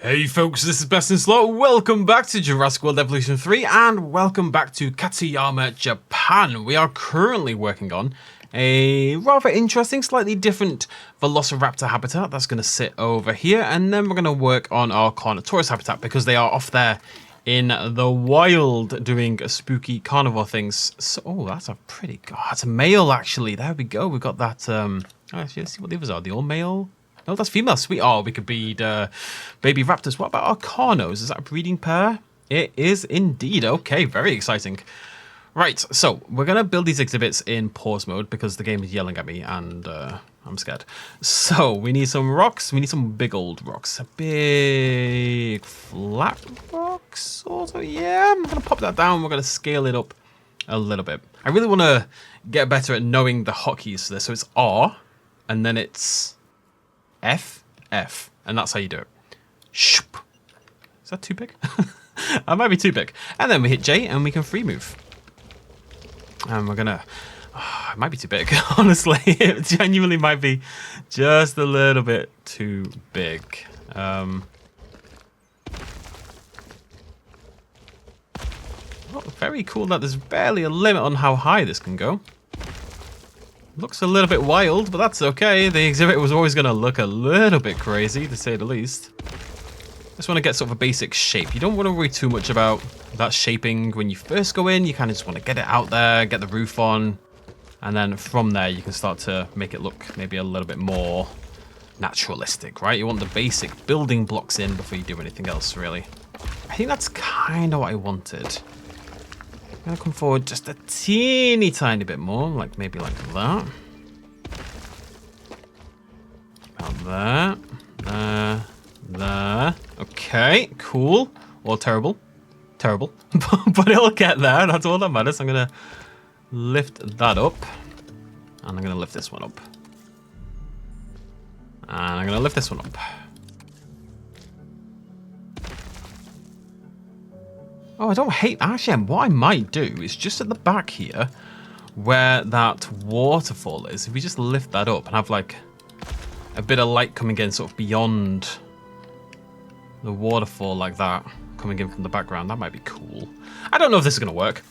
Hey folks, this is Best in Slot. Welcome back to Jurassic World Evolution 3 and welcome back to Katsuyama, Japan. We are currently working on a rather interesting, slightly different Velociraptor habitat that's going to sit over here, and then we're going to work on our Carnotaurus habitat because they are off there in the wild doing spooky carnivore things. So, oh, that's a pretty, that's a male actually. There we go. We've got that, actually, let's see what the others are. The all male? No, that's female. Sweet. Oh, we could breed baby raptors. What about our Carnos? Is that a breeding pair? It is indeed. Okay, very exciting. Right, so we're going to build these exhibits in pause mode because the game is yelling at me and I'm scared. So we need some rocks. We need some big old rocks. A big flat rock, sort of. Yeah, I'm going to pop that down. We're going to scale it up a little bit. I really want to get better at knowing the hotkeys for this. So it's R and then it's F, F, and that's how you do it. Shoop. Is that too big? That might be too big. And then we hit J and we can free move. And we're gonna, it might be too big, honestly. It genuinely might be just a little bit too big. Oh, very cool that there's barely a limit on how high this can go. Looks a little bit wild, but that's okay. The exhibit was always going to look a little bit crazy, to say the least. Just want to get sort of a basic shape. You don't want to worry too much about that shaping when you first go in. You kind of just want to get it out there, get the roof on, and then from there you can start to make it look maybe a little bit more naturalistic, right? You want the basic building blocks in before you do anything else, really. I think that's kind of what I wanted. I'm going to come forward just a teeny tiny bit more, like maybe like that. About there. There. Okay, cool. Or terrible. Terrible. But it'll get there, that's all that matters. I'm going to lift that up. And I'm going to lift this one up. And I'm going to lift this one up. Oh, I don't hate... Actually, what I might do is just at the back here, where that waterfall is, if we just lift that up and have, like, a bit of light coming in sort of beyond the waterfall like that, coming in from the background, that might be cool. I don't know if this is going to work.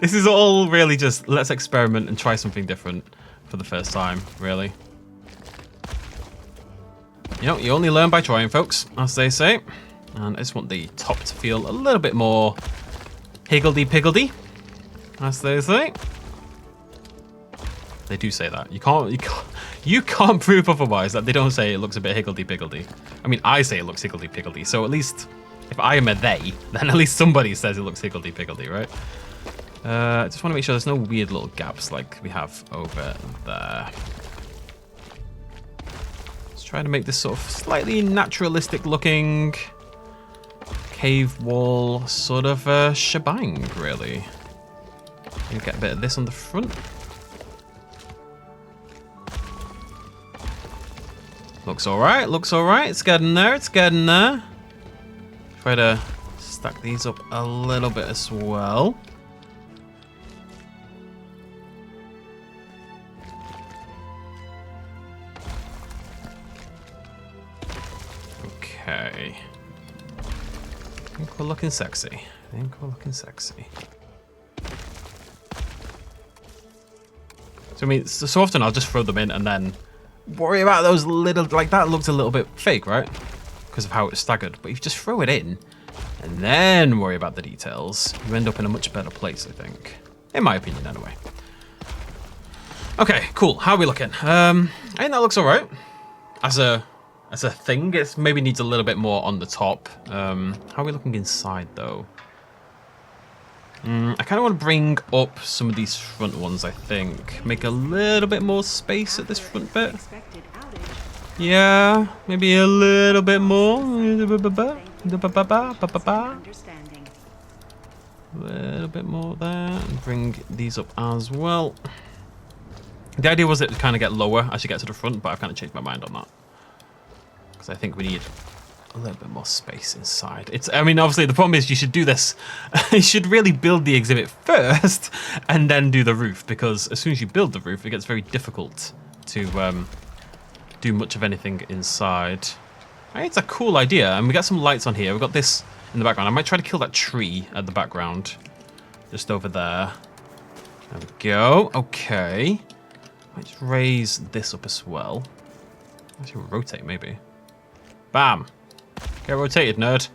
This is all really just, let's experiment and try something different for the first time, really. You know, you only learn by trying, folks, as they say. And I just want the top to feel a little bit more higgledy-piggledy, as they say. They do say that. You can't prove otherwise that they don't say it looks a bit higgledy-piggledy. I mean, I say it looks higgledy-piggledy, so at least if I am a they, then at least somebody says it looks higgledy-piggledy, right? I just want to make sure there's no weird little gaps like we have over there. Let's try to make this sort of slightly naturalistic looking cave wall sort of shebang, really. You get a bit of this on the front. Looks alright, looks alright. It's getting there, it's getting there. Try to stack these up a little bit as well. Okay. I think we're looking sexy. I think we're looking sexy. So I mean, so often I'll just throw them in and then worry about those little, like that looked a little bit fake, right? Because of how it's staggered. But if you just throw it in and then worry about the details, you end up in a much better place, I think. In my opinion, anyway. Okay, cool. How are we looking? I think that looks all right. As a thing, it maybe needs a little bit more on the top. How are we looking inside, though? I kind of want to bring up some of these front ones, I think. Make a little bit more space at this front bit. Yeah, maybe a little bit more. A little bit more there. And bring these up as well. The idea was it to kind of get lower as you get to the front, but I've kind of changed my mind on that. Because I think we need a little bit more space inside. I mean, obviously, the problem is you should do this. You should really build the exhibit first and then do the roof, because as soon as you build the roof, it gets very difficult to do much of anything inside. Right, it's a cool idea, and we got some lights on here. We've got this in the background. I might try to kill that tree at the background. Just over there. There we go. Okay. Let's raise this up as well. Actually rotate, maybe. Bam. Get rotated, nerd.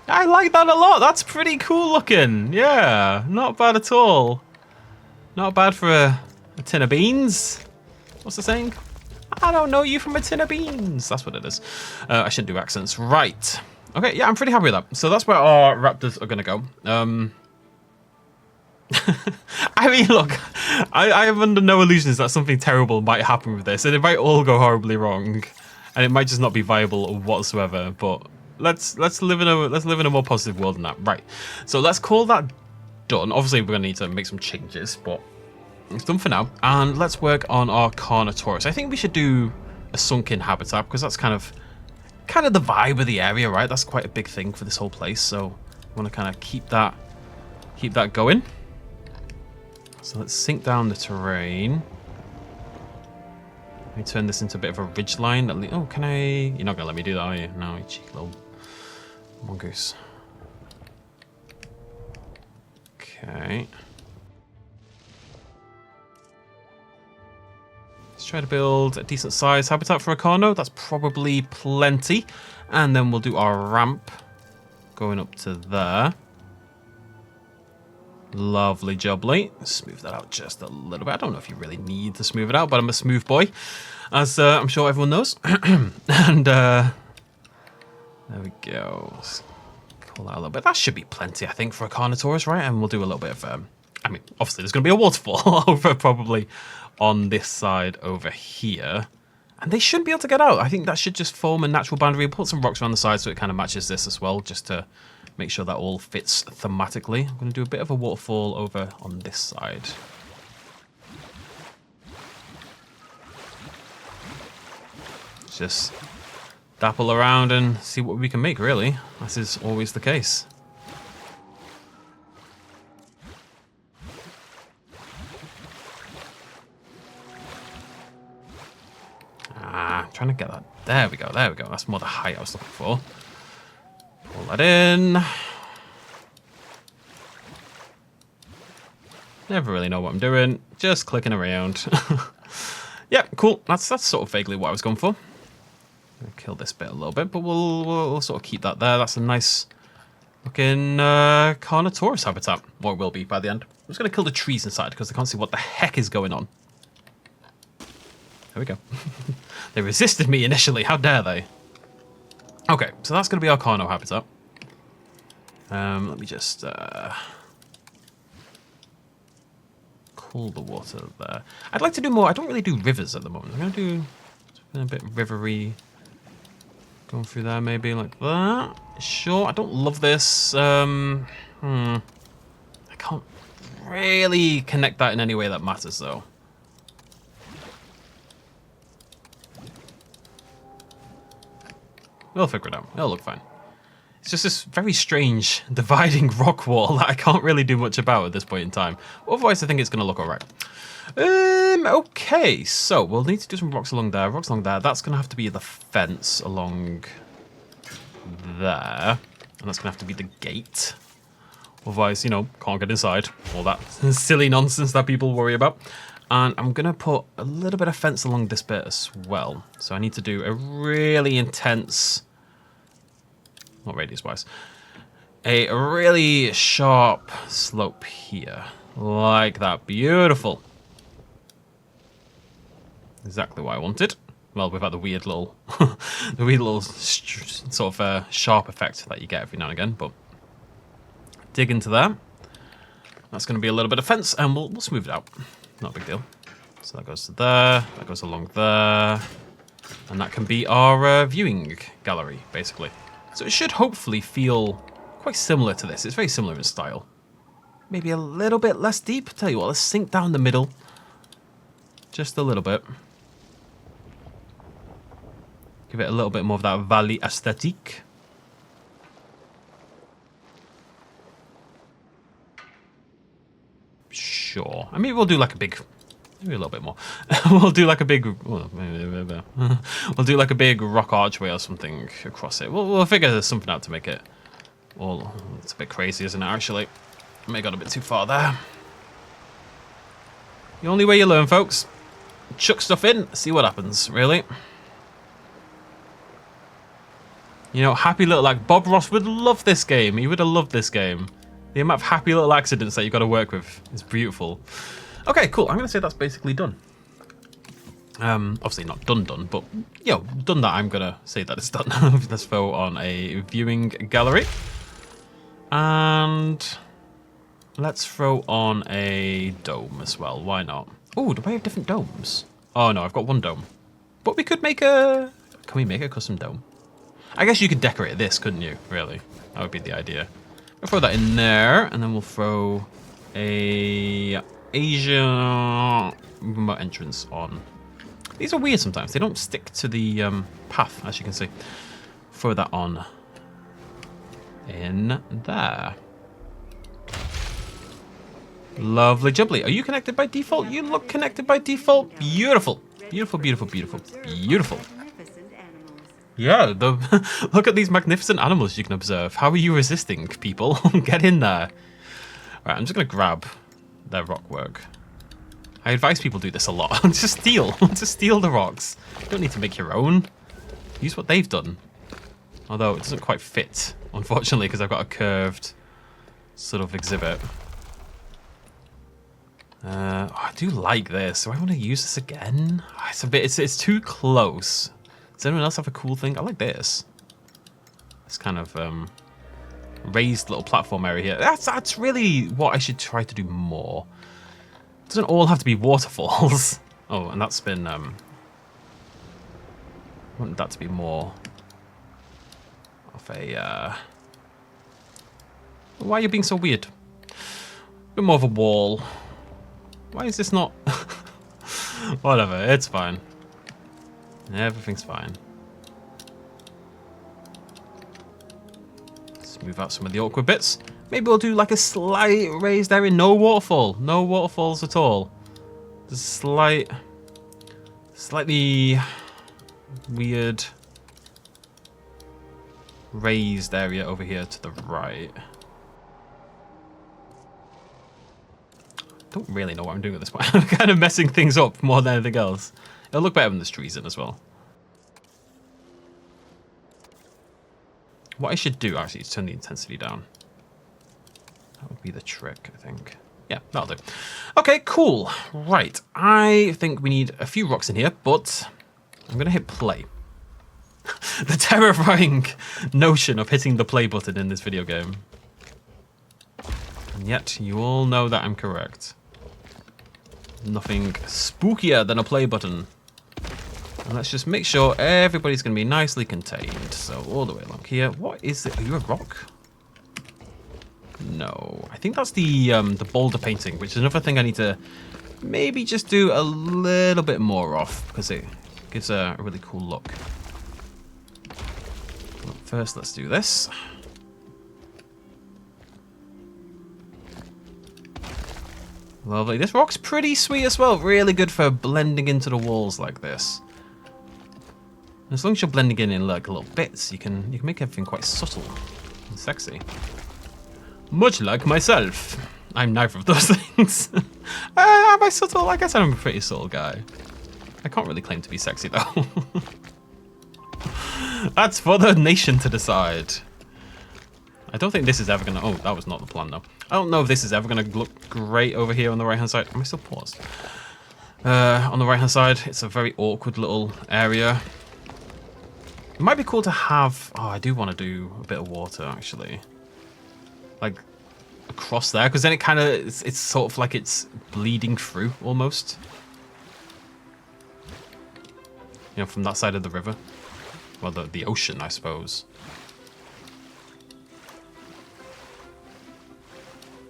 I like that a lot. That's pretty cool looking. Yeah, not bad at all. Not bad for a tin of beans. What's the saying? I don't know you from a tin of beans. That's what it is. I shouldn't do accents. Right. Okay, yeah, I'm pretty happy with that. So that's where our raptors are going to go. I mean, look, I have under no illusions that something terrible might happen with this, and it might all go horribly wrong, and it might just not be viable whatsoever. But let's live in a more positive world than that, right? So let's call that done. Obviously, we're gonna need to make some changes, but it's done for now. And let's work on our Carnotaurus. I think we should do a sunken habitat because that's kind of the vibe of the area, right? That's quite a big thing for this whole place, so I want to kind of keep that going. So let's sink down the terrain. Let me turn this into a bit of a ridge line. Oh, can I? You're not gonna let me do that, are you? No, you cheeky little mongoose. Okay. Let's try to build a decent sized habitat for a Carno. That's probably plenty. And then we'll do our ramp going up to there. Lovely jubbly. Smooth that out just a little bit. I don't know if you really need to smooth it out, but I'm a smooth boy, as I'm sure everyone knows. And there we go. Let's pull that a little bit. That should be plenty, I think, for a Carnotaurus, right? And we'll do a little bit of, I mean, obviously there's going to be a waterfall over probably on this side over here. And they shouldn't be able to get out. I think that should just form a natural boundary. Put some rocks around the side so it kind of matches this as well, just to make sure that all fits thematically. I'm going to do a bit of a waterfall over on this side. Just dapple around and see what we can make, really. This is always the case. I'm trying to get that. There we go, there we go. That's more the height I was looking for. Pull that in. Never really know what I'm doing. Just clicking around. Yeah, cool. That's sort of vaguely what I was going for. I'll kill this bit a little bit, but we'll sort of keep that there. That's a nice looking Carnotaurus habitat. Or it will be by the end. I'm just going to kill the trees inside because I can't see what the heck is going on. There we go. They resisted me initially. How dare they? Okay, so that's going to be our Carno habitat. Let me just cool the water there. I'd like to do more. I don't really do rivers at the moment. I'm going to do a bit rivery. Going through there maybe like that. Sure, I don't love this. I can't really connect that in any way that matters though. We'll figure it out. It'll look fine. It's just this very strange dividing rock wall that I can't really do much about at this point in time. Otherwise, I think it's going to look all right. Okay, so we'll need to do some rocks along there. Rocks along there. That's going to have to be the fence along there. And that's going to have to be the gate. Otherwise, you know, can't get inside. All that silly nonsense that people worry about. And I'm going to put a little bit of fence along this bit as well. So I need to do a really intense... not radius-wise. A really sharp slope here. Like that. Beautiful. Exactly what I wanted. Well, without the weird little... the weird little sort of sharp effect that you get every now and again. But dig into there. That's going to be a little bit of fence, and we'll smooth it out. Not a big deal. So that goes to there, that goes along there, and that can be our viewing gallery, basically. So it should hopefully feel quite similar to this. It's very similar in style. Maybe a little bit less deep. Tell you what, let's sink down the middle. Just a little bit. Give it a little bit more of that valley aesthetic. Sure. I mean, we'll do like a big Maybe a little bit more. We'll do like a big, we'll do like a big rock archway or something across it. We'll figure something out to make it all. It's a bit crazy, isn't it? Actually, I may have gone a bit too far there. The only way you learn, folks. Chuck stuff in, see what happens. Really. You know, happy little, like Bob Ross would love this game. He would have loved this game. The amount of happy little accidents that you've got to work with is beautiful. Okay, cool. I'm going to say that's basically done. Obviously not done, but, you know, done that, I'm going to say that it's done. Let's throw on a viewing gallery. And let's throw on a dome as well. Why not? Oh, do I have different domes? Oh, no, I've got one dome. But we could make a... Can we make a custom dome? I guess you could decorate this, couldn't you? Really? That would be the idea. We'll throw that in there, and then we'll throw a... Asia remote entrance on. These are weird sometimes. They don't stick to the path, as you can see. Throw that on in there. Lovely jubbly. Are you connected by default? You look connected by default. Beautiful. Beautiful, beautiful, beautiful, beautiful. Yeah, look at these magnificent animals you can observe. How are you resisting, people? Get in there. Alright, I'm just going to grab their rock work. I advise people do this a lot. Just steal. Just steal the rocks. You don't need to make your own. Use what they've done. Although it doesn't quite fit, unfortunately, because I've got a curved sort of exhibit. I do like this. Do I want to use this again? It's a bit. It's too close. Does anyone else have a cool thing? I like this. It's kind of raised little platform area here. That's really what I should try to do more. It doesn't all have to be waterfalls. Oh, and that's been I want that to be more of a why are you being so weird? A bit more of a wall. Why is this not whatever, it's fine. Everything's fine. Move out some of the awkward bits. Maybe we'll do like a slight raised area. No waterfall. No waterfalls at all. Just slightly weird raised area over here to the right. Don't really know what I'm doing at this point. I'm kind of messing things up more than anything else. It'll look better when there's trees in as well. What I should do, actually, is turn the intensity down. That would be the trick, I think. Yeah, that'll do. Okay, cool. Right, I think we need a few rocks in here, but I'm going to hit play. The terrifying notion of hitting the play button in this video game. And yet, you all know that I'm correct. Nothing spookier than a play button. And let's just make sure everybody's going to be nicely contained. So all the way along here. What is it? Are you a rock? No. I think that's the boulder painting, which is another thing I need to maybe just do a little bit more of, because it gives a really cool look. First, let's do this. Lovely. This rock's pretty sweet as well. Really good for blending into the walls like this. As long as you're blending in like little bits, you can make everything quite subtle and sexy. Much like myself. I'm neither of those things. Am I subtle? I guess I'm a pretty subtle guy. I can't really claim to be sexy though. That's for the nation to decide. I don't think this is ever gonna... Oh, that was not the plan though. I don't know if this is ever gonna look great over here on the right hand side. Am I still paused? On the right hand side, it's a very awkward little area. It might be cool to have... Oh, I do want to do a bit of water, actually. Like, across there, because then it kind of... It's sort of like it's bleeding through, almost. You know, from that side of the river. Well, the ocean, I suppose.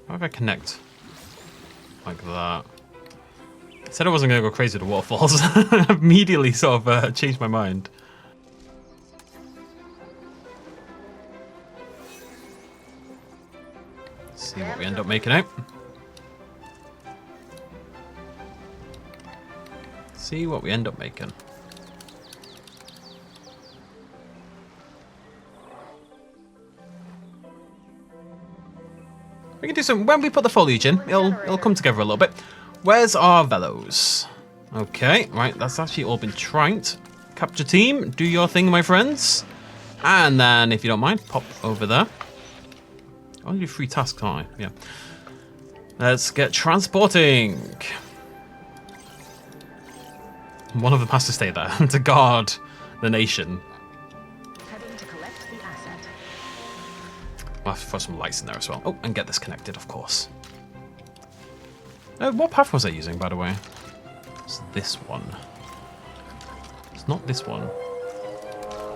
How if I connect? Like that. I said I wasn't going to go crazy with the waterfalls. I immediately sort of changed my mind. See what we end up making out. See what we end up making. We can do some, when we put the foliage in, it'll come together a little bit. Where's our velos? Okay, right, that's actually all been tranked. Capture team, do your thing, my friends. And then, if you don't mind, pop over there. I only do 3 tasks, aren't I? Yeah. Let's get transporting. One of them has to stay there to guard the nation. Heading to collect the asset. I'll have to throw some lights in there as well. Oh, and get this connected, of course. What path was I using, by the way? It's this one. It's not this one.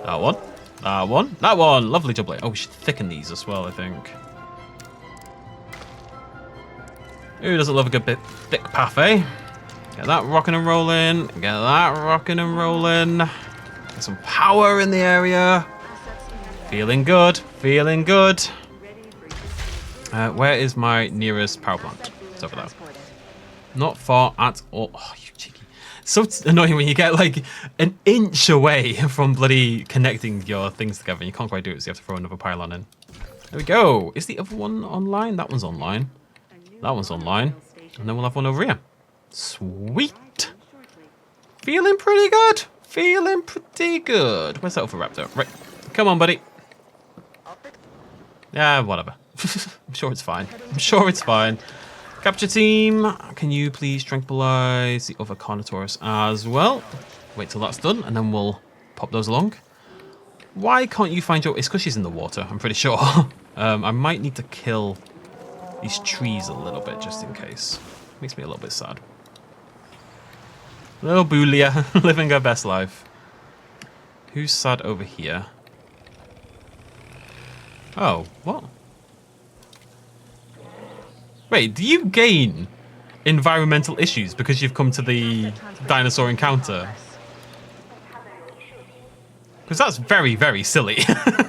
That one. That one. That one. Lovely double. Oh, we should thicken these as well, I think. Who doesn't love a good bit thick path, eh? Get that rocking and rolling. Get that rocking and rolling. Get some power in the area. Feeling good. Feeling good. Where is my nearest power plant? It's over there. Not far at all. Oh, you cheeky. So annoying when you get like an inch away from bloody connecting your things together and you can't quite do it, so you have to throw another pylon in. There we go. Is the other one online? That one's online. That one's online. And then we'll have one over here. Sweet. Feeling pretty good. Feeling pretty good. Where's that other raptor? Right. Come on, buddy. Yeah, whatever. I'm sure it's fine. I'm sure it's fine. Capture team, can you please tranquilize the other Carnotaurus as well? Wait till that's done, and then we'll pop those along. Why can't you find your... It's because she's in the water, I'm pretty sure. I might need to kill these trees a little bit, just in case. Makes me a little bit sad. Little Boolia, living her best life. Who's sad over here? Oh, what? Wait, do you gain environmental issues because you've come to the dinosaur encounter? Because that's very, very silly.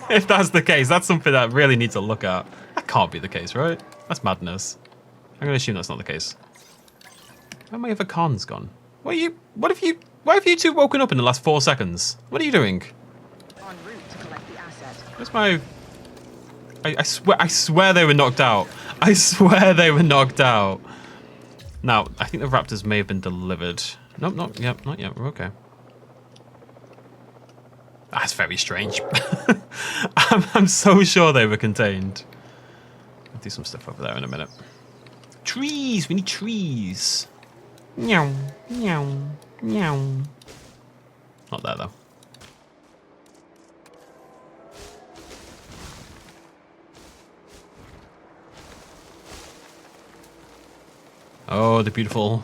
If that's the case, that's something that I really need to look at. That can't be the case, right? That's madness. I'm going to assume that's not the case. Where my other Khan's gone? Why have you two woken up in the last 4 seconds? What are you doing? En route to collect the asset. Where's my... I swear they were knocked out. I swear they were knocked out. Now, I think the raptors may have been delivered. Nope, not yet. We're okay. That's very strange. I'm so sure they were contained. I'll do some stuff over there in a minute. Trees! We need trees. Meow, meow, meow. Not there, though. Oh, the beautiful...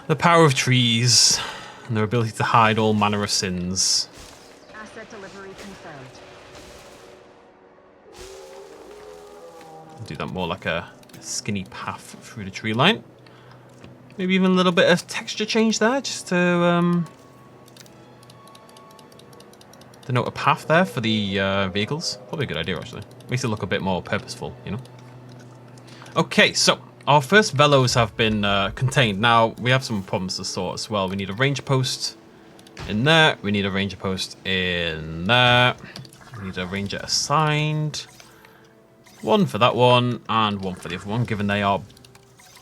The power of trees and their ability to hide all manner of sins. Asset delivery confirmed. Do that more like a skinny path through the tree line. Maybe even a little bit of texture change there, just to denote a path there for the vehicles. Probably a good idea, actually. Makes it look a bit more purposeful, you know? Okay, so... Our first velos have been contained. Now, we have some problems to sort as well. We need a ranger post in there. We need a ranger post in there. We need a ranger assigned. One for that one, and one for the other one, given they are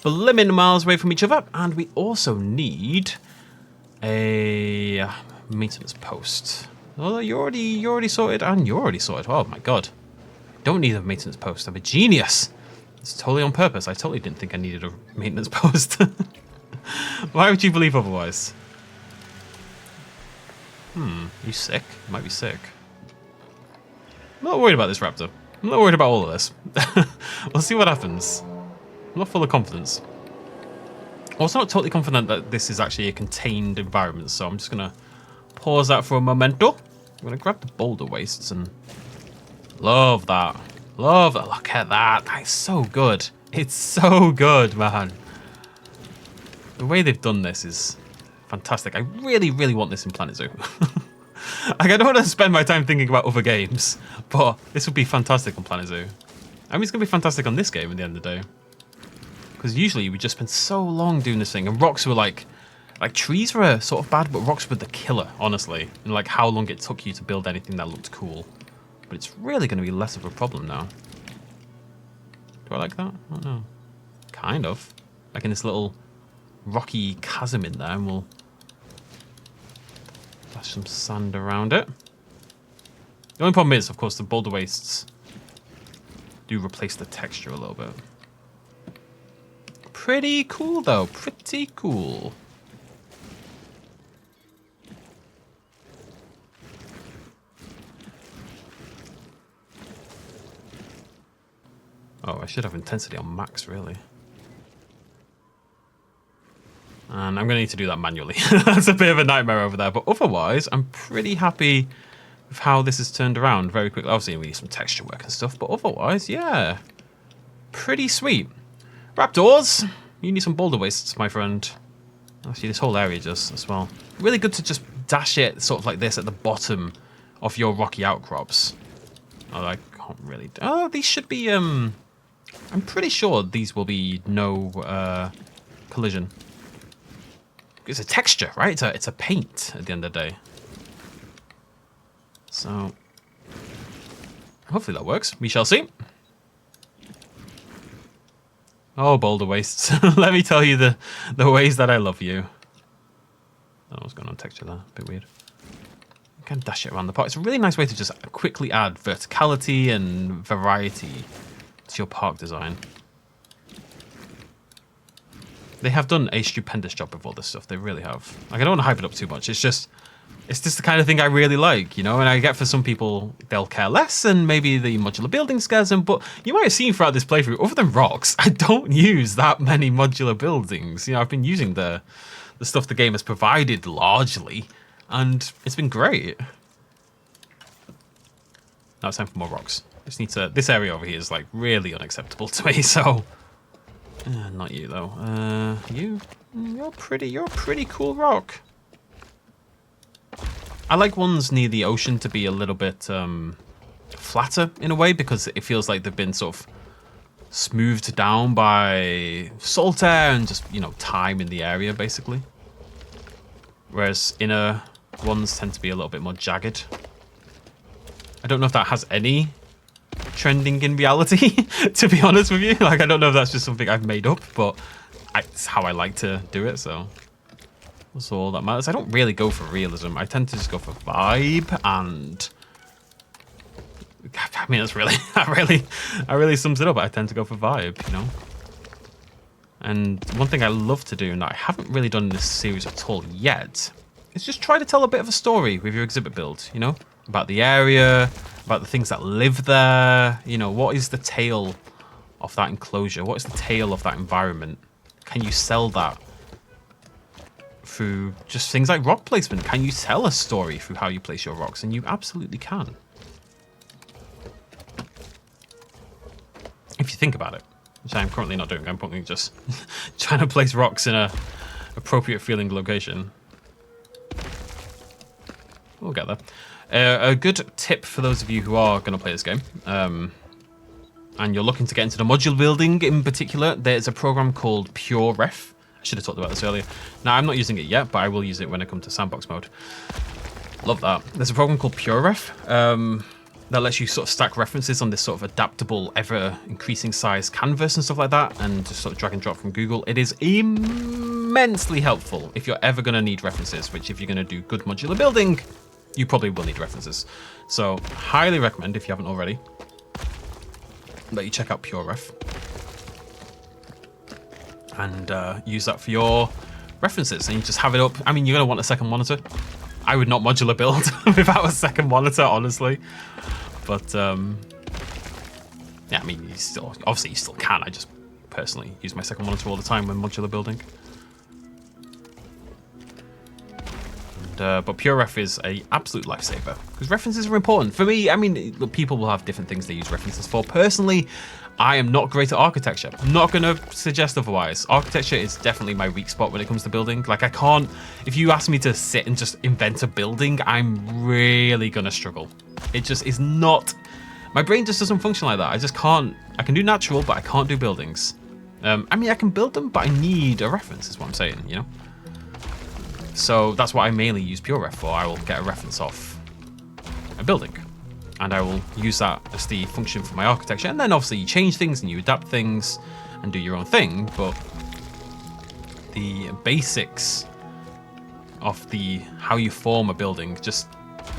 blimmin' miles away from each other. And we also need a maintenance post. Oh, you're already sorted, and you're already sorted. Oh my god. Don't need a maintenance post. I'm a genius. It's totally on purpose. I totally didn't think I needed a maintenance post. Why would you believe otherwise? You sick? You might be sick. I'm not worried about this raptor. I'm not worried about all of this. We'll see what happens. I'm not full of confidence. Also not totally confident that this is actually a contained environment, so I'm just going to pause that for a momento. I'm going to grab the boulder wastes and... Love that. Love that. Look at that. That is so good. It's so good, man. The way they've done this is fantastic. I really, really want this in Planet Zoo. Like, I don't want to spend my time thinking about other games, but this would be fantastic on Planet Zoo. I mean, it's going to be fantastic on this game at the end of the day. Because usually we just spend so long doing this thing, and rocks were like Like, trees were sort of bad, but rocks were the killer, honestly. And like how long it took you to build anything that looked cool. But it's really going to be less of a problem now. Do I like that? I don't know. Kind of. Like in this little rocky chasm in there, and we'll dash some sand around it. The only problem is, of course, the boulder wastes do replace the texture a little bit. Pretty cool, though. Pretty cool. Oh, I should have intensity on max, really. And I'm going to need to do that manually. That's a bit of a nightmare over there. But otherwise, I'm pretty happy with how this has turned around very quickly. Obviously, we need some texture work and stuff. But otherwise, yeah. Pretty sweet. Raptors, you need some boulder wastes, my friend. Actually, this whole area does as well. Really good to just dash it sort of like this at the bottom of your rocky outcrops. Oh, I can't really... Oh, these should be... I'm pretty sure these will be no collision. It's a texture, right? It's a paint at the end of the day. So, hopefully that works. We shall see. Oh, boulder wastes. Let me tell you the ways that I love you. I don't know what's going on texture there. A bit weird. You can dash it around the park. It's a really nice way to just quickly add verticality and variety to your park design. They have done a stupendous job with all this stuff. They really have. Like, I don't want to hype it up too much. It's just the kind of thing I really like, you know? And I get for some people, they'll care less, and maybe the modular building scares them. But you might have seen throughout this playthrough, other than rocks, I don't use that many modular buildings. You know, I've been using the stuff the game has provided largely, and it's been great. Now it's time for more rocks. Just need to... This area over here is, like, really unacceptable to me, so... not you, though. You're a pretty cool rock. I like ones near the ocean to be a little bit flatter in a way, because it feels like they've been sort of smoothed down by salt air and just, you know, time in the area, basically. Whereas inner ones tend to be a little bit more jagged. I don't know if that has any trending in reality, to be honest with you. Like, I don't know if that's just something I've made up, but it's how I like to do it, so that's all that matters. I don't really go for realism. I tend to just go for vibe, and I mean, that's really that really sums it up. I tend to go for vibe, you know. And one thing I love to do, and that I haven't really done in this series at all yet, is just try to tell a bit of a story with your exhibit build, you know, about the area, about the things that live there. You know, what is the tale of that enclosure? What is the tale of that environment? Can you sell that through just things like rock placement? Can you tell a story through how you place your rocks? And you absolutely can. If you think about it, which I'm currently not doing. I'm probably just trying to place rocks in a appropriate feeling location. We'll get there. A good tip for those of you who are going to play this game, and you're looking to get into the modular building in particular, there's a program called PureRef. I should have talked about this earlier. Now, I'm not using it yet, but I will use it when I come to sandbox mode. Love that. There's a program called PureRef that lets you sort of stack references on this sort of adaptable, ever-increasing size canvas and stuff like that, and just sort of drag and drop from Google. It is immensely helpful if you're ever going to need references, which if you're going to do good modular building, you probably will need references. So, highly recommend, if you haven't already, that you check out PureRef and use that for your references, and you just have it up. I mean, you're going to want a second monitor. I would not modular build without a second monitor, honestly. But, yeah, I mean, obviously you still can. I just personally use my second monitor all the time when modular building. But PureRef is an absolute lifesaver, because references are important. For me, I mean, look, people will have different things they use references for. Personally, I am not great at architecture. I'm not going to suggest otherwise. Architecture is definitely my weak spot when it comes to building. Like, I can't, if you ask me to sit and just invent a building, I'm really going to struggle. It just is not, my brain just doesn't function like that. I just can't, I can do natural, but I can't do buildings. I mean, I can build them, but I need a reference, is what I'm saying, you know? So that's what I mainly use pure ref for. I will get a reference off a building, and I will use that as the function for my architecture. And then obviously you change things and you adapt things and do your own thing, but the basics of the how you form a building just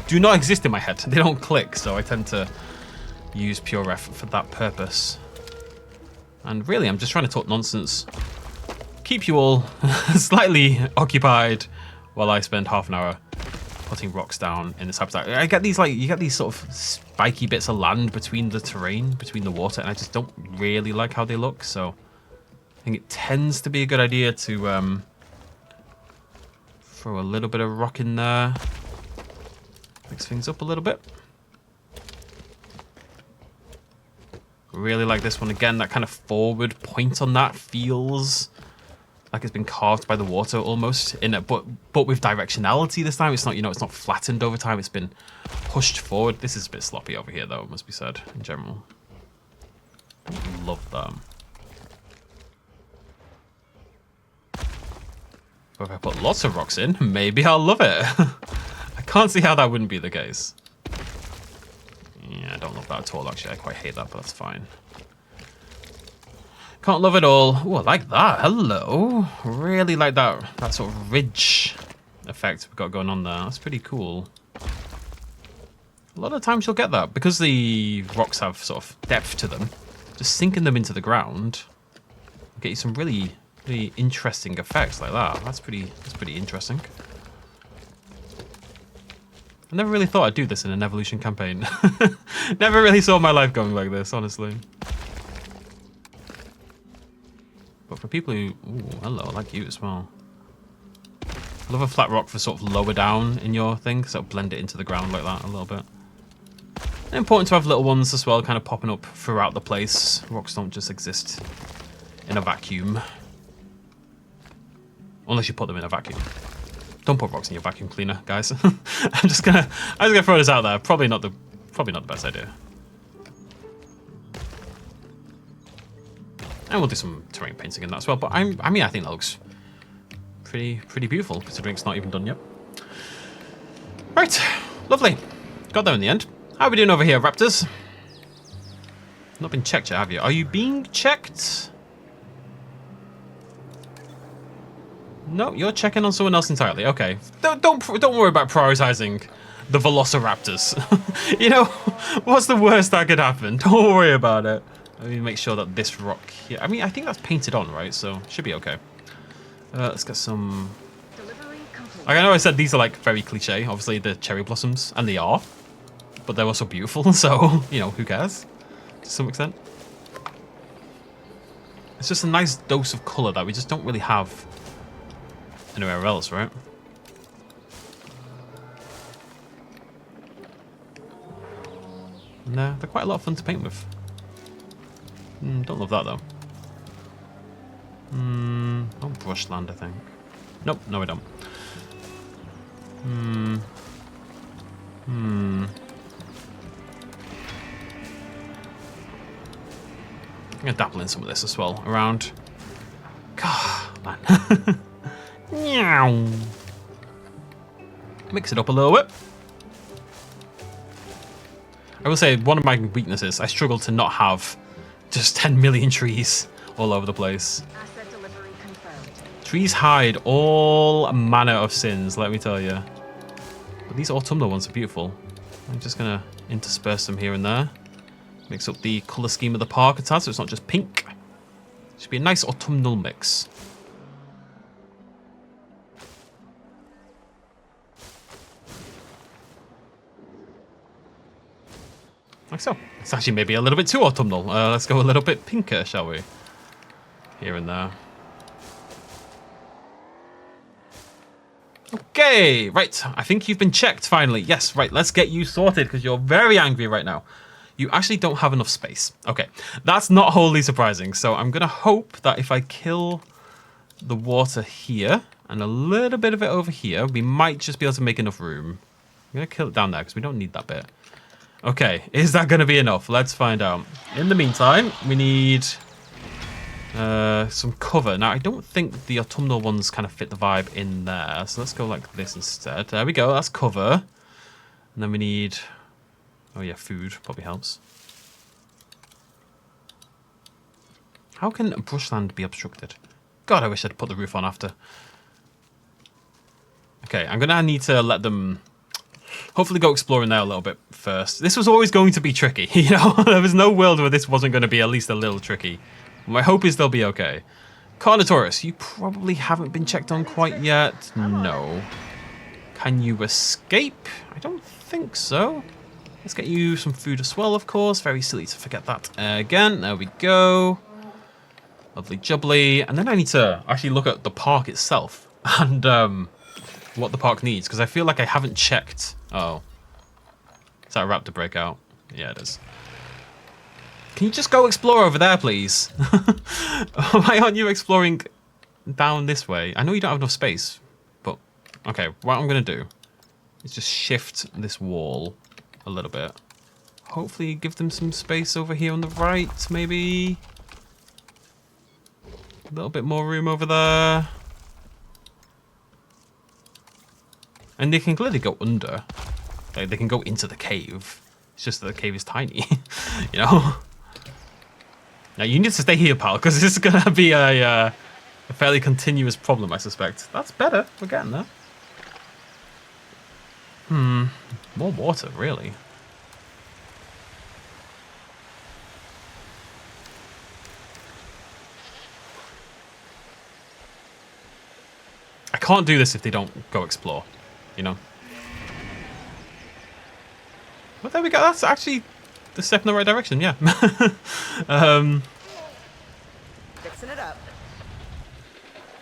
do not exist in my head. They don't click, so I tend to use pure ref for that purpose. And really, I'm just trying to talk nonsense, keep you all slightly occupied while I spend half an hour putting rocks down in this habitat. I get these, like, you get these sort of spiky bits of land between the terrain, between the water, and I just don't really like how they look, so I think it tends to be a good idea to throw a little bit of rock in there. Mix things up a little bit. Really like this one again. That kind of forward point on that feels like it's been carved by the water almost in it, but with directionality this time. It's not, you know, it's not flattened over time. It's been pushed forward. This is a bit sloppy over here, though, it must be said in general. I love that. But if I put lots of rocks in, maybe I'll love it. I can't see how that wouldn't be the case. Yeah, I don't love that at all, actually. I quite hate that, but that's fine. Can't love it all. Oh, I like that. Hello. Really like that sort of ridge effect we've got going on there. That's pretty cool. A lot of times you'll get that. Because the rocks have sort of depth to them, just sinking them into the ground will get you some really, really interesting effects like that. That's pretty interesting. I never really thought I'd do this in an evolution campaign. Never really saw my life going like this, honestly. But for people who... Ooh, hello, I like you as well. I love a flat rock for sort of lower down in your thing, so blend it into the ground like that a little bit. And important to have little ones as well, kind of popping up throughout the place. Rocks don't just exist in a vacuum. Unless you put them in a vacuum. Don't put rocks in your vacuum cleaner, guys. I'm just gonna throw this out there. Probably not the best idea. And we'll do some terrain painting in that as well. But I mean, I think that looks pretty beautiful, considering it's not even done yet. Right, lovely. Got there in the end. How are we doing over here, Raptors? Not been checked yet, have you? Are you being checked? No, you're checking on someone else entirely. Okay, don't worry about prioritizing the Velociraptors. You know, what's the worst that could happen? Don't worry about it. Let me make sure that this rock here... I mean, I think that's painted on, right? So, should be okay. Let's get some... Like, I know I said these are, like, very cliche. Obviously, the cherry blossoms, and they are. But they're also beautiful, so, you know, who cares? To some extent. It's just a nice dose of colour that we just don't really have anywhere else, right? And they're quite a lot of fun to paint with. Don't love that, though. Oh, brushland, I think. Nope, no I don't. I'm gonna dabble in some of this as well, around. God, man. Meow. Mix it up a little bit. I will say, one of my weaknesses, I struggle to not have just 10 million trees all over the place. Asset delivery confirmed. Trees hide all manner of sins, let me tell you. But these autumnal ones are beautiful. I'm just going to intersperse them here and there. Mix up the colour scheme of the park a tad, so it's not just pink. It should be a nice autumnal mix. Like so. It's actually maybe a little bit too autumnal. Let's go a little bit pinker, shall we? Here and there. Okay, right. I think you've been checked finally. Yes, right. Let's get you sorted because you're very angry right now. You actually don't have enough space. Okay, that's not wholly surprising. So I'm going to hope that if I kill the water here and a little bit of it over here, we might just be able to make enough room. I'm going to kill it down there because we don't need that bit. Okay, is that going to be enough? Let's find out. In the meantime, we need some cover. Now, I don't think the autumnal ones kind of fit the vibe in there. So let's go like this instead. There we go. That's cover. And then we need... Oh, yeah, food probably helps. How can brushland be obstructed? God, I wish I'd put the roof on after. Okay, I'm going to need to let them... hopefully go exploring there a little bit first. This was always going to be tricky, you know? There was no world where this wasn't going to be at least a little tricky. My hope is they'll be okay. Carnotaurus, you probably haven't been checked on quite yet. No. Can you escape? I don't think so. Let's get you some food as well, of course. Very silly to forget that again. There we go. Lovely jubbly. And then I need to actually look at the park itself and what the park needs, because I feel like I haven't checked. Oh. Is that a raptor breakout? Yeah, it is. Can you just go explore over there, please? Why aren't you exploring down this way? I know you don't have enough space, but... Okay, what I'm going to do is just shift this wall a little bit. Hopefully give them some space over here on the right, maybe. A little bit more room over there. And they can clearly go under. Like, they can go into the cave. It's just that the cave is tiny, you know? Now, you need to stay here, pal, because this is going to be a fairly continuous problem, I suspect. That's better. We're getting there. More water, really. I can't do this if they don't go explore, you know? Well, there we go. That's actually the step in the right direction, yeah. Fixing it up.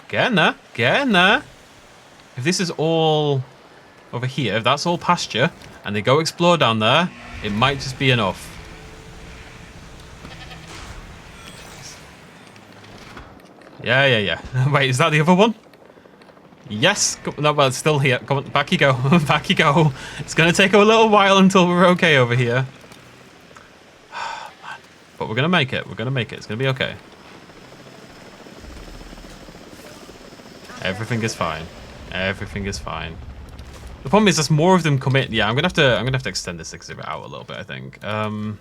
Getting there. Getting there. If this is all over here, if that's all pasture, and they go explore down there, it might just be enough. Yeah. Wait, is that the other one? Yes. No, well, it's still here. Come on, back you go. Back you go. It's going to take a little while until we're okay over here. But we're going to make it. We're going to make it. It's going to be okay. Everything is fine. Everything is fine. The problem is, as more of them come in, yeah, I'm gonna have to extend this exhibit out a little bit, I think. I've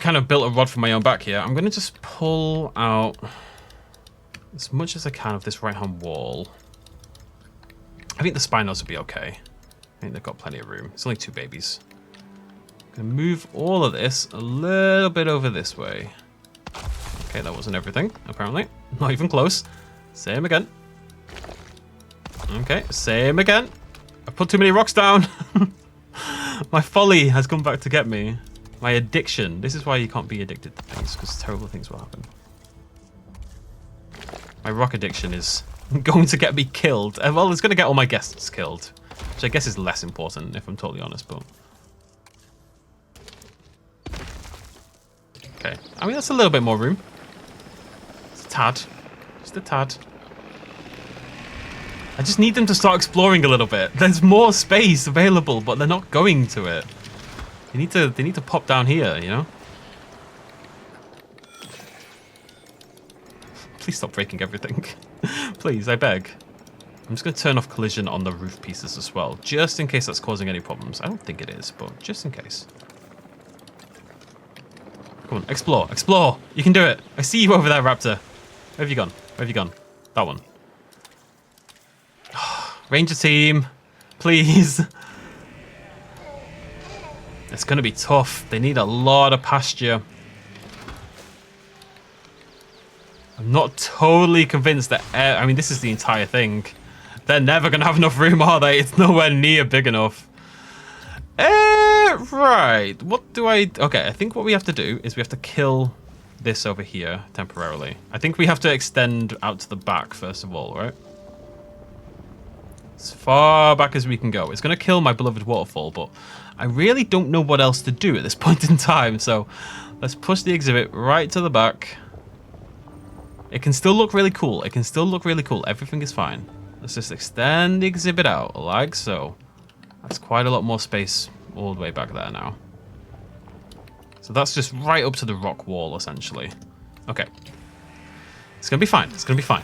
kind of built a rod for my own back here. I'm gonna just pull out as much as I can of this right-hand wall. I think the Spinos will be okay. I think they've got plenty of room. It's only 2 babies. I'm gonna move all of this a little bit over this way. Okay, that wasn't everything, apparently. Not even close. Same again. Okay, same again. I've put too many rocks down. My folly has come back to get me. My addiction. This is why you can't be addicted to things, because terrible things will happen. My rock addiction is going to get me killed. Well, it's going to get all my guests killed, which I guess is less important, if I'm totally honest, but... Okay, I mean, that's a little bit more room. It's a tad. Just a tad. I just need them to start exploring a little bit. There's more space available, but they're not going to it. They need to pop down here, you know? Please stop breaking everything. Please, I beg. I'm just going to turn off collision on the roof pieces as well, just in case that's causing any problems. I don't think it is, but just in case. Come on, explore, explore! You can do it! I see you over there, Raptor. Where have you gone? Where have you gone? That one. Ranger team, please. It's going to be tough. They need a lot of pasture. I'm not totally convinced that... I mean, this is the entire thing. They're never going to have enough room, are they? It's nowhere near big enough. Right. What do I... Okay, I think what we have to do is we have to kill this over here temporarily. I think we have to extend out to the back, first of all, right? As far back as we can go. It's going to kill my beloved waterfall, but I really don't know what else to do at this point in time. So let's push the exhibit right to the back. It can still look really cool. It can still look really cool. Everything is fine. Let's just extend the exhibit out like so. That's quite a lot more space all the way back there now. So that's just right up to the rock wall, essentially. Okay. It's going to be fine. It's going to be fine.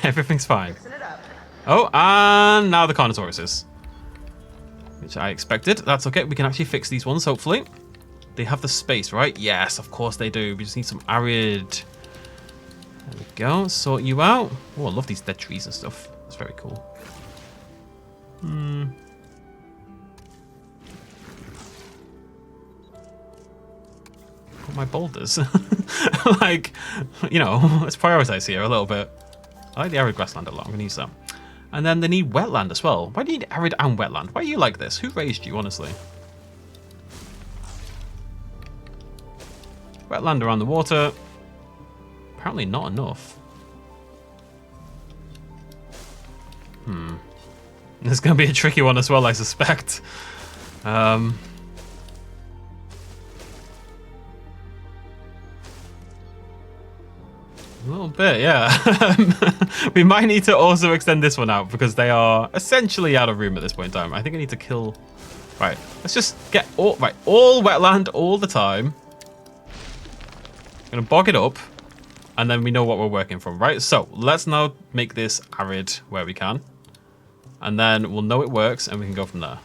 Everything's fine. Fixing it up. Oh, and now the Carnotauruses. Which I expected. That's okay. We can actually fix these ones, hopefully. They have the space, right? Yes, of course they do. We just need some arid. There we go. Sort you out. Oh, I love these dead trees and stuff. That's very cool. My boulders. Like, you know, let's prioritize here a little bit. I like the arid grassland a lot. I'm going to use that. And then they need wetland as well. Why do you need arid and wetland? Why are you like this? Who raised you, honestly? Wetland around the water. Apparently not enough. This is going to be a tricky one as well, I suspect. A little bit, yeah. We might need to also extend this one out because they are essentially out of room at this point in time. I think I need to kill... Right, let's just get all wetland all the time. I'm going to bog it up and then we know what we're working from, right? So let's now make this arid where we can. And then we'll know it works and we can go from there.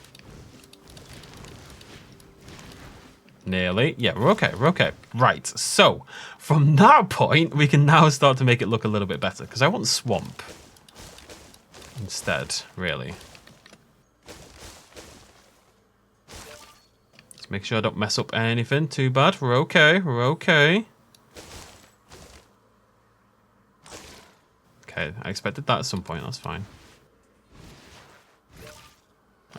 Nearly. Yeah, we're okay. We're okay. Right. So from that point, we can now start to make it look a little bit better because I want swamp instead, really. Let's make sure I don't mess up anything too bad. We're okay. We're okay. Okay, I expected that at some point. That's fine.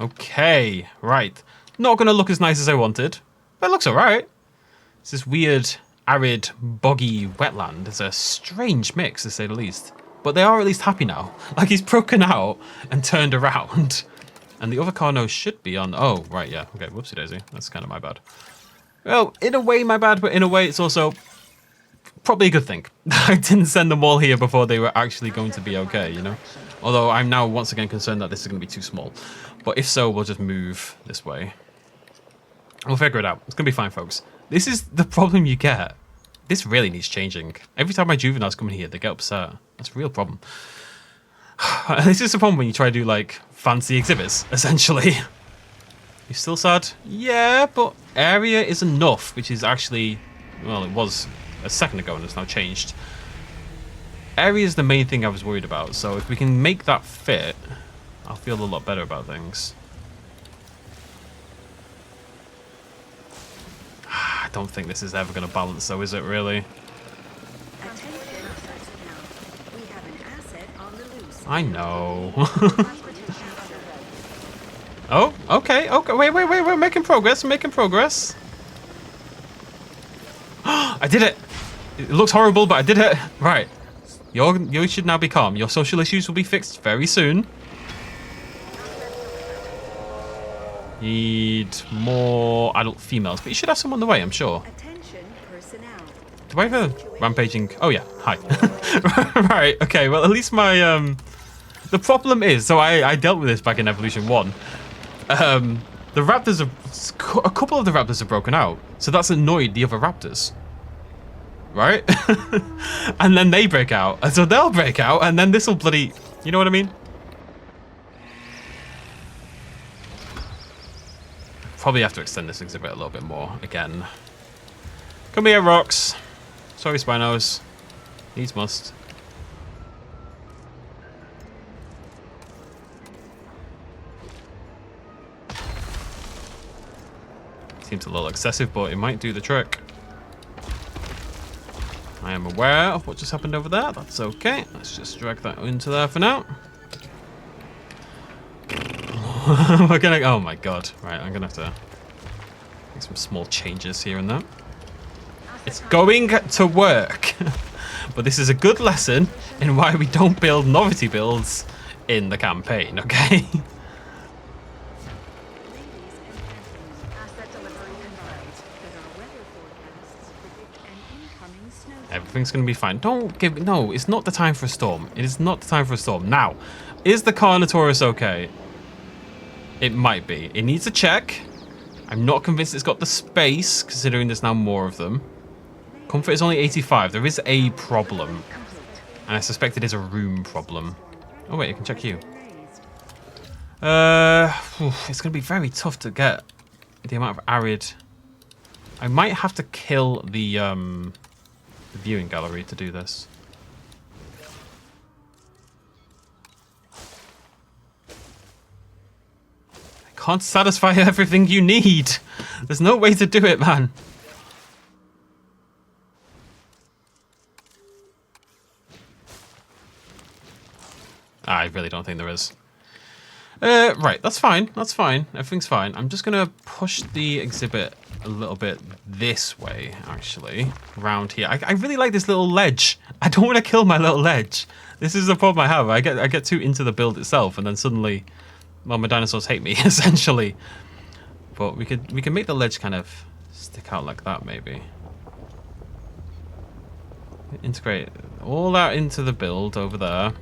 Okay, right. Not going to look as nice as I wanted. But it looks alright. It's this weird, arid, boggy wetland. It's a strange mix, to say the least. But they are at least happy now. Like, he's broken out and turned around. And the other Carno should be on... Oh, right, yeah. Okay, whoopsie daisy. That's kind of my bad. Well, in a way, my bad, but in a way, it's also probably a good thing. I didn't send them all here before they were actually going to be okay, you know? Although I'm now once again concerned that this is going to be too small. But if so, we'll just move this way. We'll figure it out. It's going to be fine, folks. This is the problem you get. This really needs changing. Every time my juveniles come in here, they get upset. That's a real problem. This is the problem when you try to do, like, fancy exhibits, essentially. You're still sad? Yeah, but area is enough, which is actually... Well, it was a second ago and it's now changed. Area is the main thing I was worried about. So if we can make that fit, I'll feel a lot better about things. I don't think this is ever going to balance, though, is it really? I know. Oh, okay, okay. Wait, we're making progress. We're making progress. I did it. It looks horrible, but I did it. Right. You should now be calm. Your social issues will be fixed very soon. Need more adult females, but you should have some on the way, I'm sure. Do I have a rampaging? Oh yeah, hi. Right, okay, well at least my the problem is, so I dealt with this back in Evolution 1. The raptors are, a couple of the raptors have broken out, so that's annoyed the other raptors. Right? And then they break out, and so they'll break out, and then this'll bloody, you know what I mean? Probably have to extend this exhibit a little bit more again. Come here, rocks. Sorry, Spinos. Needs must. Seems a little excessive, but it might do the trick. I am aware of what just happened over there. That's okay. Let's just drag that into there for now. We're gonna... Oh my god. Right, I'm gonna have to make some small changes here and there. It's going to work. But this is a good lesson in why we don't build novelty builds in the campaign, okay? Everything's gonna be fine. Don't give... No, it's not the time for a storm. It is not the time for a storm. Now, is the Carnotaurus okay? It might be. It needs a check. I'm not convinced it's got the space, considering there's now more of them. Comfort is only 85. There is a problem. And I suspect it is a room problem. Oh wait, I can check you. It's going to be very tough to get the amount of arid. I might have to kill the viewing gallery to do this. I can't satisfy everything you need. There's no way to do it, man. I really don't think there is. Right, that's fine. That's fine. Everything's fine. I'm just going to push the exhibit a little bit this way, actually. Around here. I really like this little ledge. I don't want to kill my little ledge. This is the problem I have. I get too into the build itself, and then suddenly, well, my dinosaurs hate me, essentially. But we can make the ledge kind of stick out like that, maybe. Integrate all that into the build over there.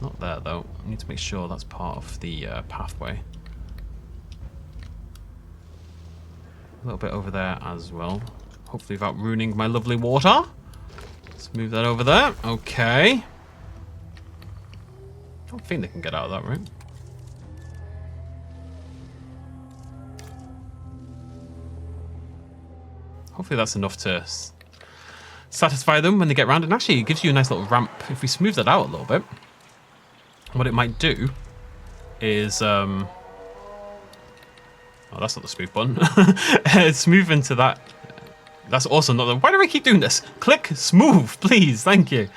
Not there, though. I need to make sure that's part of the pathway. A little bit over there as well. Hopefully without ruining my lovely water. Let's move that over there. Okay. I don't think they can get out of that, right? Hopefully that's enough to satisfy them when they get around. And actually, it gives you a nice little ramp. If we smooth that out a little bit. What it might do is, oh, that's not the smooth button. Smooth into that. That's also not the, why do I keep doing this? Click smooth, please, thank you.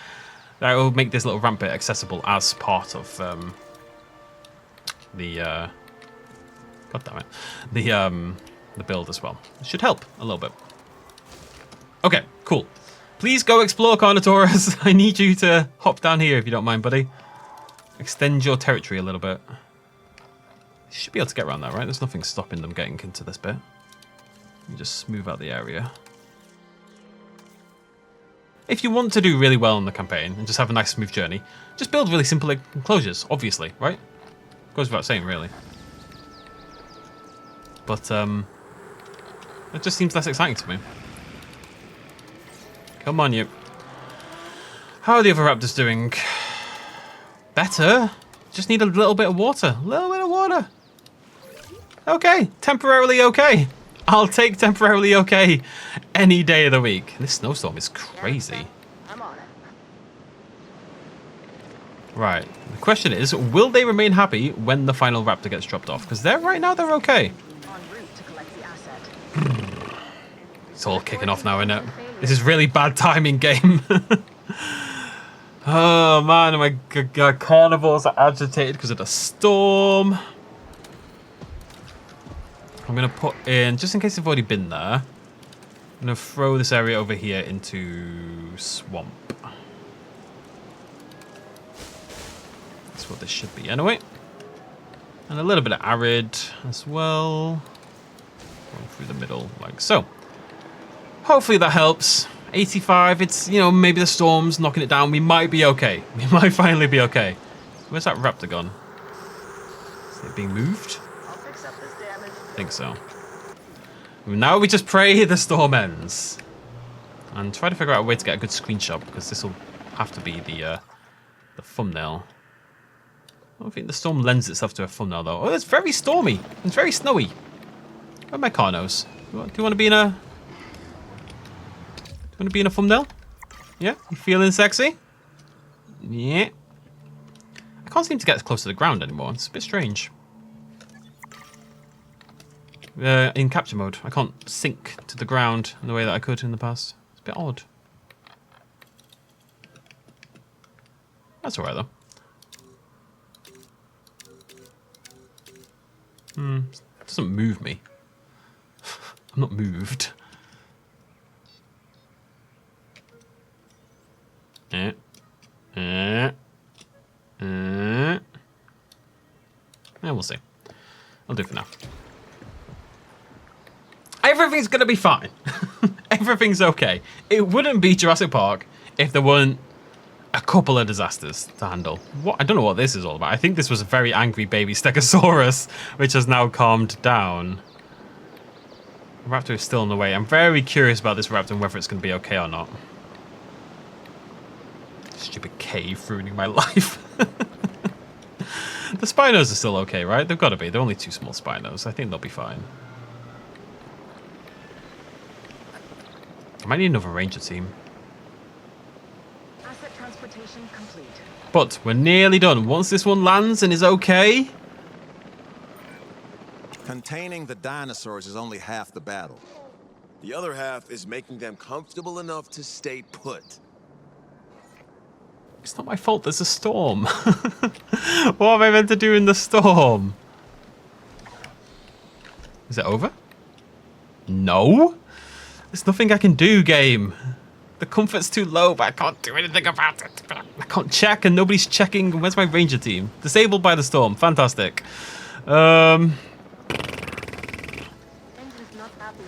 That will make this little ramp bit accessible as part of the, god damn it, the build as well. It should help a little bit. Okay, cool. Please go explore, Carnotaurus. I need you to hop down here if you don't mind, buddy. Extend your territory a little bit. You should be able to get around that, right? There's nothing stopping them getting into this bit. You just smooth out the area. If you want to do really well in the campaign and just have a nice smooth journey, just build really simple enclosures, obviously, right? Goes without saying, really. But, it just seems less exciting to me. Come on, you. How are the other raptors doing? Better. Just need a little bit of water. A little bit of water. Okay. Temporarily okay. I'll take temporarily okay any day of the week. This snowstorm is crazy. I'm on it. Right. The question is, will they remain happy when the final raptor gets dropped off? Because right now they're okay. En route to collect the asset. It's all kicking off now, isn't it? This is really bad timing, game. Oh man, my carnivores are agitated because of the storm. I'm going to put in, just in case they've already been there, I'm going to throw this area over here into swamp. That's what this should be anyway. And a little bit of arid as well. Going through the middle like so. Hopefully that helps. 85, it's, you know, maybe the storm's knocking it down. We might be okay. We might finally be okay. Where's that raptor gone? Is it being moved? I'll fix up this damage. I think so. Now we just pray the storm ends. And try to figure out a way to get a good screenshot, because this will have to be the thumbnail. I don't think the storm lends itself to a thumbnail, though. Oh, it's very stormy. It's very snowy. Where are my carnos? Do you want to be in a... Want to be in a thumbnail? Yeah? You feeling sexy? Yeah. I can't seem to get close to the ground anymore. It's a bit strange. In capture mode, I can't sink to the ground in the way that I could in the past. It's a bit odd. That's alright, though. It doesn't move me. I'm not moved. Yeah, we'll see. I'll do it for now. Everything's gonna be fine. Everything's okay. It wouldn't be Jurassic Park if there weren't a couple of disasters to handle. What? I don't know what this is all about. I think this was a very angry baby Stegosaurus, which has now calmed down. The Raptor is still in the way. I'm very curious about this Raptor and whether it's going to be okay or not. Stupid cave ruining my life. The Spinos are still okay, right? They've got to be. They're only 2 small Spinos. I think they'll be fine. I might need another ranger team. Asset transportation complete. But we're nearly done. Once this one lands and is okay... Containing the dinosaurs is only half the battle. The other half is making them comfortable enough to stay put. It's not my fault, there's a storm. What am I meant to do in the storm? Is it over? No? There's nothing I can do, game. The comfort's too low, but I can't do anything about it. I can't check, and nobody's checking. Where's my ranger team? Disabled by the storm. Fantastic. Engine's not happy.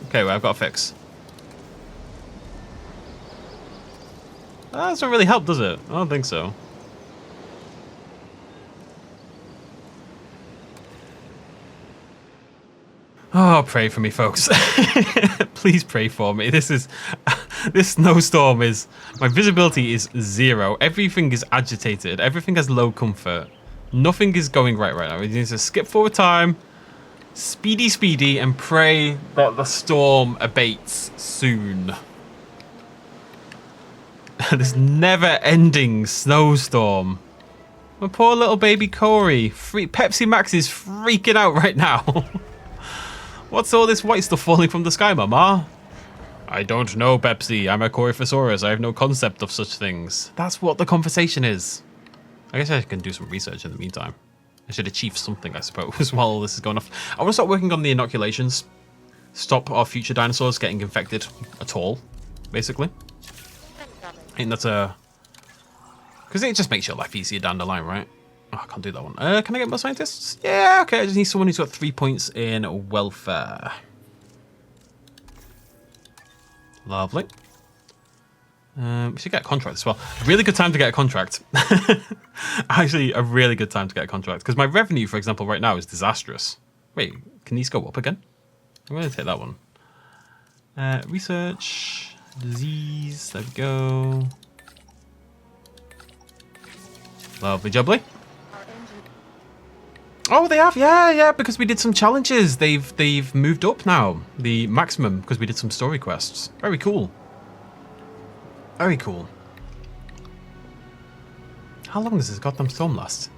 Okay, well, I've got a fix. That doesn't really help, does it? I don't think so. Oh, pray for me, folks. Please pray for me. This snowstorm is... My visibility is 0. Everything is agitated. Everything has low comfort. Nothing is going right now. We need to skip forward time. Speedy, and pray that the storm abates soon. This never-ending snowstorm. My poor little baby Corey. Pepsi Max is freaking out right now. What's all this white stuff falling from the sky, Mama? I don't know, Pepsi. I'm a Coryphosaurus. I have no concept of such things. That's what the conversation is. I guess I can do some research in the meantime. I should achieve something, I suppose, while all this is going off. I want to start working on the inoculations. Stop our future dinosaurs getting infected at all, basically. I think that's a... Because it just makes your life easier down the line, right? Oh, I can't do that one. Can I get more scientists? Yeah, okay. I just need someone who's got 3 points in welfare. Lovely. We should get a contract as well. Really good time to get a contract. Actually, a really good time to get a contract. Because my revenue, for example, right now is disastrous. Wait, can these go up again? I'm going to take that one. Research. Disease. There we go. Lovely jubbly. Oh, they have, yeah, because we did some challenges. They've moved up now, the maximum, because we did some story quests. Very cool. Very cool. How long does this goddamn storm last?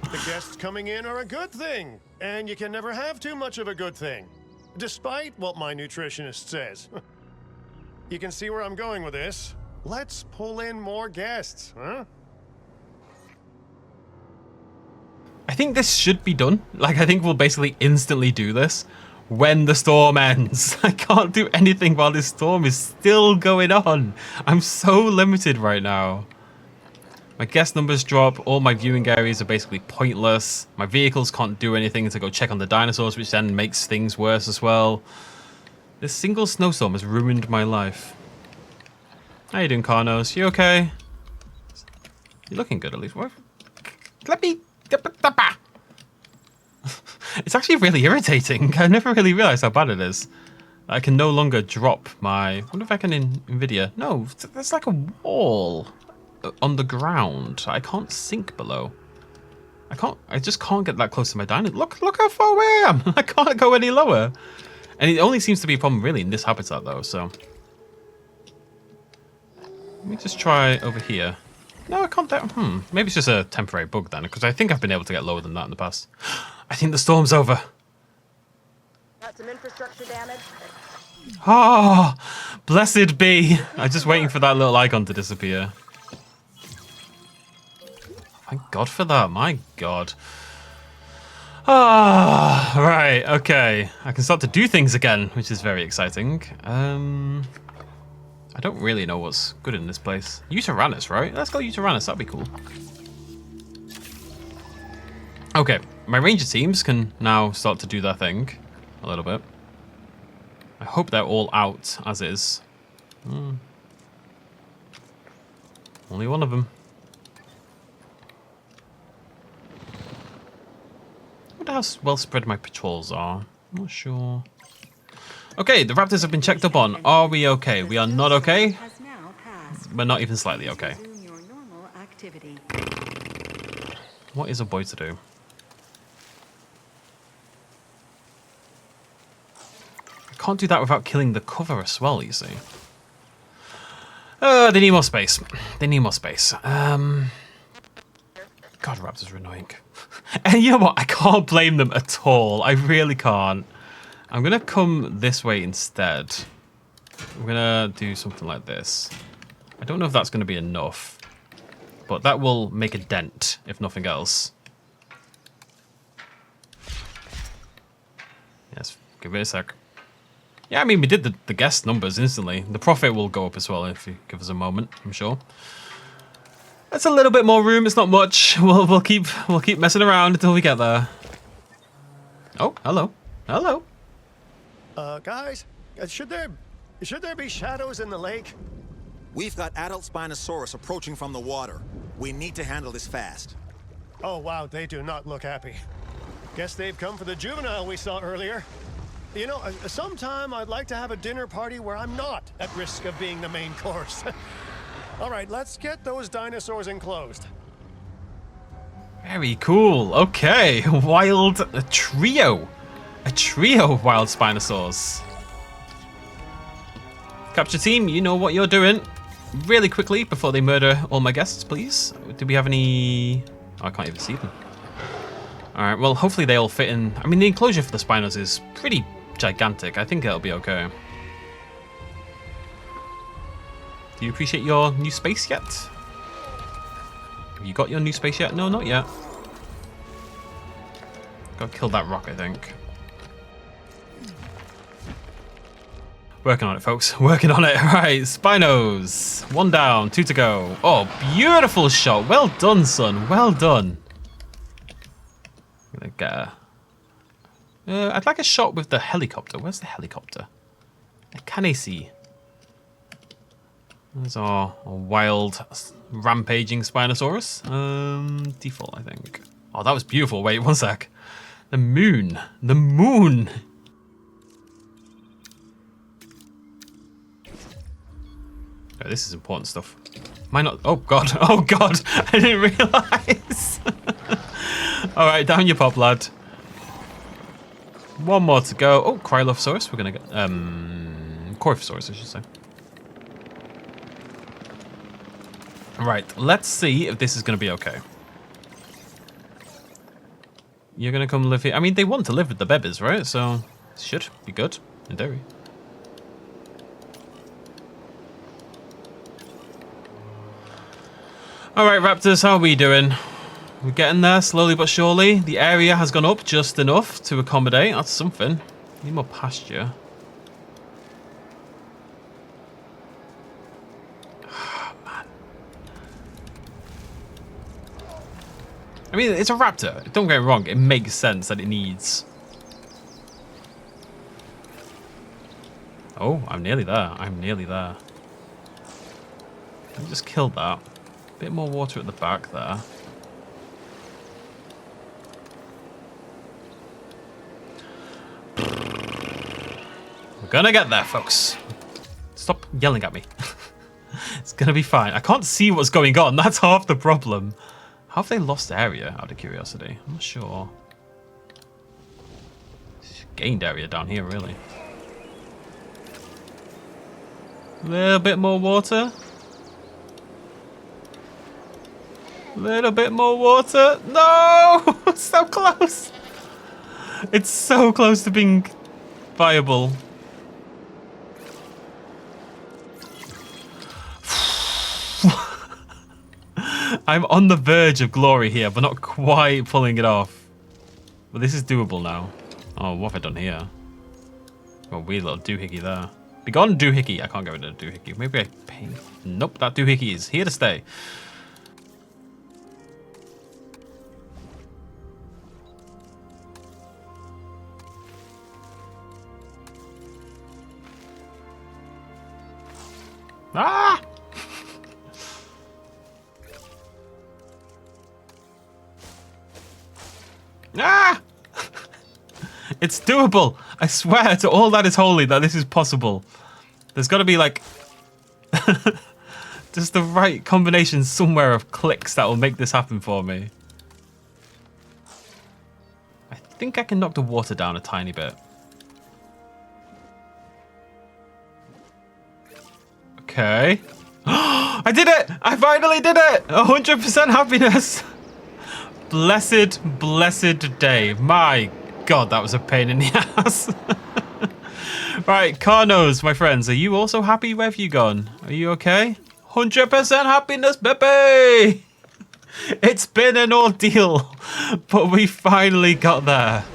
The guests coming in are a good thing, and you can never have too much of a good thing, despite what my nutritionist says. You can see where I'm going with this. Let's pull in more guests, huh? I think this should be done. Like, I think we'll basically instantly do this when the storm ends. I can't do anything while this storm is still going on. I'm so limited right now. My guest numbers drop. All my viewing areas are basically pointless. My vehicles can't do anything to go check on the dinosaurs, which then makes things worse as well. This single snowstorm has ruined my life. How you doing, Carnos? You okay? You're looking good, at least. What? Let me... It's actually really irritating. I never really realized how bad it is. I can no longer drop my... I wonder if I can in NVIDIA. No, there's like a wall on the ground. I can't sink below. I just can't get that close to my dino. Look how far away I am. I can't go any lower. And it only seems to be a problem really in this habitat though, so... Let me just try over here. No, I can't. Maybe it's just a temporary bug then, because I think I've been able to get lower than that in the past. I think the storm's over. Got some infrastructure damage. Ah, blessed be. I'm just waiting for that little icon to disappear. Thank God for that. My God. Ah, right. Okay. I can start to do things again, which is very exciting. I don't really know what's good in this place. Uranus, right? Let's go Uranus. That'd be cool. Okay, my ranger teams can now start to do their thing a little bit. I hope they're all out as is. Only one of them. I wonder how well spread my patrols are. I'm not sure. Okay, the raptors have been checked up on. Are we okay? We are not okay. We're not even slightly okay. What is a boy to do? I can't do that without killing the cover as well, you see. They need more space. They need more space. God, raptors are annoying. And you know what? I can't blame them at all. I really can't. I'm going to come this way instead. I'm going to do something like this. I don't know if that's going to be enough. But that will make a dent, if nothing else. Yes, give it a sec. Yeah, I mean, we did the guest numbers instantly. The profit will go up as well if you give us a moment, I'm sure. That's a little bit more room. It's not much. We'll keep messing around until we get there. Oh, hello. Hello. Guys, should there be shadows in the lake? We've got adult Spinosaurus approaching from the water. We need to handle this fast. Oh, wow, they do not look happy. Guess they've come for the juvenile we saw earlier. You know, sometime I'd like to have a dinner party where I'm not at risk of being the main course. All right, let's get those dinosaurs enclosed. Very cool. Okay, a trio of wild Spinosaurs. Capture team, you know what you're doing. Really quickly before they murder all my guests, please. Do we have any? Oh, I can't even see them. All right. Well, hopefully they all fit in. I mean, the enclosure for the Spinos is pretty gigantic. I think it'll be okay. Do you appreciate your new space yet? Have you got your new space yet? No, not yet. Gotta kill that rock, I think. Working on it, folks. Working on it. Right, Spinos. 1 down, 2 to go. Oh, beautiful shot. Well done, son. Well done. I'm gonna get I'd like a shot with the helicopter. Where's the helicopter? Can I see? There's our wild, rampaging Spinosaurus. Default, I think. Oh, that was beautiful. Wait, 1 sec. The moon. The moon. Oh, this is important stuff. Am I not? Oh, God. Oh, God. I didn't realize. All right, down your pop, lad. 1 more to go. Oh, Cryolophosaurus. We're going to get... Coryphosaurus, I should say. Right, let's see if this is going to be okay. You're going to come live here. I mean, they want to live with the babies, right? So, it should be good, in theory. Alright, Raptors, how are we doing? We're getting there, slowly but surely. The area has gone up just enough to accommodate. That's something. Need more pasture. Man. I mean, it's a raptor. Don't get me wrong. It makes sense that it needs... Oh, I'm nearly there. I'm nearly there. Let me just kill that. Bit more water at the back there. We're gonna get there, folks. Stop yelling at me. It's gonna be fine. I can't see what's going on. That's half the problem. How have they lost area, out of curiosity? I'm not sure. Gained area down here, really. A little bit more water. Little bit more water. No! So close. It's so close to being viable. I'm on the verge of glory here, but not quite pulling it off. But this is doable now. Oh, what have I done here? Oh, weird little doohickey there. Be gone, doohickey. I can't get rid of the doohickey. Maybe I paint. Nope, that doohickey is here to stay. Ah! Ah! It's doable. I swear to all that is holy that this is possible. There's got to be like just the right combination somewhere of clicks that will make this happen for me. I think I can knock the water down a tiny bit. Okay. I did it! I finally did it! 100% happiness! Blessed, blessed day. My God, that was a pain in the ass. Right, Carnos, my friends, are you also happy? Where have you gone? Are you okay? 100% happiness, baby! It's been an ordeal, but we finally got there.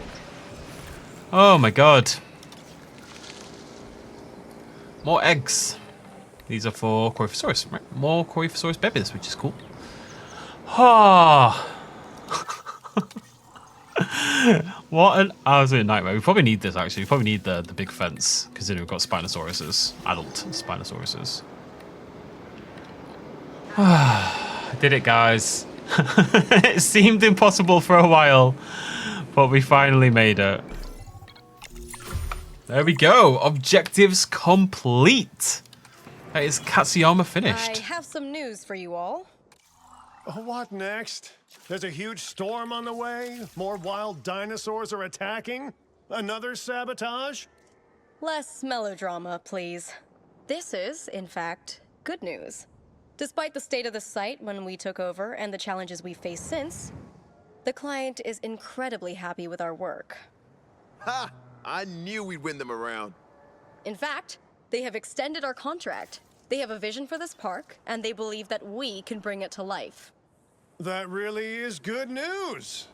Oh my God. More eggs. These are for Coryphosaurus, right? More Coryphosaurus babies, which is cool. Ah. What an absolute nightmare. We probably need this, actually. We probably need the big fence, considering we've got Spinosauruses. Adult Spinosauruses. I did it, guys. It seemed impossible for a while, but we finally made it. There we go. Objectives complete. That is Katsuyama finished. I have some news for you all. What next? There's a huge storm on the way? More wild dinosaurs are attacking? Another sabotage? Less melodrama, please. This is, in fact, good news. Despite the state of the site when we took over and the challenges we faced since, the client is incredibly happy with our work. Ha! I knew we'd win them around. In fact, they have extended our contract. They have a vision for this park, and they believe that we can bring it to life. That really is good news.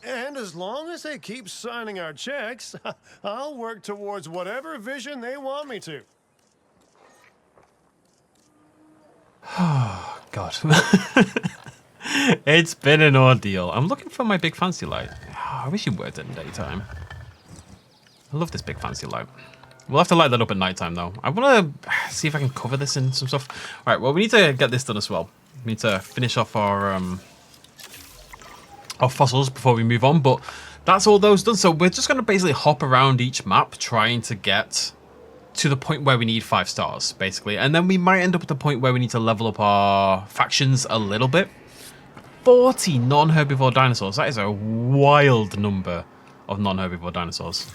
And as long as they keep signing our checks, I'll work towards whatever vision they want me to. Oh, God. It's been an ordeal. I'm looking for my big fancy light. Oh, I wish it worked in daytime. I love this big fancy light. We'll have to light that up at nighttime, though. I want to see if I can cover this in some stuff. All right, well, we need to get this done as well. We need to finish off our fossils before we move on, but that's all those done. So we're just going to basically hop around each map trying to get to the point where we need 5 stars, basically. And then we might end up at the point where we need to level up our factions a little bit. 40 non-herbivore dinosaurs. That is a wild number of non-herbivore dinosaurs.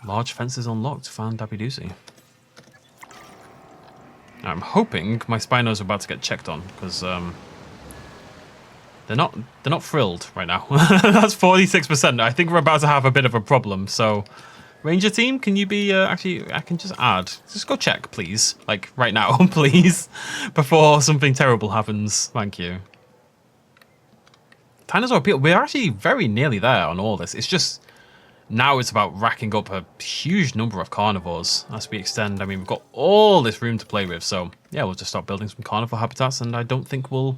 Large fences unlocked. Found Dabby Doozy. I'm hoping my Spinos are about to get checked on, because they're not thrilled right now. That's 46%. I think we're about to have a bit of a problem. So, Ranger team, can you be actually? I can just add. Just go check, please. Like right now, please, before something terrible happens. Thank you. Dinosaur appeal. We're actually very nearly there on all this. It's just now it's about racking up a huge number of carnivores as we extend. I mean, we've got all this room to play with. So yeah, we'll just start building some carnivore habitats, and I don't think we'll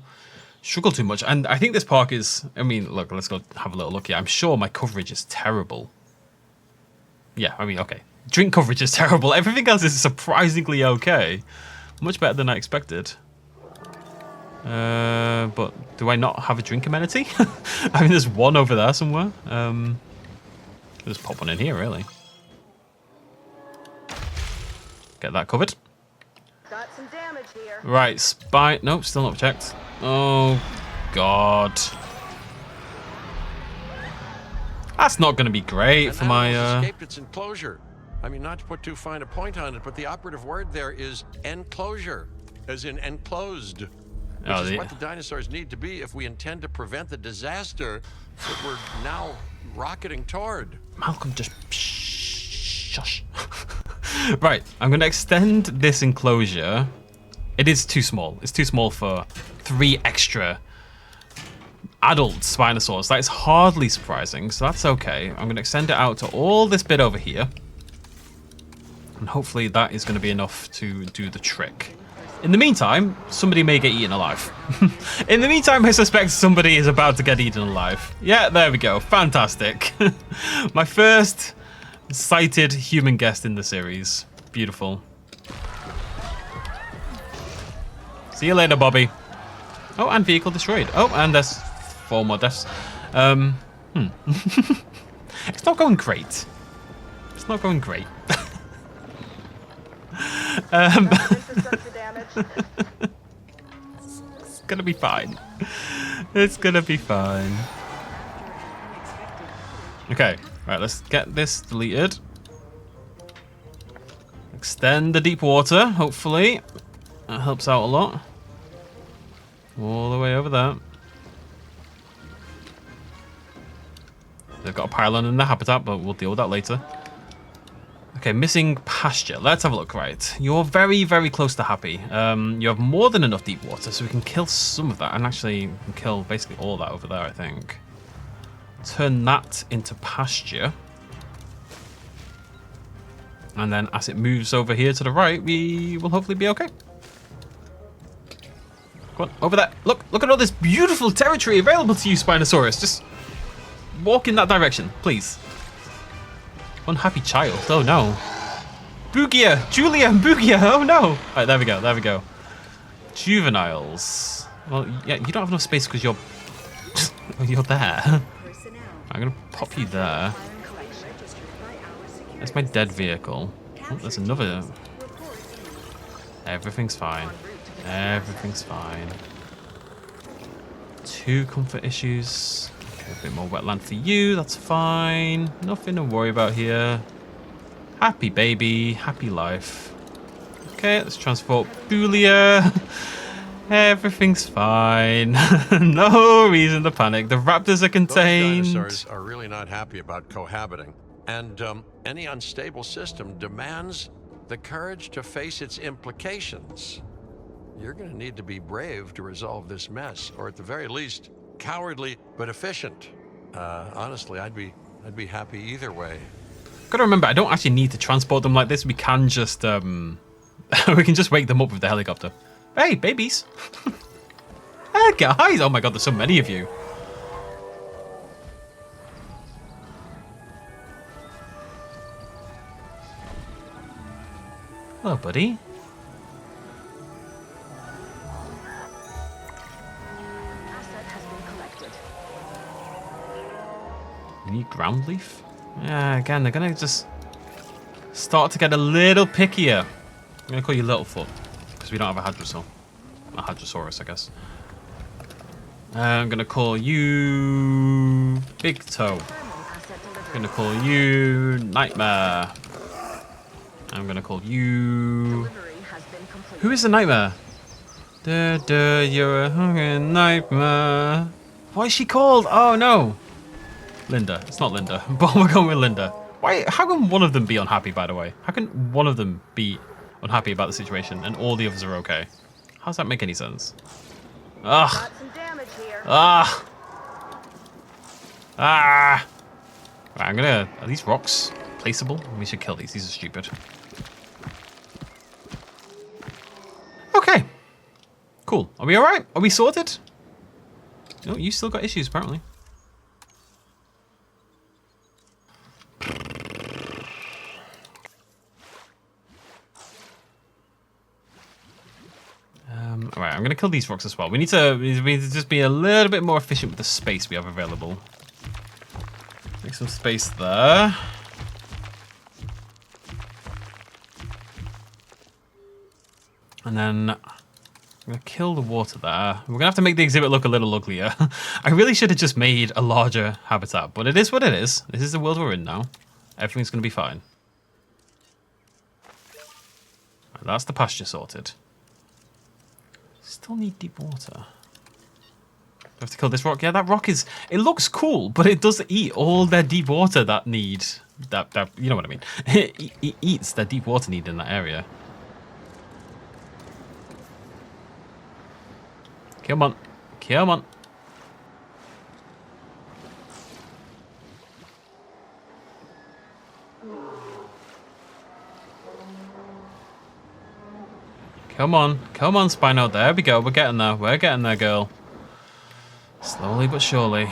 struggle too much. And I think this park is. I mean, look, let's go have a little look here. I'm sure my coverage is terrible. Yeah, I mean, okay. Drink coverage is terrible. Everything else is surprisingly okay. Much better than I expected. But do I not have a drink amenity? I mean, there's one over there somewhere. Just pop one in here, really. Get that covered. Got some damage here. Right, nope, still not checked. Oh, God. That's not going to be great for my... escaped its enclosure. I mean, not to put too fine a point on it, but the operative word there is enclosure, as in enclosed. Which is what the dinosaurs need to be if we intend to prevent the disaster that we're now rocketing toward. Malcolm, just shush. Right, I'm going to extend this enclosure. It is too small. It's too small for 3 extra adult Spinosaurus. That is hardly surprising, so that's okay. I'm going to extend it out to all this bit over here. And hopefully that is going to be enough to do the trick. In the meantime, somebody may get eaten alive. In the meantime, I suspect somebody is about to get eaten alive. Yeah, there we go. Fantastic. My first sighted human guest in the series. Beautiful. See you later, Bobby. Oh, and vehicle destroyed. Oh, and there's 4 more deaths. It's not going great. It's not going great. Infrastructure damage. It's gonna be fine. It's gonna be fine. Okay, right, let's get this deleted. Extend the deep water, hopefully. That helps out a lot. All the way over there. They've got a pylon in the habitat, but we'll deal with that later. Okay, missing pasture. Let's have a look. Right, you're very, very close to happy. You have more than enough deep water, so we can kill some of that. And actually, we can kill basically all that over there, I think. Turn that into pasture. And then as it moves over here to the right, we will hopefully be okay. Come on, over there. Look at all this beautiful territory available to you, Spinosaurus. Just walk in that direction, please. Unhappy child. Oh no. Bugia, Julia and Bugia. Oh no. All right, there we go. There we go. Juveniles. Well, yeah, you don't have enough space because you're you're there. I'm gonna pop you there. That's my dead vehicle. Oh, there's another. Everything's fine. Everything's fine. 2 comfort issues. Okay, a bit more wetland for you. That's fine. Nothing to worry about here. Happy baby. Happy life. Okay, let's transport Bulia. Everything's fine. No reason to panic. The raptors are contained. Those dinosaurs are really not happy about cohabiting. And any unstable system demands the courage to face its implications. You're going to need to be brave to resolve this mess, or at the very least, cowardly but efficient. Honestly, I'd be happy either way. Gotta remember, I don't actually need to transport them like this. We can just we can just wake them up with the helicopter. Hey, babies! Hey, guys! Oh my god, there's so many of you. Hello, buddy. Asset has been collected. You need ground leaf? Yeah, again, they're gonna just start to get a little pickier. I'm gonna call you Littlefoot, because we don't have a Hadrosaur. A Hadrosaurus, I guess. I'm gonna call you Big Toe. I'm gonna call you Nightmare. I'm gonna call you... Who is the Nightmare? You're a hungry nightmare. What is she called? Oh no. Linda. It's not Linda, but we're going with Linda. Why? How can one of them be unhappy, by the way? How can one of them be unhappy about the situation and all the others are okay? How does that make any sense? Ugh. Got some damage here. Ah. Ah. Right, I'm gonna... Are these rocks placeable? We should kill these. These are stupid. Okay. Cool. Are we alright? Are we sorted? No, you still got issues, apparently. Alright, I'm going to kill these rocks as well. We need to just be a little bit more efficient with the space we have available. Make some space there. And then I'm going to kill the water there. We're going to have to make the exhibit look a little uglier. I really should have just made a larger habitat, but it is what it is. This is the world we're in now. Everything's going to be fine. Right, that's the pasture sorted. Still need deep water. Do I have to kill this rock? Yeah, that rock is... It looks cool, but it does eat all their deep water that need... That you know what I mean. It eats their deep water need in that area. Come on. Come on. Come on. Come on, Spino. There we go. We're getting there. We're getting there, girl. Slowly but surely.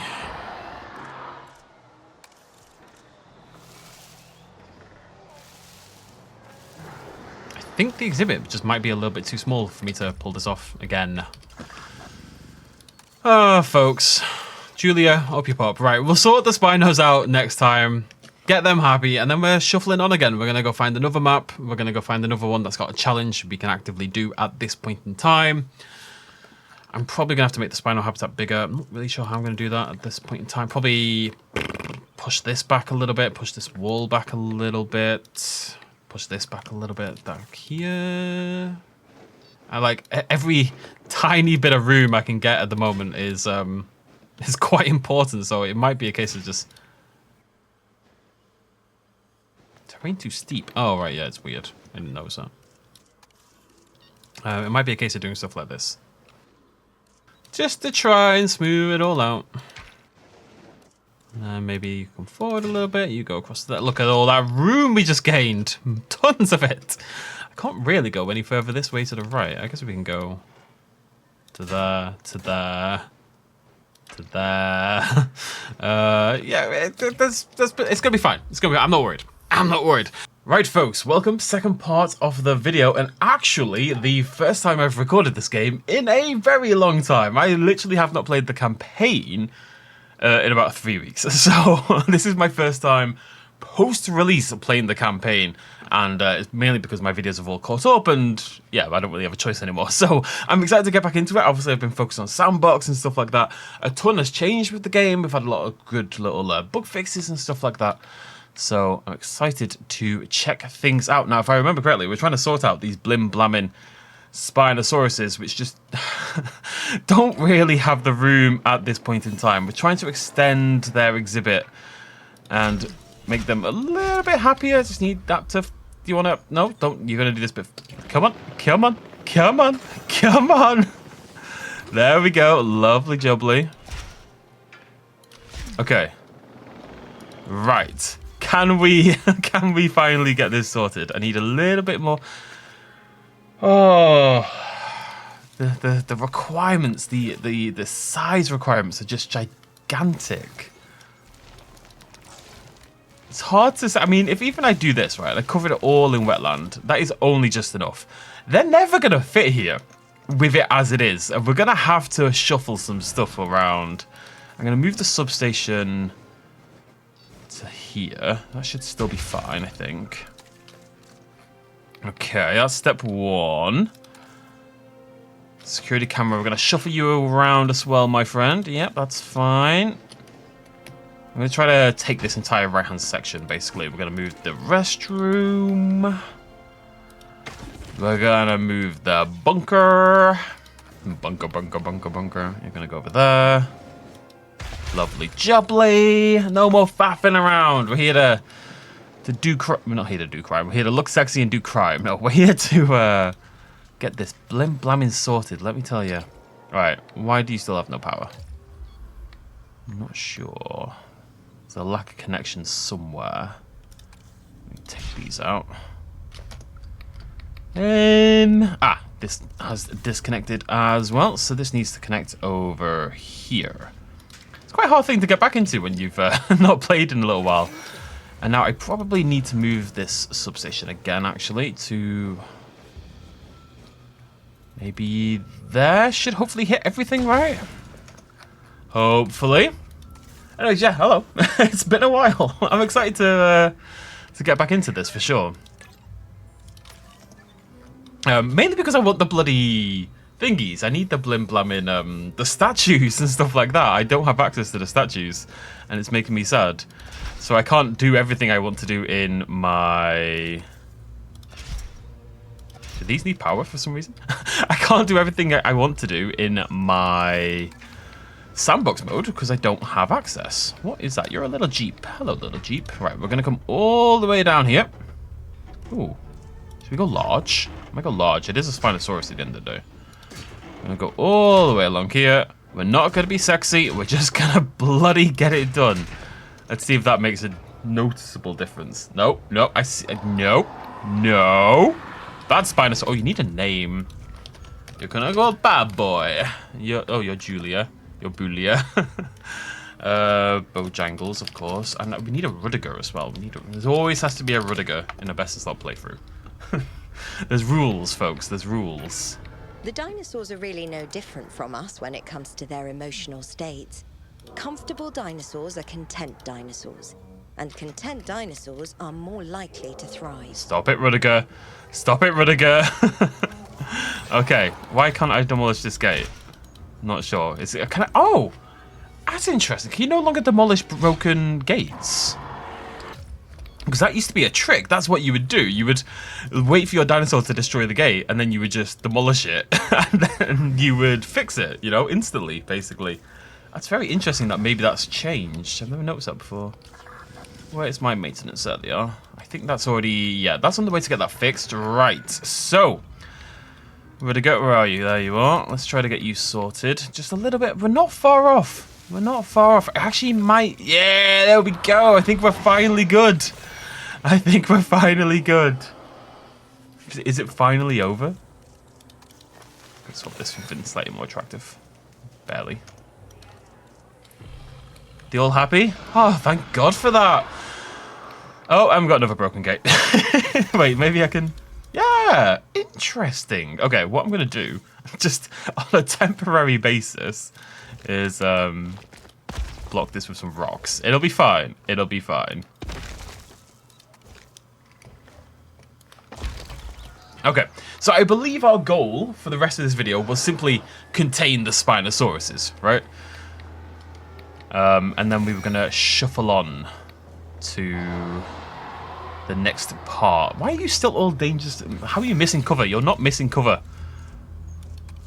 I think the exhibit just might be a little bit too small for me to pull this off again. Oh, folks. Julia, up you pop. Right, we'll sort the Spinos out next time. Get them happy, and then we're shuffling on again. We're going to go find another map. We're going to go find another one that's got a challenge we can actively do at this point in time. I'm probably going to have to make the Spino habitat bigger. I'm not really sure how I'm going to do that at this point in time. Probably push this back a little bit, push this wall back a little bit, push this back a little bit back here. I like every tiny bit of room I can get at the moment is quite important, so it might be a case of just... Terrain too steep. Oh, right, yeah, it's weird. I didn't notice that. It might be a case of doing stuff like this. Just to try and smooth it all out. Maybe you come forward a little bit. You go across that. Look at all that room we just gained. Tons of it. I can't really go any further this way to the right. I guess we can go to there, to there, to there. Yeah, it's going to be fine. It's going to be. I'm not worried. I'm not worried. Right, folks, welcome. Second part of the video, and actually the first time I've recorded this game in a very long time. I literally have not played the campaign in about 3 weeks. So this is my first time post-release of playing the campaign, and it's mainly because my videos have all caught up, and yeah, I don't really have a choice anymore. So I'm excited to get back into it. Obviously, I've been focused on sandbox and stuff like that. A ton has changed with the game. We've had a lot of good little bug fixes and stuff like that. So I'm excited to check things out. Now, if I remember correctly, we're trying to sort out these blim-blamming Spinosauruses, which just don't really have the room at this point in time. We're trying to extend their exhibit and make them a little bit happier. I just need that to... Do you want to... No, don't. You're going to do this bit. Come on. Come on. Come on. Come on. There we go. Lovely jubbly. Okay. Right. Can we finally get this sorted? I need a little bit more. Oh, the requirements, the size requirements are just gigantic. It's hard to say. I mean, if even I do this, right, I covered it all in wetland, that is only just enough. They're never going to fit here with it as it is. And we're going to have to shuffle some stuff around. I'm going to move the substation to here. That should still be fine, I think. Okay, that's step one. Security camera, we're going to shuffle you around as well, my friend. Yep, that's fine. I'm going to try to take this entire right-hand section, basically. We're going to move the restroom. We're going to move the bunker. Bunker. You're going to go over there. Lovely jubbly. No more faffing around. We're here to do crime. We're not here to do crime. We're here to look sexy and do crime. No, we're here to get this blim-blamming sorted, let me tell you. Right, why do you still have no power? I'm not sure. There's a lack of connection somewhere. Let me take these out. This has disconnected as well, so this needs to connect over here. It's quite a hard thing to get back into when you've not played in a little while. And now I probably need to move this substation again, actually, to maybe there. Should hopefully hit everything, right? Hopefully. Anyways, yeah, hello. It's been a while. I'm excited to get back into this for sure. Mainly because I want the bloody thingies. I need the blim-blamming, the statues and stuff like that. I don't have access to the statues, and it's making me sad. So I can't do everything I want to do in my... Do these need power for some reason? I can't do everything I want to do in my sandbox mode because I don't have access. What is that? You're a little Jeep. Hello, little Jeep. Right, we're going to come all the way down here. Ooh. Should we go large? I might go large. It is a Spinosaurus at the end of the day. I'm going to go all the way along here. We're not going to be sexy. We're just going to bloody get it done. Let's see if that makes a noticeable difference. No, I see. No. Bad Spinosaurus. Oh, you need a name. You're gonna go bad boy. You're Julia. You're Bulia. Bojangles, of course. And we need a Rudiger as well. There always has to be a Rudiger in a best of slot playthrough. There's rules, folks. There's rules. The dinosaurs are really no different from us when it comes to their emotional states. Comfortable dinosaurs are content dinosaurs, and content dinosaurs are more likely to thrive. Stop it, Rudiger. Stop it, Rudiger. Okay, why can't I demolish this gate? Not sure. Is it? Can I? Oh, that's interesting. Can you no longer demolish broken gates? Because that used to be a trick. That's what you would do. You would wait for your dinosaur to destroy the gate, and then you would just demolish it, and then you would fix it, you know, instantly, basically. That's very interesting that maybe that's changed. I've never noticed that before. Where's my maintenance? There they are. I think that's already... Yeah, that's on the way to get that fixed. Right, so... Rudiger, where are you? There you are. Let's try to get you sorted. Just a little bit. We're not far off. We're not far off. Actually, might... Yeah, there we go. I think we're finally good. I think we're finally good. Is it finally over? Let's swap this for something slightly more attractive. Barely. They all happy? Oh, thank God for that. Oh, I haven't got another broken gate. Wait, maybe I can... Yeah, interesting. Okay, what I'm going to do, just on a temporary basis, is block this with some rocks. It'll be fine. It'll be fine. Okay, so I believe our goal for the rest of this video was simply contain the Spinosauruses, right? And then we were going to shuffle on to the next part. Why are you still all dangerous? How are you missing cover? You're not missing cover.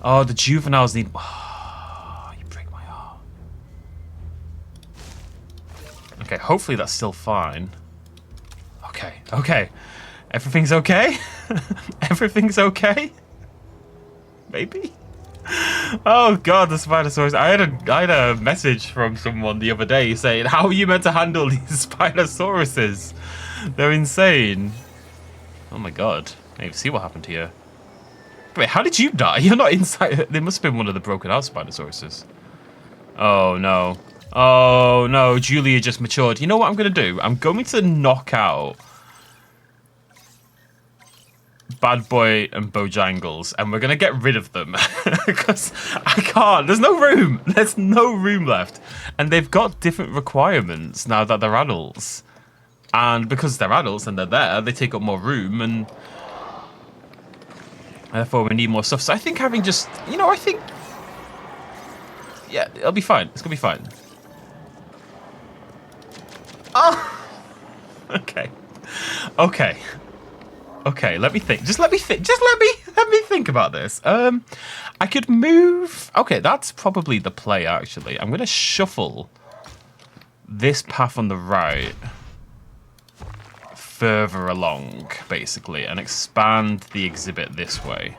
Oh, the juveniles need... Oh, you break my heart. Okay, hopefully that's still fine. Okay, okay. Everything's okay? Everything's okay? Maybe? Oh God, the Spinosaurus. I had a message from someone the other day saying, how are you meant to handle these Spinosauruses? They're insane. Oh my God. I need to see what happened to you. Wait, how did you die? You're not inside. There must have been one of the broken out Spinosauruses. Oh no. Oh no, Julia just matured. You know what I'm going to do? I'm going to knock out Bad Boy and Bojangles, and we're going to get rid of them. Because I can't. There's no room. There's no room left. And they've got different requirements now that they're adults. And because they're adults and they're there, they take up more room, and therefore we need more stuff. So I think having just, you know, I think, yeah, it'll be fine. It's going to be fine. Oh! Okay. Okay. Okay, let me think. Just let me think. Just let me think about this. I could move. Okay, that's probably the play, actually. I'm going to shuffle this path on the right further along, basically, and expand the exhibit this way.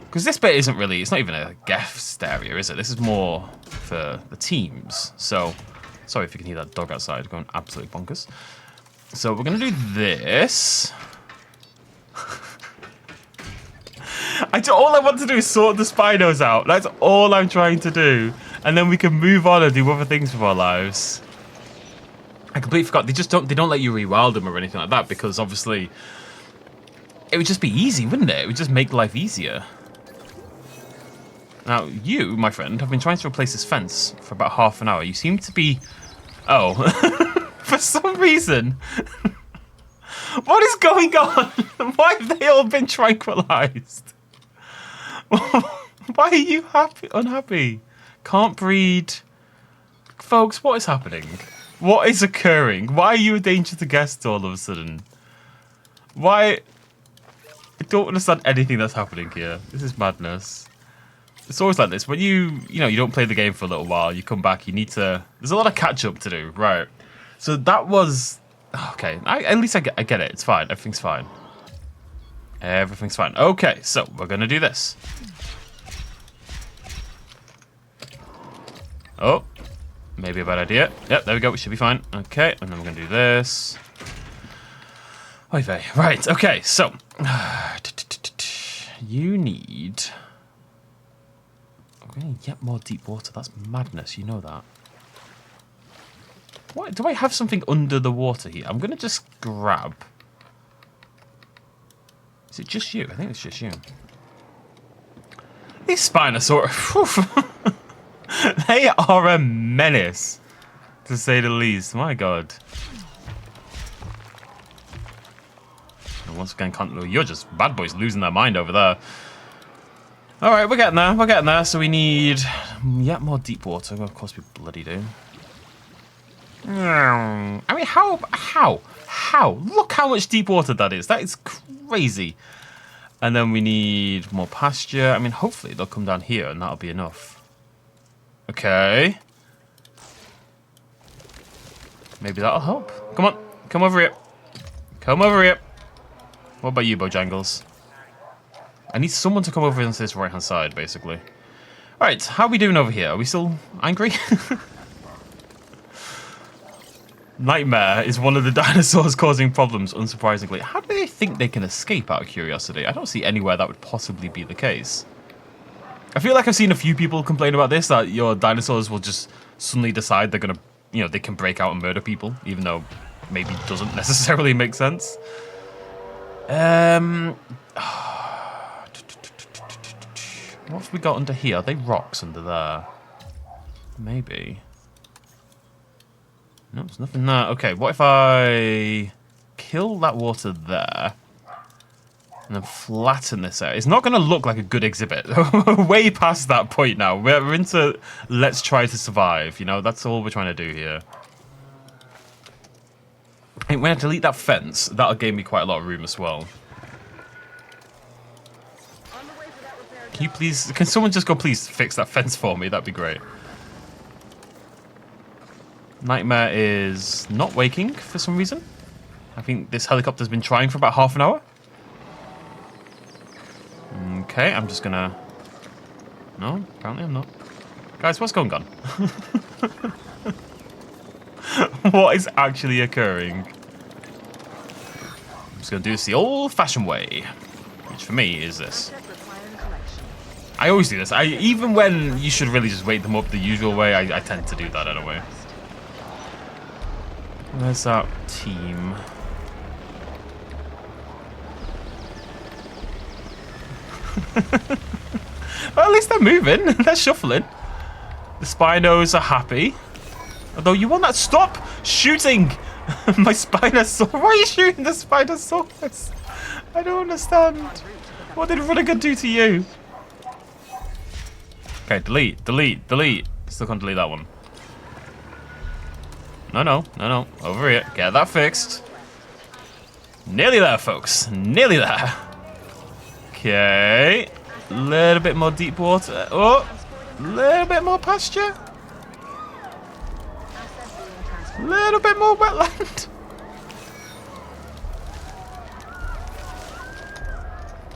Because this bit isn't really, it's not even a guest area, is it? This is more for the teams. So, sorry if you can hear that dog outside going absolutely bonkers. So we're going to do this. All I want to do is sort the Spinos out. That's all I'm trying to do. And then we can move on and do other things with our lives. I completely forgot. They don't let you rewild them or anything like that, because obviously it would just be easy, wouldn't it? It would just make life easier. Now, you, my friend, have been trying to replace this fence for about half an hour. You seem to be... Oh. For some reason... What is going on? Why have they all been tranquilized? Why are you unhappy? Can't breed. Folks, what is happening? What is occurring? Why are you a danger to guests all of a sudden? Why? I don't understand anything that's happening here. This is madness. It's always like this. When you don't play the game for a little while, you come back, you need to... There's a lot of catch-up to do. Right. So that was... Okay, at least I get it. It's fine. Everything's fine. Everything's fine. Okay, so we're going to do this. Oh, maybe a bad idea. Yep, there we go. We should be fine. Okay, and then we're going to do this. Oy vey. Right, okay, so. You need... We're going to get more deep water. That's madness. You know that. What, do I have something under the water here? I'm going to just grab... Is it just you? I think it's just you. These Spinosaurus... They are a menace, to say the least. My God. And once again, you're just bad boys losing their mind over there. All right, we're getting there. We're getting there. So we need yet more deep water. Well, of course, we bloody do. I mean, how? Look how much deep water that is. That is crazy. And then we need more pasture. I mean, hopefully they'll come down here and that'll be enough. Okay. Maybe that'll help. Come on. Come over here. Come over here. What about you, Bojangles? I need someone to come over into this right-hand side, basically. Alright, how are we doing over here? Are we still angry? Nightmare is one of the dinosaurs causing problems, unsurprisingly. How do they think they can escape, out of curiosity? I don't see anywhere that would possibly be the case. I feel like I've seen a few people complain about this, that your dinosaurs will just suddenly decide they're gonna, you know, they can break out and murder people, even though maybe it doesn't necessarily make sense. What have we got under here? Are they rocks under there? Maybe. No, there's nothing there. Okay, what if I kill that water there and then flatten this out? It's not going to look like a good exhibit. We're way past that point now. We're into let's try to survive. You know, that's all we're trying to do here. And when I delete that fence, that'll give me quite a lot of room as well. Can you please, can someone just go please fix that fence for me? That'd be great. Nightmare is not waking for some reason. I think this helicopter's been trying for about half an hour. Okay, I'm just gonna... No, apparently I'm not. Guys, what's going on? What is actually occurring? I'm just gonna do this the old-fashioned way, which for me is this. I always do this. Even when you should really just wake them up the usual way, I tend to do that anyway. Where's that team? Well, at least they're moving. They're shuffling. The Spinos are happy. Although you want that. Stop shooting my Spinosaurus. Why are you shooting the Spinosaurus? I don't understand. What did Rudiger do to you? Okay, delete, delete, delete. Still can't delete that one. No. Over here. Get that fixed. Nearly there, folks. Nearly there. Okay. A little bit more deep water. Oh. A little bit more pasture. A little bit more wetland.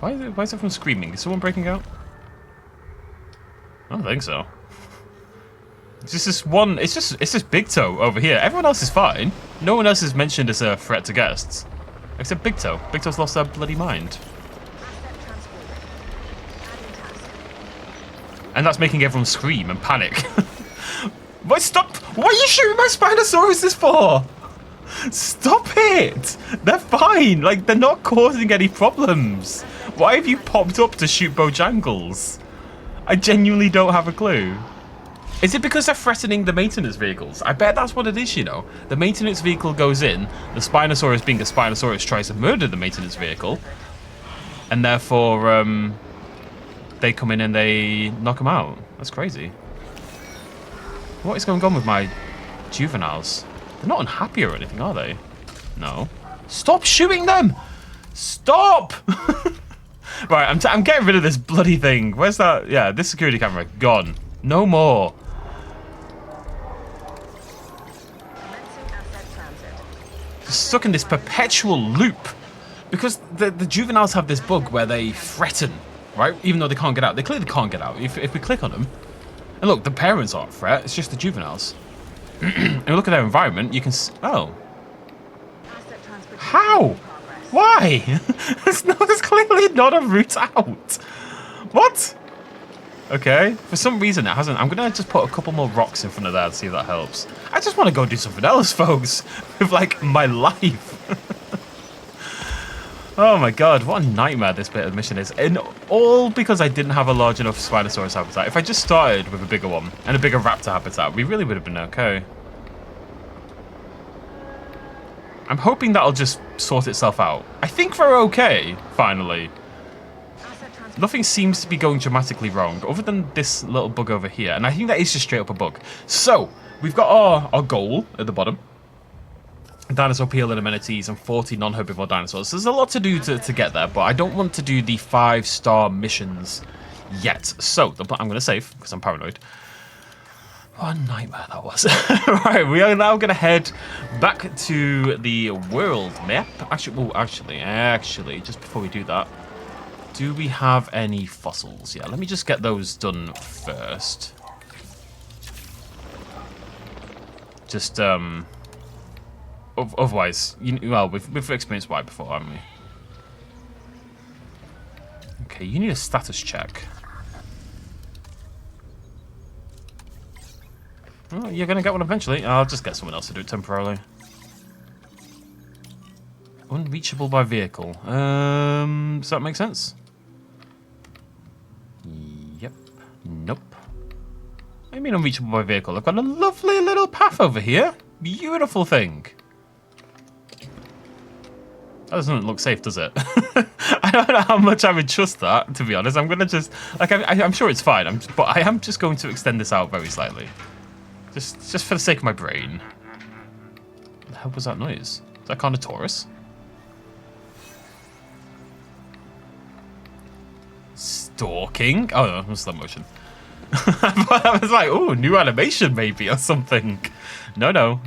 Why is everyone screaming? Is someone breaking out? I don't think so. It's just this one. It's just Big Toe over here. Everyone else is fine. No one else is mentioned as a threat to guests, except Big Toe. Big Toe's lost their bloody mind, and that's making everyone scream and panic. Why stop? What are you shooting my Spinosaurus for? Stop it! They're fine. Like they're not causing any problems. Why have you popped up to shoot Bojangles? I genuinely don't have a clue. Is it because they're threatening the maintenance vehicles? I bet that's what it is, you know. The maintenance vehicle goes in, the Spinosaurus being a Spinosaurus tries to murder the maintenance vehicle, and therefore they come in and they knock them out. That's crazy. What is going on with my juveniles? They're not unhappy or anything, are they? No. Stop shooting them! Stop! Right, I'm getting rid of this bloody thing. Where's that? Yeah, this security camera. Gone. No more. Just stuck in this perpetual loop. Because the juveniles have this bug where they threaten, right? Even though they can't get out. They clearly can't get out. If we click on them. And look, the parents aren't a threat. It's just the juveniles. And look at their environment. You can... Oh. How? Why? There's clearly not a route out. What? Okay. For some reason it hasn't. I'm going to just put a couple more rocks in front of that to see if that helps. I just want to go do something else, folks. With, like, my life. Oh my god, what a nightmare this bit of the mission is. And all because I didn't have a large enough Spinosaurus habitat. If I just started with a bigger one and a bigger Raptor habitat, we really would have been okay. I'm hoping that'll just sort itself out. I think we're okay, finally. Nothing seems to be going dramatically wrong, other than this little bug over here. And I think that is just straight up a bug. So, we've got our goal at the bottom. Dinosaur peel and amenities and 40 non-herbivore dinosaurs. There's a lot to do to get there, but I don't want to do the 5-star missions yet. So, I'm going to save, because I'm paranoid. What a nightmare that was. Right, we are now going to head back to the world map. Actually, just before we do that, do we have any fossils? Yeah, let me just get those done first. Just, otherwise, well, we've experienced why before, haven't we? Okay, you need a status check. Well, you're gonna get one eventually. I'll just get someone else to do it temporarily. Unreachable by vehicle. Does that make sense? Yep. Nope. I mean unreachable by vehicle. I've got a lovely little path over here. Beautiful thing. That doesn't look safe, does it? I don't know how much I would trust that, to be honest. I'm gonna just like I'm sure it's fine. But I am just going to extend this out very slightly. Just for the sake of my brain. What the hell was that noise? Is that Carnotaurus? Stalking? Oh no, it was slow motion. I was like, oh, new animation maybe or something. No. A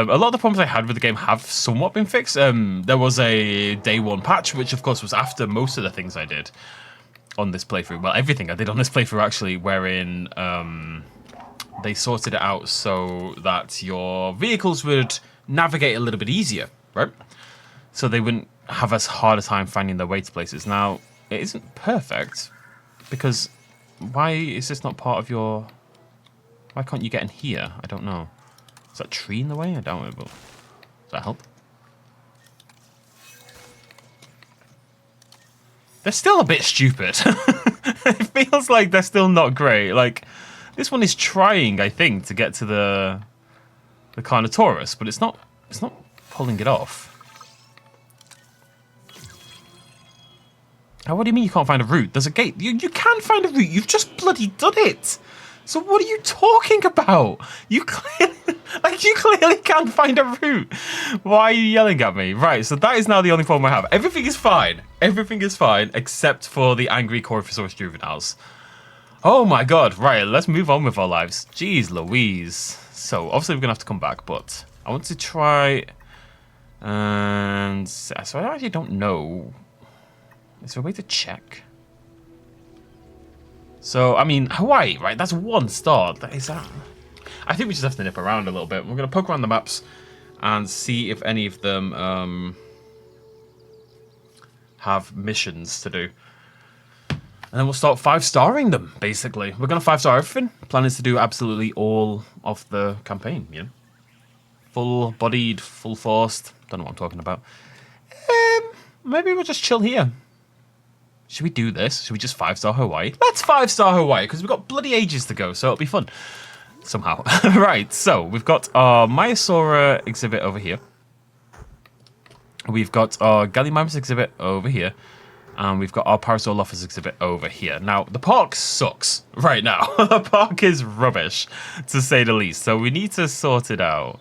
lot of the problems I had with the game have somewhat been fixed. There was a day one patch, which of course was after most of the things I did on this playthrough. Well, everything I did on this playthrough actually, wherein they sorted it out so that your vehicles would navigate a little bit easier, right? So they wouldn't have as hard a time finding their way to places. Now, it isn't perfect, because why is this not part of your... Why can't you get in here? I don't know. Is that tree in the way? I don't know. But does that help? They're still a bit stupid. It feels like they're still not great. Like, this one is trying, I think, to get to the Carnotaurus, but it's not pulling it off. Oh, what do you mean you can't find a route? There's a gate. You can find a route. You've just bloody done it. So what are you talking about? You clearly can't find a route. Why are you yelling at me? Right, so that is now the only problem I have. Everything is fine. Everything is fine except for the angry Carnotaurus juveniles. Oh my god. Right, let's move on with our lives. Jeez Louise. So obviously we're going to have to come back, but I want to try... And... So I actually don't know... Is there a way to check? So, I mean, Hawaii, right? That's 1 star. That is that. I think we just have to nip around a little bit. We're going to poke around the maps and see if any of them have missions to do. And then we'll start 5-starring them, basically. We're going to 5-star everything. Plan is to do absolutely all of the campaign, you know? Full-bodied, full-forced. Don't know what I'm talking about. Maybe we'll just chill here. Should we do this? Should we just 5-star Hawaii? Let's 5-star Hawaii, because we've got bloody ages to go, so it'll be fun. Somehow. Right, so we've got our Maiasaura exhibit over here. We've got our Gallimimus exhibit over here. And we've got our Parasaurolophus exhibit over here. Now, the park sucks right now. The park is rubbish, to say the least. So we need to sort it out.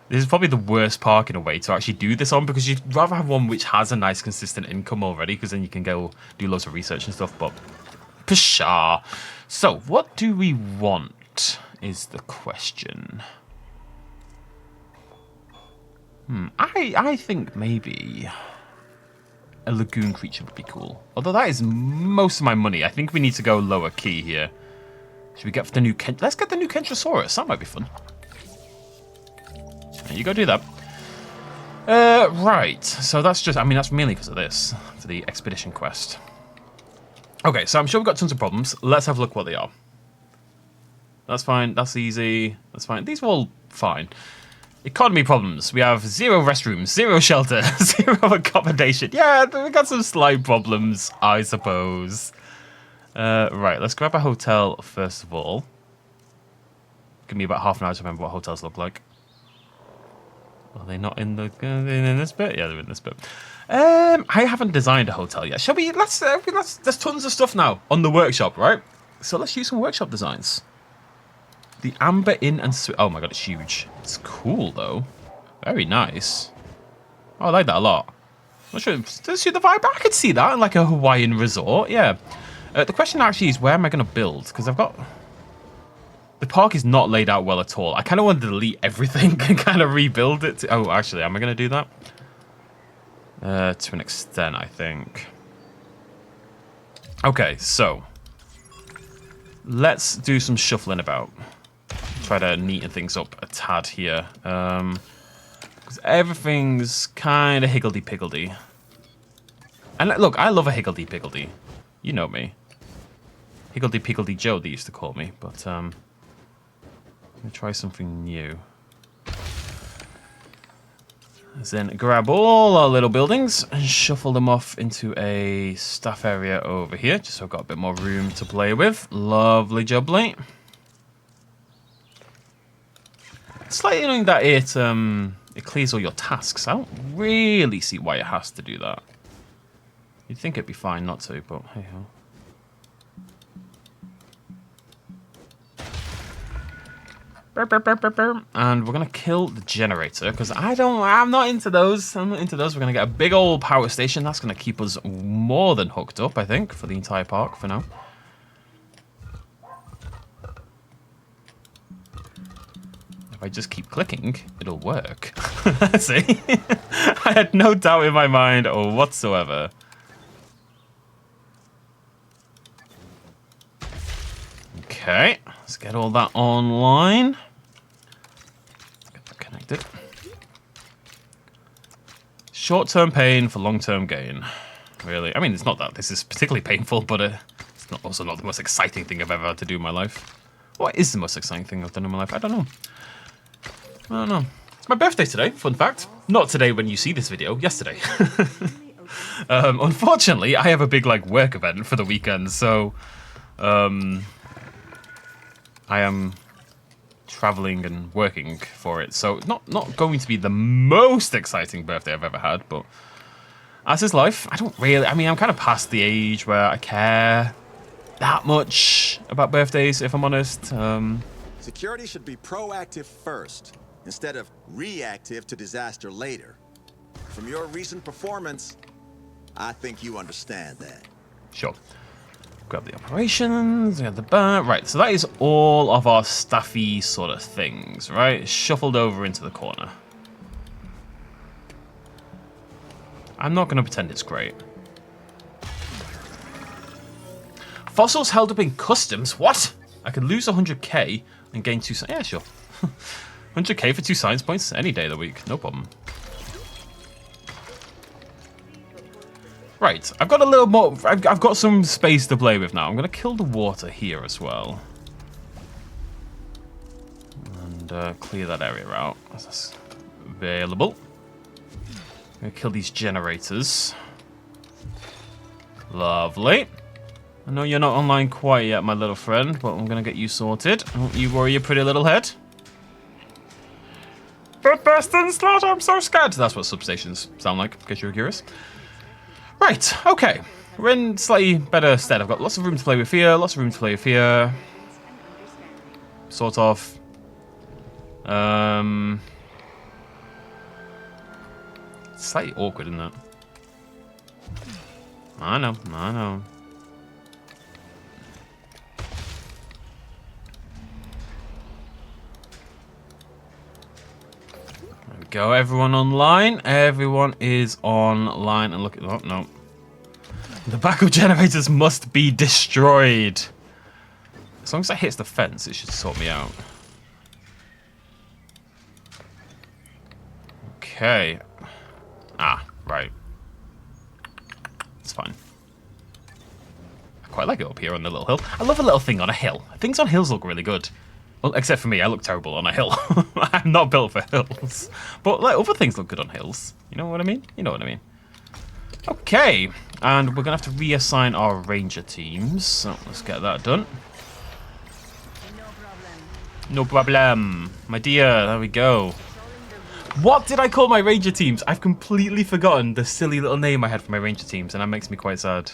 This is probably the worst park in a way to actually do this on, because you'd rather have one which has a nice consistent income already, because then you can go do loads of research and stuff, but pshaw. So, what do we want is the question. I think maybe a lagoon creature would be cool. Although that is most of my money. I think we need to go lower key here. Should we get the new Let's get the new Kentrosaurus. That might be fun. You go do that. Right. So that's just... I mean, that's mainly because of this. For the expedition quest. Okay, so I'm sure we've got tons of problems. Let's have a look what they are. That's fine. That's easy. That's fine. These are all fine. Economy problems. We have 0 restrooms, 0 shelter, 0 accommodation. Yeah, we got some slight problems, I suppose. Right, let's grab a hotel first of all. Give me about half an hour to remember what hotels look like. Are they not in the in this bit? Yeah, they're in this bit. I haven't designed a hotel yet. Shall we? Let's. There's tons of stuff now on the workshop, right? So let's use some workshop designs. The Amber Inn and oh my god, it's huge. It's cool though. Very nice. Oh, I like that a lot. I'm not sure. Does it suit the vibe? I could see that in like a Hawaiian resort. Yeah. The question actually is, where am I going to build? Because I've got. The park is not laid out well at all. I kind of want to delete everything and kind of rebuild it. Oh, actually, am I going to do that? To an extent, I think. Okay, so. Let's do some shuffling about. Try to neaten things up a tad here. Because everything's kind of higgledy-piggledy. And look, I love a higgledy-piggledy. You know me. Higgledy-piggledy Joe, they used to call me. But, I'm going to try something new. Then grab all our little buildings and shuffle them off into a staff area over here, just so I've got a bit more room to play with. Lovely jubbly. It's slightly annoying that it clears all your tasks. I don't really see why it has to do that. You'd think it'd be fine not to, but hey ho. And we're gonna kill the generator because I'm not into those. I'm not into those. We're gonna get a big old power station. That's gonna keep us more than hooked up, I think, for the entire park for now. If I just keep clicking, it'll work. See? I had no doubt in my mind or whatsoever. Okay, let's get all that online. Get that connected. Short-term pain for long-term gain. Really? I mean, it's not that this is particularly painful, but it's also not the most exciting thing I've ever had to do in my life. What is the most exciting thing I've done in my life? I don't know. I don't know. It's my birthday today, fun fact. Not today when you see this video, yesterday. Unfortunately, I have a big work event for the weekend, so I am traveling and working for it. So not going to be the most exciting birthday I've ever had, but as is life, I'm kind of past the age where I care that much about birthdays, if I'm honest. Security should be proactive first, instead of reactive to disaster later. From your recent performance, I think you understand that. Sure. Grab the operations, grab the bar. Right, so that is all of our staffy sort of things, right? Shuffled over into the corner. I'm not going to pretend it's great. Fossils held up in customs? What? I could lose 100k and gain 2... Yeah, sure. 100k for 2 science points any day of the week. No problem. Right, I've got a little more... I've got some space to play with now. I'm going to kill the water here as well. And clear that area out. That's available. I'm going to kill these generators. Lovely. I know you're not online quite yet, my little friend, but I'm going to get you sorted. Don't you worry your pretty little head. But best in slaughter, I'm so scared. That's what substations sound like, in case you were curious. Right, okay. We're in slightly better stead. I've got lots of room to play with here, lots of room to play with here. Sort of. It's slightly awkward, isn't it? I know. There we go, everyone online. Everyone is online and look at... Oh, no. The backup generators must be destroyed. As long as that hits the fence, it should sort me out. Okay. Ah, right. It's fine. I quite like it up here on the little hill. I love a little thing on a hill. Things on hills look really good. Well, except for me, I look terrible on a hill. I'm not built for hills. But like other things look good on hills. You know what I mean? You know what I mean. Okay, and we're going to have to reassign our ranger teams. So let's get that done. No problem. My dear, there we go. What did I call my ranger teams? I've completely forgotten the silly little name I had for my ranger teams, and that makes me quite sad.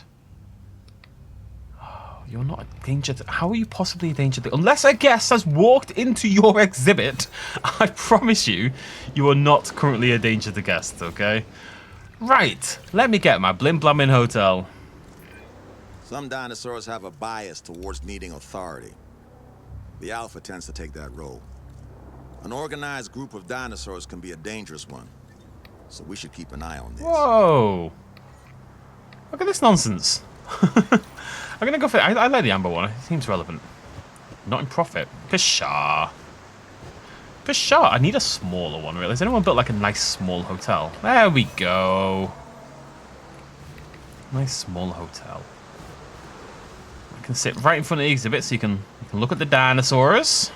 Oh, you're not a danger. How are you possibly a danger? Unless a guest has walked into your exhibit, I promise you, you are not currently a danger to guests, okay? Right, let me get my blim blammin' hotel. Some dinosaurs have a bias towards needing authority. The alpha tends to take that role. An organized group of dinosaurs can be a dangerous one, so we should keep an eye on this. Whoa! Look at this nonsense. I'm gonna go for it. I like the amber one. It seems relevant. Not in profit. Pshaw. Pshaw. I need a smaller one, really. Has anyone built like a nice small hotel? There we go. Nice small hotel. I can sit right in front of the exhibit so you can look at the dinosaurs.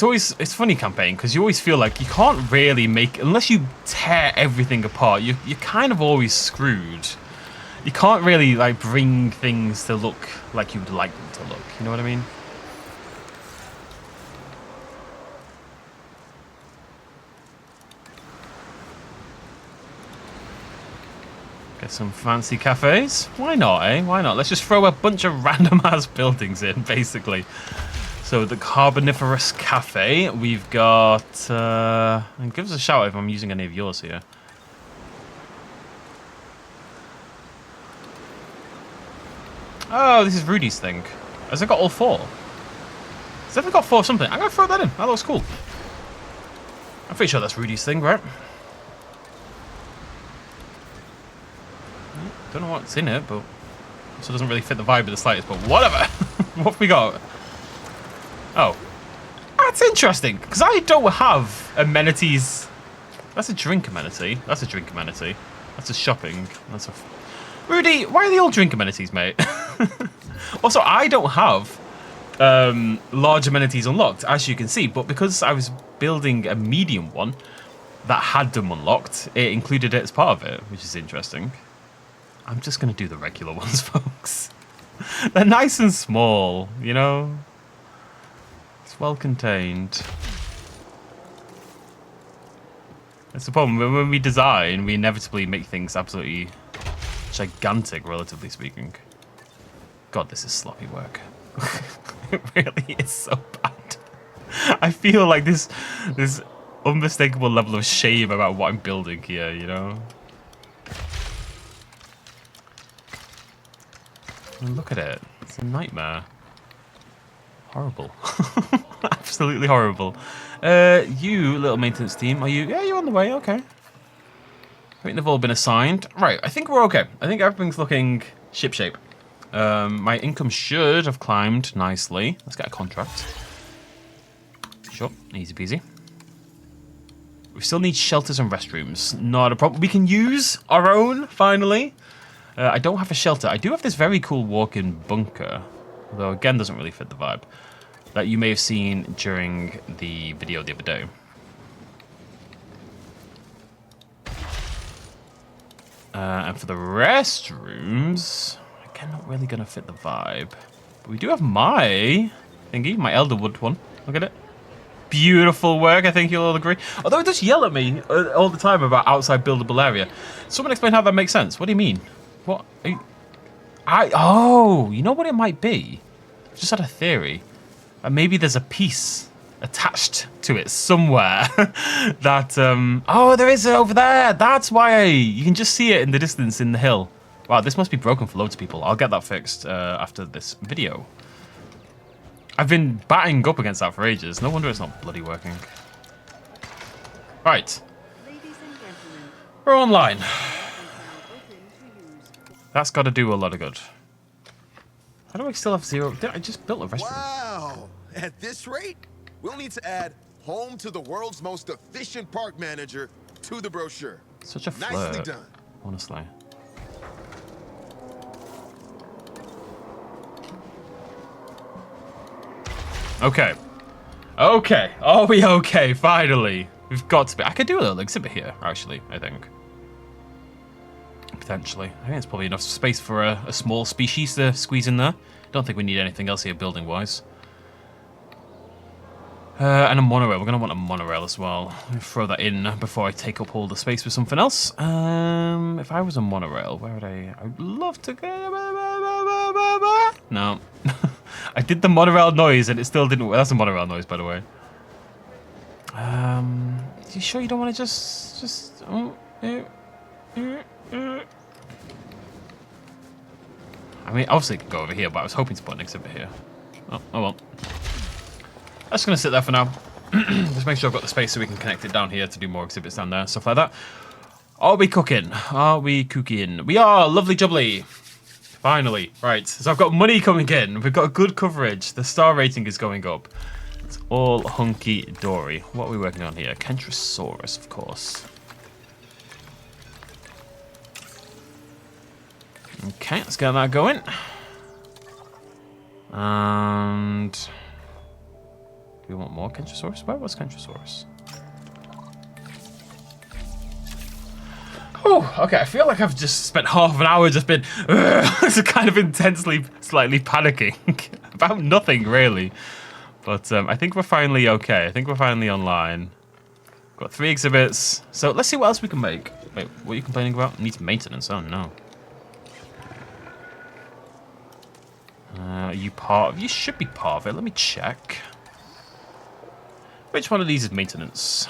It's funny campaign because you always feel like you can't really make, unless you tear everything apart, you're kind of always screwed. You can't really like bring things to look like you'd like them to look. You know what I mean? Get some fancy cafes. Why not, eh? Why not? Let's just throw a bunch of random ass buildings in, basically. So the Carboniferous Cafe, we've got, and give us a shout if I'm using any of yours here. Oh, this is Rudy's thing. Has it got all four? Has it got four of something? I'm going to throw that in. That looks cool. I'm pretty sure that's Rudy's thing, right? Don't know what's in it, but also doesn't really fit the vibe of the slightest, but whatever. What have we got? Oh. That's interesting, because I don't have amenities. That's a drink amenity. That's a drink amenity. That's a shopping. That's a... Rudy, why are they all drink amenities, mate? Also, I don't have large amenities unlocked, as you can see, but because I was building a medium one that had them unlocked, it included it as part of it, which is interesting. I'm just going to do the regular ones, folks. They're nice and small, you know? It's well contained. That's the problem. When we design, we inevitably make things absolutely gigantic, relatively speaking. God, this is sloppy work. It really is so bad. I feel like this unmistakable level of shame about what I'm building here, you know? I mean, look at it. It's a nightmare. Horrible. Absolutely horrible. You, little maintenance team, are you... Yeah, you're on the way, okay. I think they've all been assigned. Right, I think we're okay. I think everything's looking shipshape. My income should have climbed nicely. Let's get a contract. Sure, easy peasy. We still need shelters and restrooms. Not a problem. We can use our own, finally. I don't have a shelter. I do have this very cool walk-in bunker. Although, again, doesn't really fit the vibe. That you may have seen during the video the other day. And for the restrooms, again, not really going to fit the vibe. But we do have my thingy, my Elderwood one. Look at it. Beautiful work, I think you'll all agree. Although it does yell at me all the time about outside buildable area. Someone explain how that makes sense. What do you mean? What? Oh, you know what it might be? I just had a theory. Maybe there's a piece attached to it somewhere that, oh, there is over there. That's why you can just see it in the distance in the hill. Wow, this must be broken for loads of people. I'll get that fixed after this video. I've been batting up against that for ages. No wonder it's not bloody working. Right. We're online. That's got to do a lot of good. How do I still have zero? I just built a restaurant. Wow! At this rate, we'll need to add home to the world's most efficient park manager to the brochure. Such a flirt. Nicely done. Honestly. Okay. Okay. Are we okay? Finally. We've got to be. I could do a little exhibit here, actually, I think. Potentially. I think it's probably enough space for a small species to squeeze in there. Don't think we need anything else here building-wise. And a monorail. We're going to want a monorail as well. Let me throw that in before I take up all the space with something else. If I was a monorail, where would I would love to go. No. I did the monorail noise and it still didn't work. That's a monorail noise, by the way. You sure you don't want to just... I mean, obviously it could go over here, but I was hoping to put an exhibit here. Oh well. That's going to sit there for now. Just make sure I've got the space so we can connect it down here to do more exhibits down there, stuff like that. Are we cooking? Are we cooking? We are, lovely jubbly. Finally. Right, so I've got money coming in. We've got good coverage. The star rating is going up. It's all hunky-dory. What are we working on here? Carnotaurus, of course. Okay, let's get that going. And... do we want more Carnotaurus? Where was Carnotaurus? Oh, okay. I feel like I've just spent half an hour just been kind of intensely, slightly panicking about nothing, really. But I think we're finally okay. I think we're finally online. Got 3 exhibits. So let's see what else we can make. Wait, what are you complaining about? It needs maintenance. Oh, no. Are you part of... You should be part of it. Let me check. Which one of these is maintenance?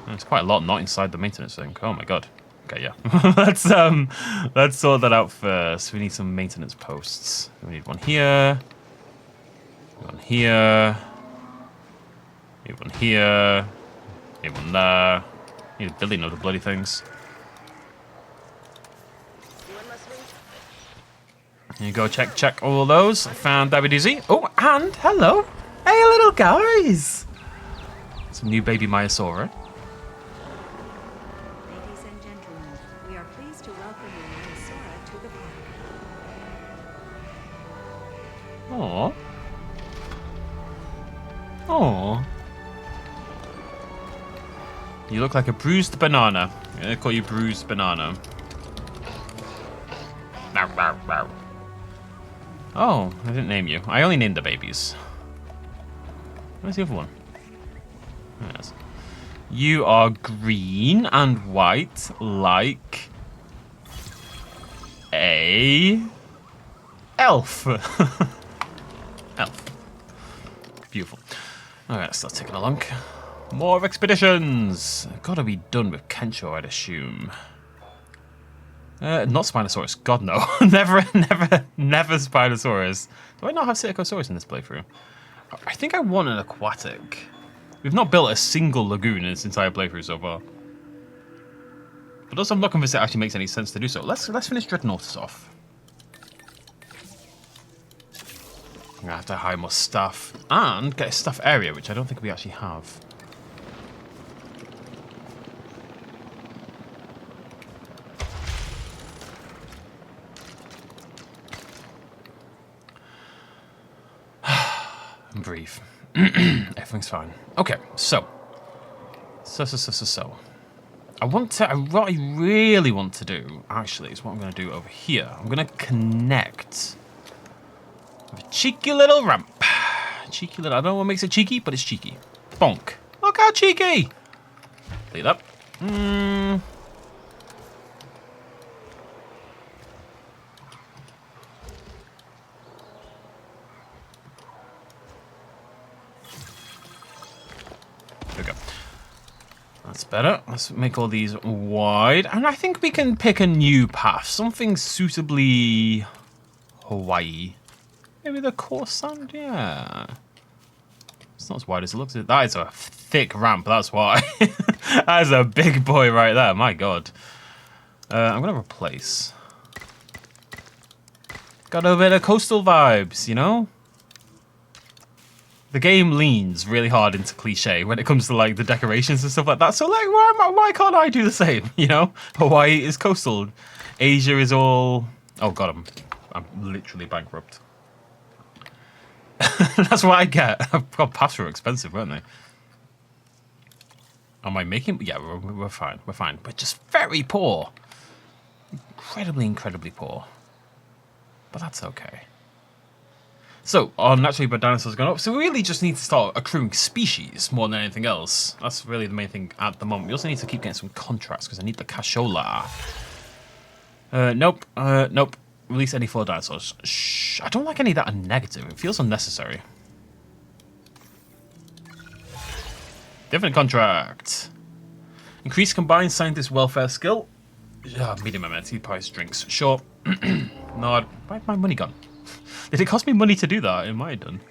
There's quite a lot not inside the maintenance thing. Oh my god. Okay, yeah. let's sort that out first. We need some maintenance posts. We need one here. One here. Need one here. Need one there. Need a billion of the bloody things. Here you go, check all of those. Found Dabby Dizzy. Oh, and hello. Hey, little guys. Some new baby Myosaura. Ladies and gentlemen, we are pleased to welcome you Myosaura to the park. Aww. Aww. You look like a bruised banana. I'm gonna call you bruised banana. Bow, bow, bow. Oh, I didn't name you. I only named the babies. Where's the other one? Yes. You are green and white like a elf. Elf. Beautiful. Alright, let's start taking along. More expeditions. Gotta be done with Kensho, I'd assume. Not Spinosaurus. God, no. never Spinosaurus. Do I not have Styracosaurus in this playthrough? I think I want an aquatic. We've not built a single lagoon in this entire playthrough so far. But also, I'm not convinced it actually makes any sense to do so. Let's finish Dreadnoughtus off. I'm gonna have to hire more stuff and get a stuff area, which I don't think we actually have. Breathe. Everything's fine. Okay, so. What I really want to do, actually, is what I'm going to do over here. I'm going to connect with a cheeky little ramp. Cheeky little, I don't know what makes it cheeky, but it's cheeky. Bonk. Look how cheeky! Leave that. That's better. Let's make all these wide. And I think we can pick a new path. Something suitably Hawaii. Maybe the coarse sand? Yeah. It's not as wide as it looks. That is a thick ramp, that's why. That is a big boy right there. My god. I'm going to replace. got a bit of coastal vibes, you know? The game leans really hard into cliche when it comes to like the decorations and stuff like that. So like, why can't I do the same? You know, Hawaii is coastal, Asia is all. Oh god, I'm literally bankrupt. That's what I get. God, paths were expensive, weren't they? Am I making? Yeah, we're fine. We're fine. We're just very poor, incredibly poor. But that's okay. So, our naturally bred dinosaurs gone up, so we really just need to start accruing species more than anything else. That's really the main thing at the moment. We also need to keep getting some contracts, because I need the cashola. Nope. Nope. Release any 4 dinosaurs. Shh. I don't like any that are negative. It feels unnecessary. Different contract. Increase combined scientist welfare skill. Medium amenity price drinks. Sure. Nod. Where's my money gone? Did it cost me money to do that? It might have done.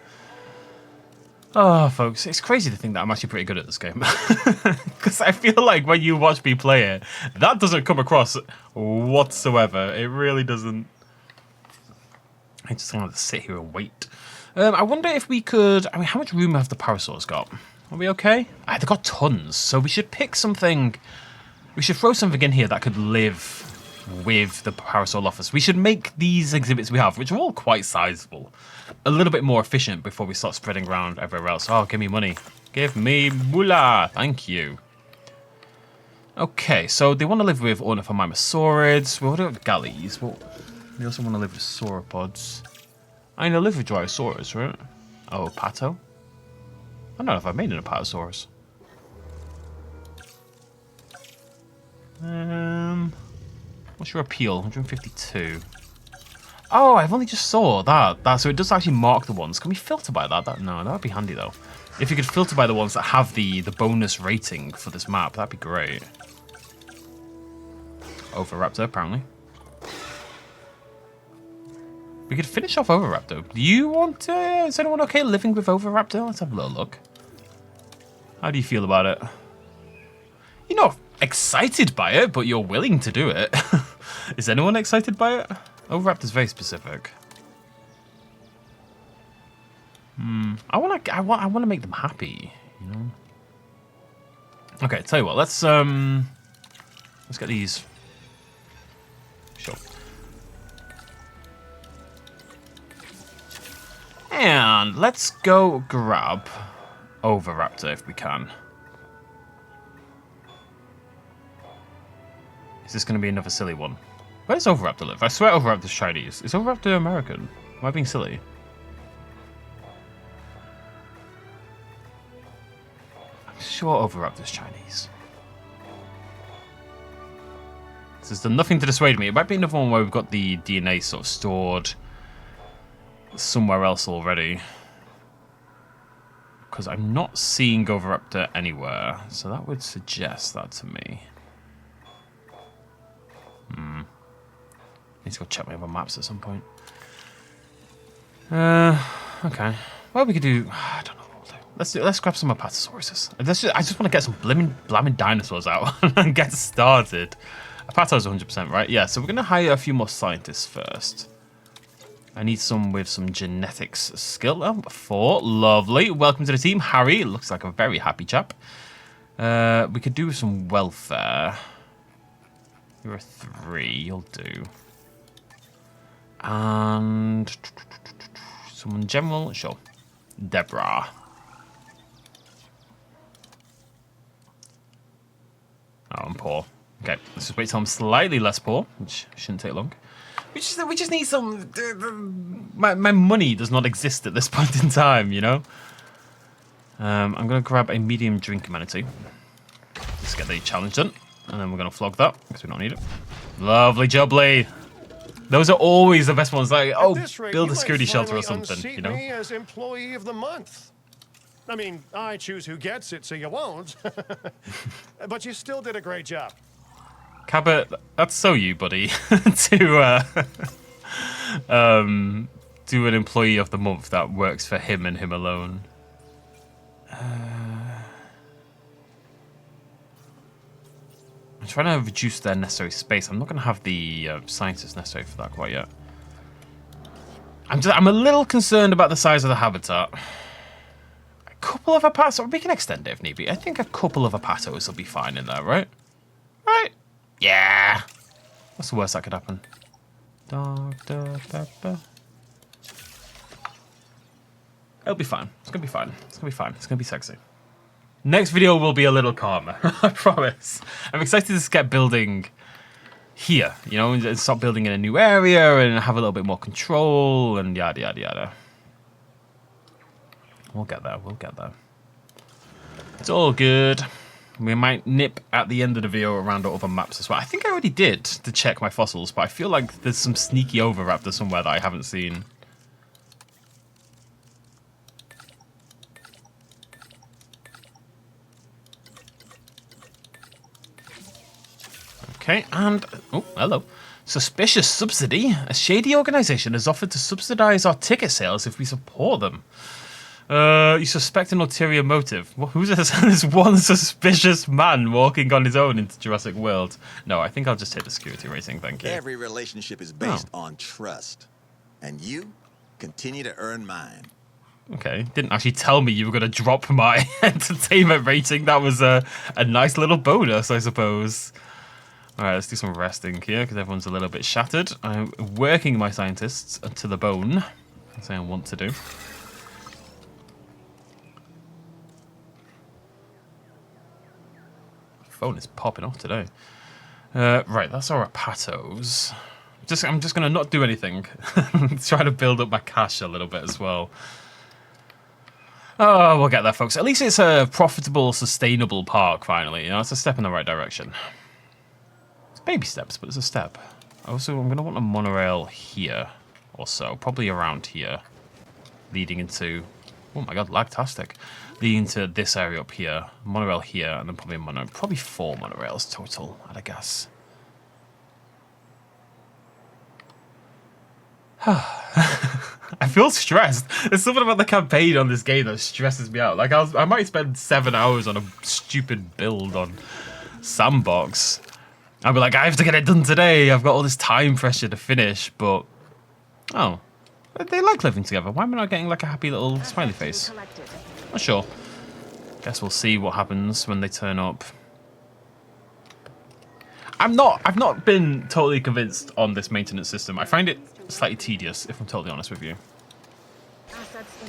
Oh, folks, it's crazy to think that I'm actually pretty good at this game. Because I feel like when you watch me play it, that doesn't come across whatsoever. It really doesn't. I just have to sit here and wait. I wonder if we could. I mean, how much room have the parasaurs got? Are we okay? They've got tons, so we should pick something. We should throw something in here that could live with the parasaur office. We should make these exhibits we have, which are all quite sizable, a little bit more efficient before we start spreading around everywhere else. Oh, give me money. Give me moolah. Thank you. Okay, so they want to live with ornithomimosaurids. Well, what about galleys? Well, they also want to live with sauropods. I mean, they live with Dryosaurus, right? Oh, Pato? I don't know if I've made an Apatosaurus. What's your appeal? 152. Oh, I've only just saw that. So it does actually mark the ones. Can we filter by that? No, that would be handy though. If you could filter by the ones that have the bonus rating for this map, that'd be great. Overraptor, apparently. We could finish off Overraptor. Do you want to? Is anyone okay living with Overraptor? Let's have a little look. How do you feel about it? You're not excited by it, but you're willing to do it. Is anyone excited by it? Overraptor's very specific. I want to make them happy, you know. Okay, tell you what. Let's get these. Sure. And let's go grab Overraptor if we can. Is this going to be another silly one? Where does Overraptor live? I swear Overraptor's Chinese. Is Overraptor American? Am I being silly? I'm sure Overraptor's Chinese. This has done nothing to dissuade me. It might be another one where we've got the DNA sort of stored somewhere else already. Because I'm not seeing Overraptor anywhere. So that would suggest that to me. Need to go check my other maps at some point. Okay. Well, we could do. I don't know what we'll do. Let's grab some Apatosauruses. I just want to get some blamming dinosaurs out and get started. Apato's 100%, right? Yeah. So we're gonna hire a few more scientists first. I need some with some genetics skill. Oh, 4. Lovely. Welcome to the team, Harry. Looks like a very happy chap. We could do with some welfare. You're a 3. You'll do. And someone general, sure. Deborah. Oh, I'm poor. Okay, let's just wait till I'm slightly less poor, which shouldn't take long. We just need some. My money does not exist at this point in time, you know. I'm gonna grab a medium drink amenity. Let's get the challenge done, and then we're gonna flog that because we don't need it. Lovely jubbly. Those are always the best ones. Like, oh, build a security shelter or something, you know. Me as employee of the month. I mean, I choose who gets it, so you won't. But you still did a great job. Cabot, that's so you, buddy. to an employee of the month that works for him and him alone. I'm trying to reduce their necessary space. I'm not going to have the scientists necessary for that quite yet. I'm a little concerned about the size of the habitat. A couple of Apatos, we can extend it if need be. I think a couple of Apatos will be fine in there, right? Right? Yeah. What's the worst that could happen? Dr. Pepper. It'll be fine. It's gonna be fine. It's gonna be fine. It's gonna be sexy. Next video will be a little calmer. I promise. I'm excited to just get building here, you know, and start building in a new area and have a little bit more control and yada yada yada. We'll get there. We'll get there. It's all good. We might nip at the end of the video around other maps as well. I think I already did to check my fossils, but I feel like there's some sneaky overraptor somewhere that I haven't seen. Okay, and... oh, hello. Suspicious subsidy. A shady organization has offered to subsidize our ticket sales if we support them. You suspect an ulterior motive. Well, who's this one suspicious man walking on his own into Jurassic World? No, I think I'll just take the security rating, thank you. Every relationship is based on trust. And you continue to earn mine. Okay, didn't actually tell me you were going to drop my entertainment rating. That was a nice little bonus, I suppose. All right, let's do some resting here because everyone's a little bit shattered. I'm working my scientists to the bone. That's what I want to do. Phone is popping off today. Right, that's our Apatos. I'm just gonna not do anything. Try to build up my cash a little bit as well. Oh, we'll get there, folks. At least it's a profitable, sustainable park. Finally, you know, it's a step in the right direction. It's baby steps, but it's a step. Also, I'm gonna want a monorail here, or so, probably around here, leading into. Oh my god, lagtastic. Leading to this area up here, monorail here, and then probably 4 monorails total, I'd guess. I feel stressed. There's something about the campaign on this game that stresses me out. Like I might spend 7 hours on a stupid build on Sandbox. I'll be like, I have to get it done today. I've got all this time pressure to finish, but oh, they like living together. Why am I not getting like a happy little smiley face? Not sure. Guess we'll see what happens when they turn up. I've not been totally convinced on this maintenance system. I find it slightly tedious, if I'm totally honest with you. Assets in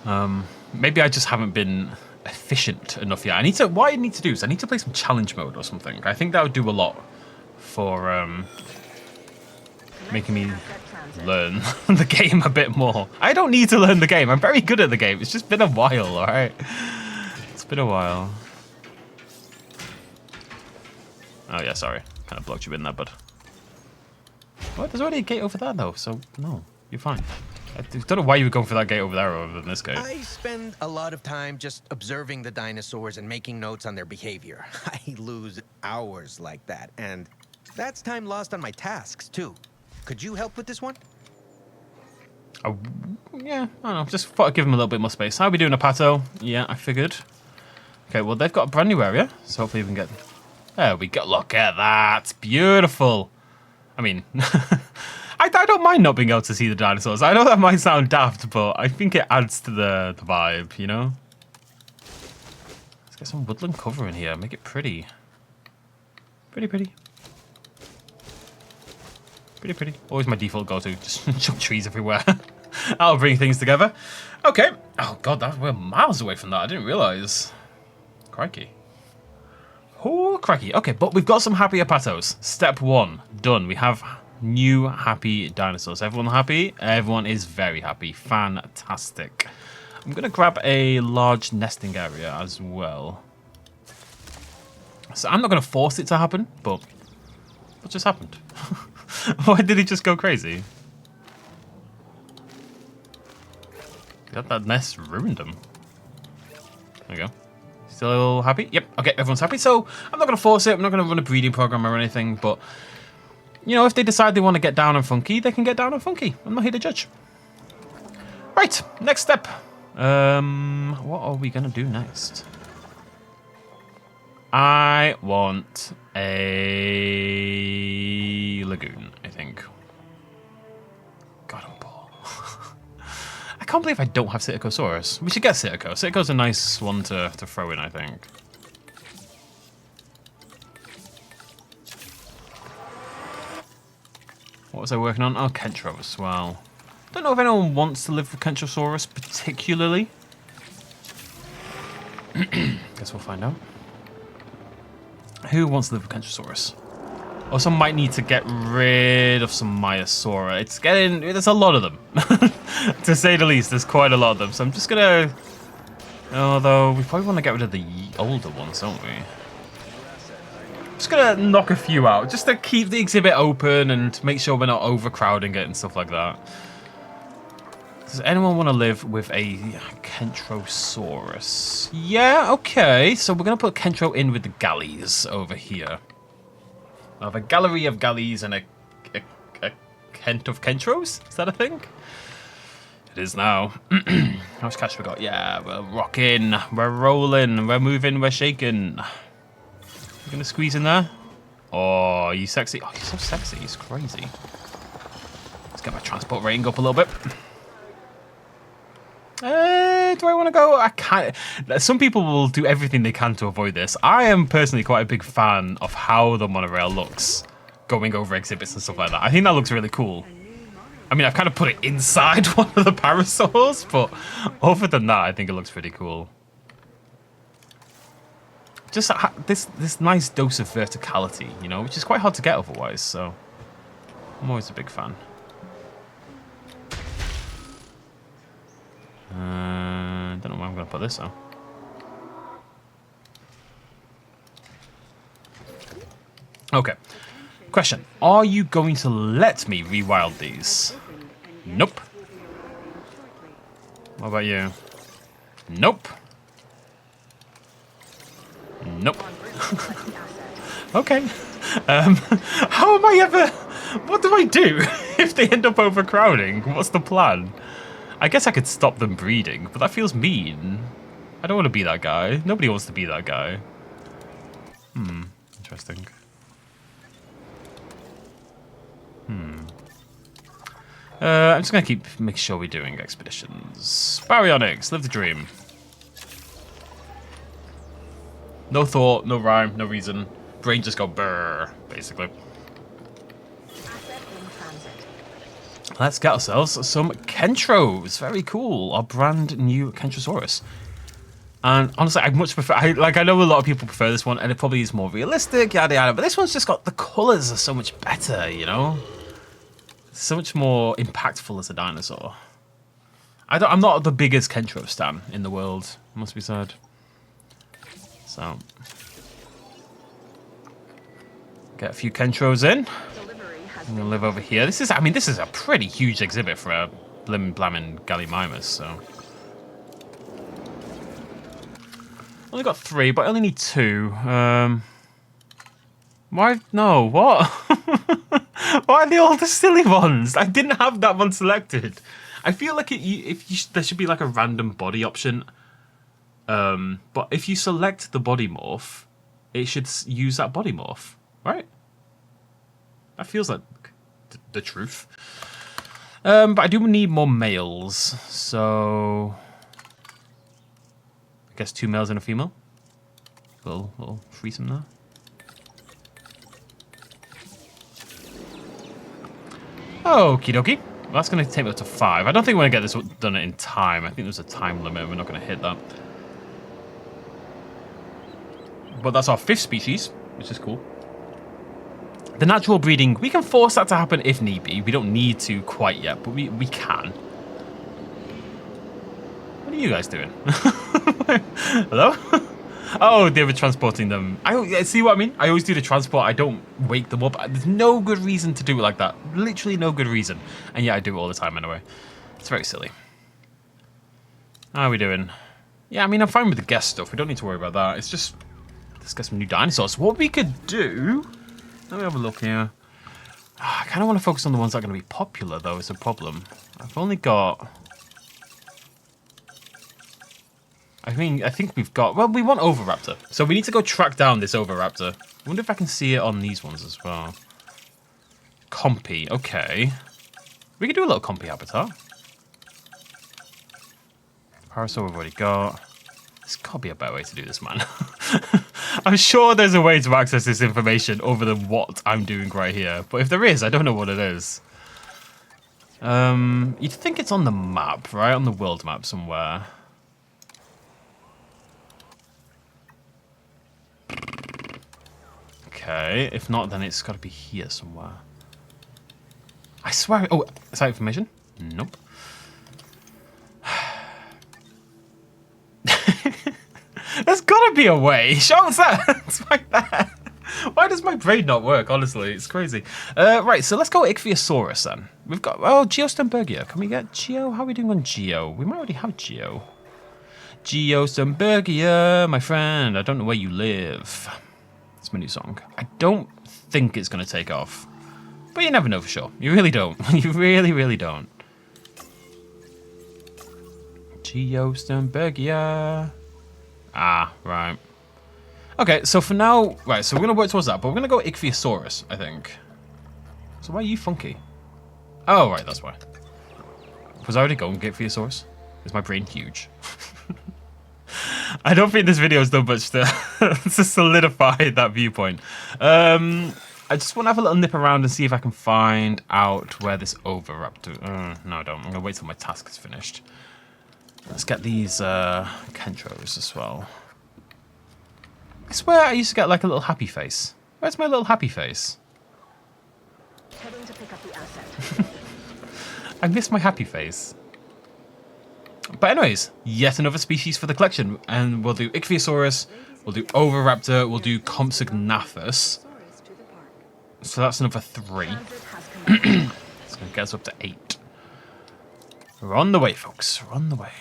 the air. Maybe I just haven't been efficient enough yet. What I need to do is I need to play some challenge mode or something. I think that would do a lot for making me learn the game a bit more. I don't need to learn the game. I'm very good at the game. It's just been a while, all right? It's been a while. Oh, yeah, sorry. Kind of blocked you in there, bud. What? There's already a gate over there, though, so no, you're fine. I don't know why you were going for that gate over there rather than this gate. I spend a lot of time just observing the dinosaurs and making notes on their behavior. I lose hours like that, and that's time lost on my tasks, too. Could you help with this one? Yeah, I don't know. Just thought I'd give them a little bit more space. How are we doing, Apato? Yeah, I figured. Okay, well, they've got a brand new area, so hopefully we can get... There we go. Look at that. Beautiful. I mean, I don't mind not being able to see the dinosaurs. I know that might sound daft, but I think it adds to the vibe, you know? Let's get some woodland cover in here. Make it pretty. Pretty. Pretty. Always my default go-to. Just chuck trees everywhere. I'll bring things together. Okay. Oh, God, we're miles away from that. I didn't realize. Crikey. Oh, crikey. Okay, but we've got some happy Apatos. Step 1, done. We have new happy dinosaurs. Everyone happy? Everyone is very happy. Fantastic. I'm going to grab a large nesting area as well. So I'm not going to force it to happen, but what just happened? Why did he just go crazy? That nest ruined him. There we go. Still happy? Yep. Okay, everyone's happy. So I'm not going to force it. I'm not going to run a breeding program or anything. But, you know, if they decide they want to get down and funky, they can get down and funky. I'm not here to judge. Right. Next step. What are we going to do next? I want a lagoon, I think. can't believe I don't have Styracosaurus. We should get Styraco. Styraco's a nice one to throw in, I think. What was I working on? Oh, Kentro as well. Don't know if anyone wants to live with Kentrosaurus particularly. Guess we'll find out. Who wants to live with Kentrosaurus? Also, might need to get rid of some Myosaura. There's a lot of them. To say the least, there's quite a lot of them. So I'm just gonna... Although, we probably want to get rid of the older ones, don't we? Just gonna knock a few out, just to keep the exhibit open and make sure we're not overcrowding it and stuff like that. Does anyone want to live with a Kentrosaurus? Yeah, okay. So we're gonna put Kentro in with the galleys over here. I have a gallery of galleys and a Kent of Kentros? Is that a thing? It is now. How much cash we got? Yeah, we're rocking, we're rolling, we're moving, we're shaking. You gonna squeeze in there? Oh, you sexy. Oh, you're so sexy. It's crazy. Let's get my transport rating up a little bit. Do I want to go? I can't. Some people will do everything they can to avoid this. I am personally quite a big fan of how the monorail looks going over exhibits and stuff like that. I think that looks really cool. I mean, I've kind of put it inside one of the parasaurs, but other than that, I think it looks pretty cool. Just this nice dose of verticality, you know, which is quite hard to get otherwise, so I'm always a big fan. Don't know where I'm going to put this, though. Okay. Question. Are you going to let me rewild these? Nope. What about you? Nope. Nope. Okay. How am I ever... What do I do if they end up overcrowding? What's the plan? I guess I could stop them breeding, but that feels mean. I don't want to be that guy. Nobody wants to be that guy. Interesting. I'm just going to make sure we're doing expeditions. Baryonyx, live the dream. No thought, no rhyme, no reason. Brain just go brrr, basically. Let's get ourselves some Kentros. Very cool. Our brand new Kentrosaurus. And honestly, I much prefer... I know a lot of people prefer this one, and it probably is more realistic, yada yada, but this one's just got... The colours are so much better, you know? So much more impactful as a dinosaur. I'm not the biggest Kentro stan in the world, must be said. So... Get a few Kentros in. I'm gonna live over here. This is a pretty huge exhibit for a blammin' Gallimimus, so. Only got 3, but I only need 2. Why? No, what? Why are they all the silly ones? I didn't have that one selected. I feel like there should be like a random body option. But if you select the body morph, it should use that body morph, right? That feels like the truth. But I do need more males, so I guess 2 males and a female. Little threesome there. Okie dokie. Well, that's going to take me up to 5. I don't think we're going to get this done in time. I think there's a time limit. We're not going to hit that. But that's our 5th species, which is cool. The natural breeding, we can force that to happen if need be. We don't need to quite yet, but we can. What are you guys doing? Hello? Oh, they were transporting them. See what I mean? I always do the transport. I don't wake them up. There's no good reason to do it like that. Literally no good reason. And yeah, I do it all the time anyway. It's very silly. How are we doing? Yeah, I mean, I'm fine with the guest stuff. We don't need to worry about that. It's just... Let's get some new dinosaurs. What we could do... Let me have a look here. I kind of want to focus on the ones that are going to be popular, though. It's a problem. I've only got... I think we've got... Well, we want Oviraptor. So we need to go track down this Oviraptor. I wonder if I can see it on these ones as well. Compy. Okay. We could do a little Compy habitat. Parasaur we've already got. There's got to be a better way to do this, man. I'm sure there's a way to access this information other than what I'm doing right here. But if there is, I don't know what it is. You'd think it's on the map, right? On the world map somewhere. Okay, if not, then it's got to be here somewhere. I swear... Oh, is that information? Nope. There's got to be a way. Show us that. It's like that. Why does my brain not work? Honestly, it's crazy. Right, so let's go Ichthyosaurus then. We've got... Oh, Geostembergia. Can we get Geo? How are we doing on Geo? We might already have Geo. Geostembergia, my friend. I don't know where you live. It's my new song. I don't think it's going to take off. But you never know for sure. You really don't. You really, really don't. Geostembergia. Ah, right. Okay, so for now... Right, so we're going to work towards that. But we're going to go Ichthyosaurus, I think. So why are you funky? Oh, right, that's why. Was I already going Ichthyosaurus? Is my brain huge? I don't think this video has done much to solidify that viewpoint. I just want to have a little nip around and see if I can find out where this Overraptor... no, I don't. I'm going to wait till my task is finished. Let's get these Kentros as well. I swear I used to get like a little happy face. Where's my little happy face? Heading to pick up the asset. I miss my happy face. But anyways, yet another species for the collection. And we'll do Ichthyosaurus, we'll do Overraptor, we'll do Compsognathus. So that's another 3. It's going to get us up to 8. We're on the way, folks. We're on the way.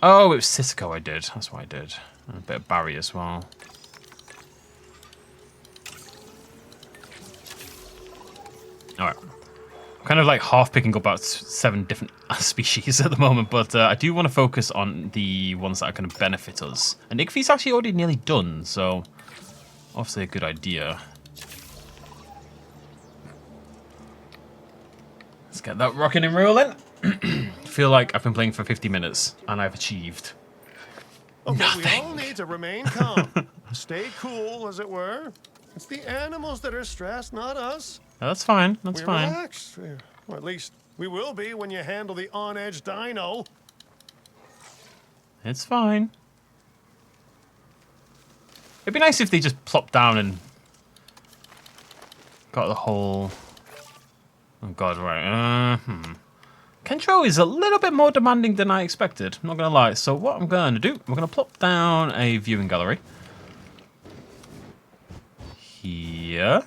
Oh, it was Cisco I did. That's what I did. And a bit of Barry as well. Alright. I'm kind of like half picking up about 7 different species at the moment, but I do want to focus on the ones that are going to benefit us. And Ichthyo's actually already nearly done, so obviously a good idea. Let's get that rocking and rolling. Feel like I've been playing for 50 minutes and I've achieved nothing. We all need to remain calm. Stay cool, as it were. It's the animals that are stressed, not us. That's fine. That's fine. Relaxed. Or at least we will be when you handle the on-edge dino. It's fine. It'd be nice if they just plopped down and got the whole... Oh god, right. Kentro is a little bit more demanding than I expected. I'm not going to lie. So what I'm going to do, we're going to plop down a viewing gallery. Here.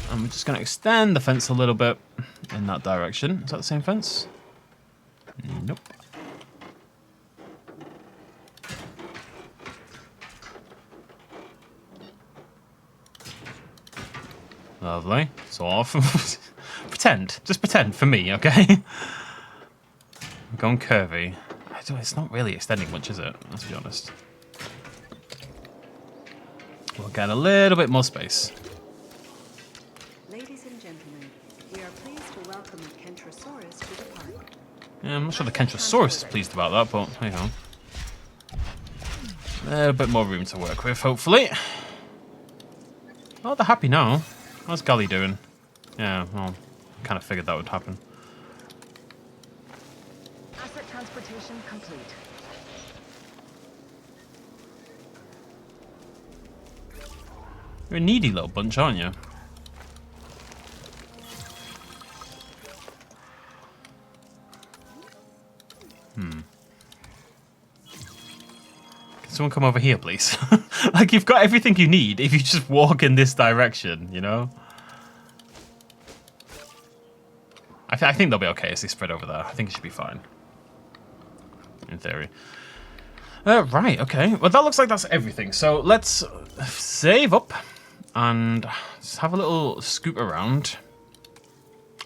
And we're just going to extend the fence a little bit in that direction. Is that the same fence? Nope. Lovely. Sort of. Pretend. Just pretend for me, okay? I'm going curvy. It's not really extending much, is it? Let's be honest. We'll get a little bit more space. Ladies and gentlemen, we are pleased to welcome the Kentrosaurus to the park. Yeah, I'm not sure the Kentrosaurus is pleased about that, but hey ho. A little bit more room to work with, hopefully. Oh, they're happy now. How's Gully doing? Yeah, well, kind of figured that would happen. Asset transportation complete. You're a needy little bunch, aren't you? Can someone come over here, please? Like, you've got everything you need if you just walk in this direction, you know? I think they'll be okay as they spread over there. I think it should be fine. In theory. Right, okay. Well, that looks like that's everything. So let's save up and just have a little scoot around.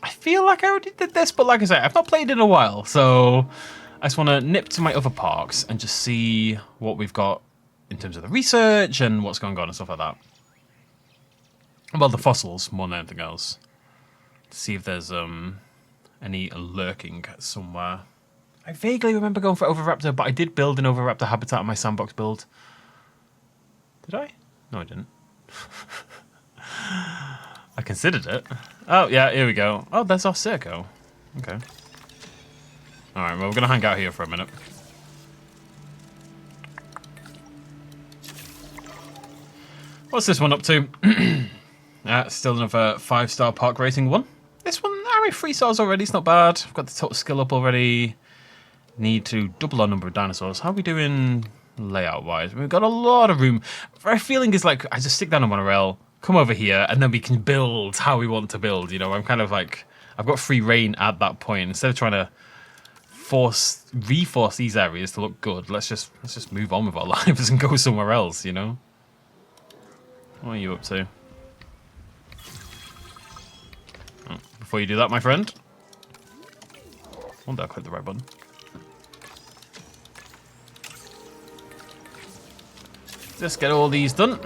I feel like I already did this, but like I said, I've not played in a while. So I just want to nip to my other parks and just see what we've got in terms of the research and what's going on and stuff like that. Well, the fossils more than anything else. To see if there's any lurking somewhere. I vaguely remember going for Overraptor, but I did build an Overraptor habitat on my sandbox build. Did I? No, I didn't. I considered it. Oh, yeah, here we go. Oh, there's our Circo. Okay. Alright, well, we're going to hang out here for a minute. What's this one up to? Still another 5-star park rating one. This one, I mean, 3 stars already. It's not bad. I've got the total skill up already. Need to double our number of dinosaurs. How are we doing layout-wise? We've got a lot of room. My feeling is like, I just stick down on monorail, come over here, and then we can build how we want to build. You know, I'm kind of like, I've got free reign at that point. Instead of trying to reforce these areas to look good, let's just move on with our lives and go somewhere else, you know? What are you up to? Oh, before you do that, my friend. Did I click the right button? Just get all these done.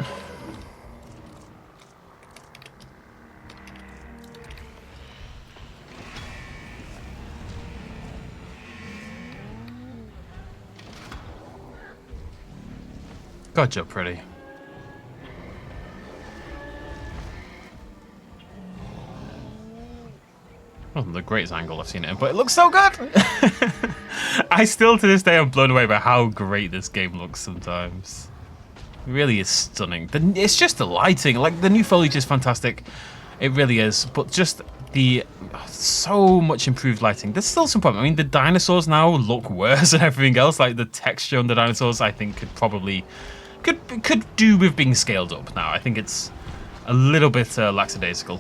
God, you're pretty. Wasn't the greatest angle I've seen it in, but it looks so good! I still, to this day, am blown away by how great this game looks sometimes. It really is stunning. It's just the lighting. Like, the new foliage is fantastic. It really is. But just the so much improved lighting. There's still some problem. I mean, the dinosaurs now look worse than everything else. Like, the texture on the dinosaurs, I think, could do with being scaled up now. I think it's a little bit lackadaisical.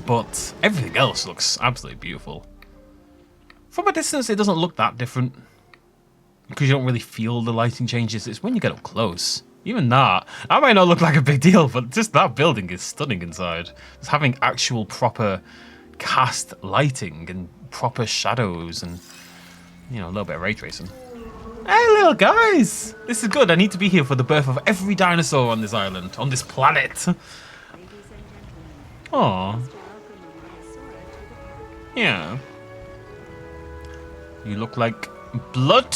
But everything else looks absolutely beautiful. From a distance, it doesn't look that different, because you don't really feel the lighting changes. It's when you get up close. Even that might not look like a big deal, but just that building is stunning inside. Just having actual proper cast lighting and proper shadows and, you know, a little bit of ray tracing. Hey, little guys! This is good. I need to be here for the birth of every dinosaur on this island, on this planet. Aww. Yeah. You look like blood.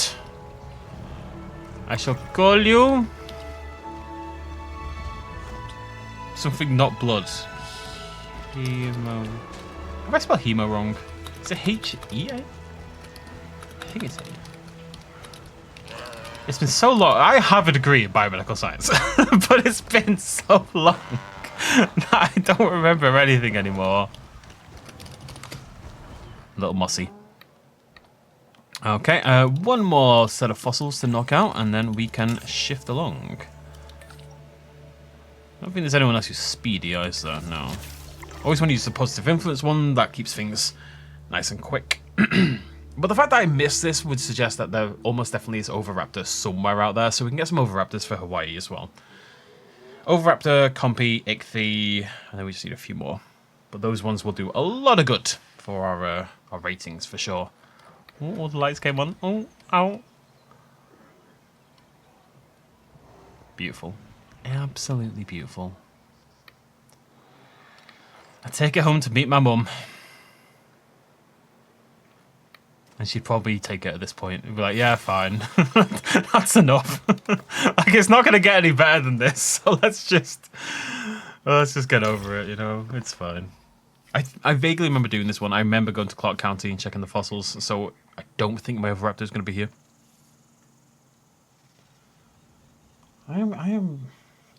I shall call you something not blood. Hemo. Have I spelled hemo wrong? Is it H-E-A? I think it's A. It's been so long. I have a degree in biomedical science, but it's been so long that I don't remember anything anymore. A little mossy. Okay, one more set of fossils to knock out, and then we can shift along. I don't think there's anyone else who's speedy either, no. Always want to use the positive influence one, that keeps things nice and quick. But the fact that I missed this would suggest that there almost definitely is Overraptor somewhere out there, so we can get some Overraptors for Hawaii as well. Overraptor, Compy, Ichthy, and then we just need a few more. But those ones will do a lot of good for our ratings, for sure. Oh, all the lights came on. Oh, ow. Beautiful. Absolutely beautiful. I take it home to meet my mum. And she'd probably take it at this point. She'd be like, yeah, fine. That's enough. Like, it's not going to get any better than this. So let's just get over it, you know? It's fine. I vaguely remember doing this one. I remember going to Clark County and checking the fossils. So I don't think my Overraptor is going to be here. I am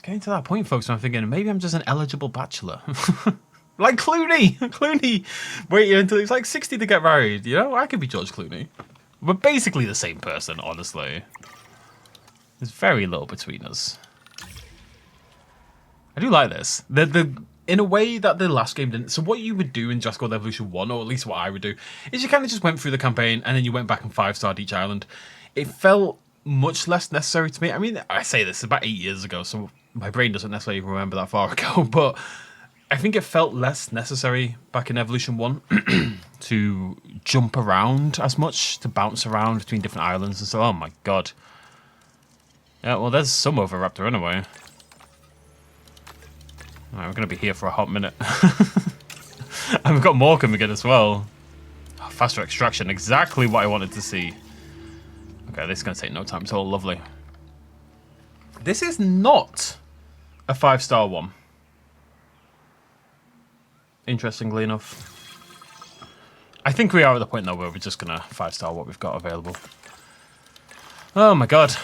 getting to that point, folks, where I'm thinking, maybe I'm just an eligible bachelor. Like Clooney! Clooney waited until he's like 60 to get married, you know? I could be George Clooney. We're basically the same person, honestly. There's very little between us. I do like this. In a way that the last game didn't. So what you would do in Jurassic World Evolution 1, or at least what I would do, is you kind of just went through the campaign and then you went back and 5-starred each island. It felt much less necessary to me. I mean, I say this about 8 years ago, so my brain doesn't necessarily remember that far ago, but I think it felt less necessary back in Evolution 1 to jump around as much, to bounce around between different islands and so, oh my god. Yeah, well, there's some Overraptor anyway. Alright, we're going to be here for a hot minute. And we've got more coming in as well. Oh, faster extraction, exactly what I wanted to see. Okay, this is going to take no time at all. Lovely. This is not a 5-star one. Interestingly enough. I think we are at the point now where we're just going to 5-star what we've got available. Oh my god.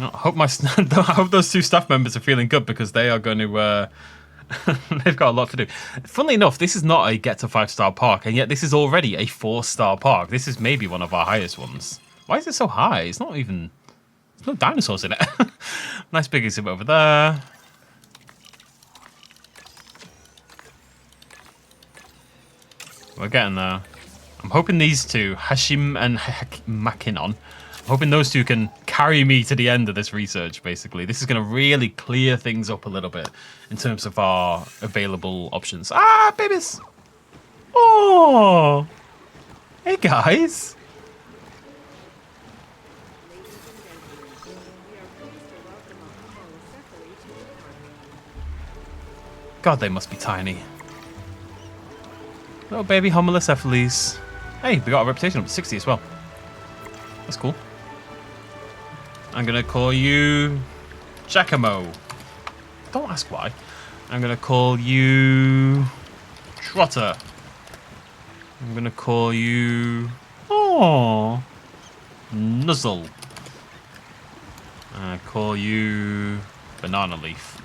I hope those 2 staff members are feeling good, because they are going to... they've got a lot to do. Funnily enough, this is not a get to 5-star park, and yet this is already a 4-star park. This is maybe one of our highest ones. Why is it so high? It's not even... There's no dinosaurs in it. Nice big exhibit over there. We're getting there. I'm hoping these two, Hashim and Makinon, I'm hoping those two can carry me to the end of this research, basically. This is going to really clear things up a little bit in terms of our available options. Ah, babies! Oh! Hey, guys! God, they must be tiny. Little baby Homilocephalus. Hey, we got a reputation up to 60 as well. That's cool. I'm gonna call you Giacomo. Don't ask why. I'm gonna call you Trotter. I'm gonna call you Nuzzle. I call you Banana Leaf.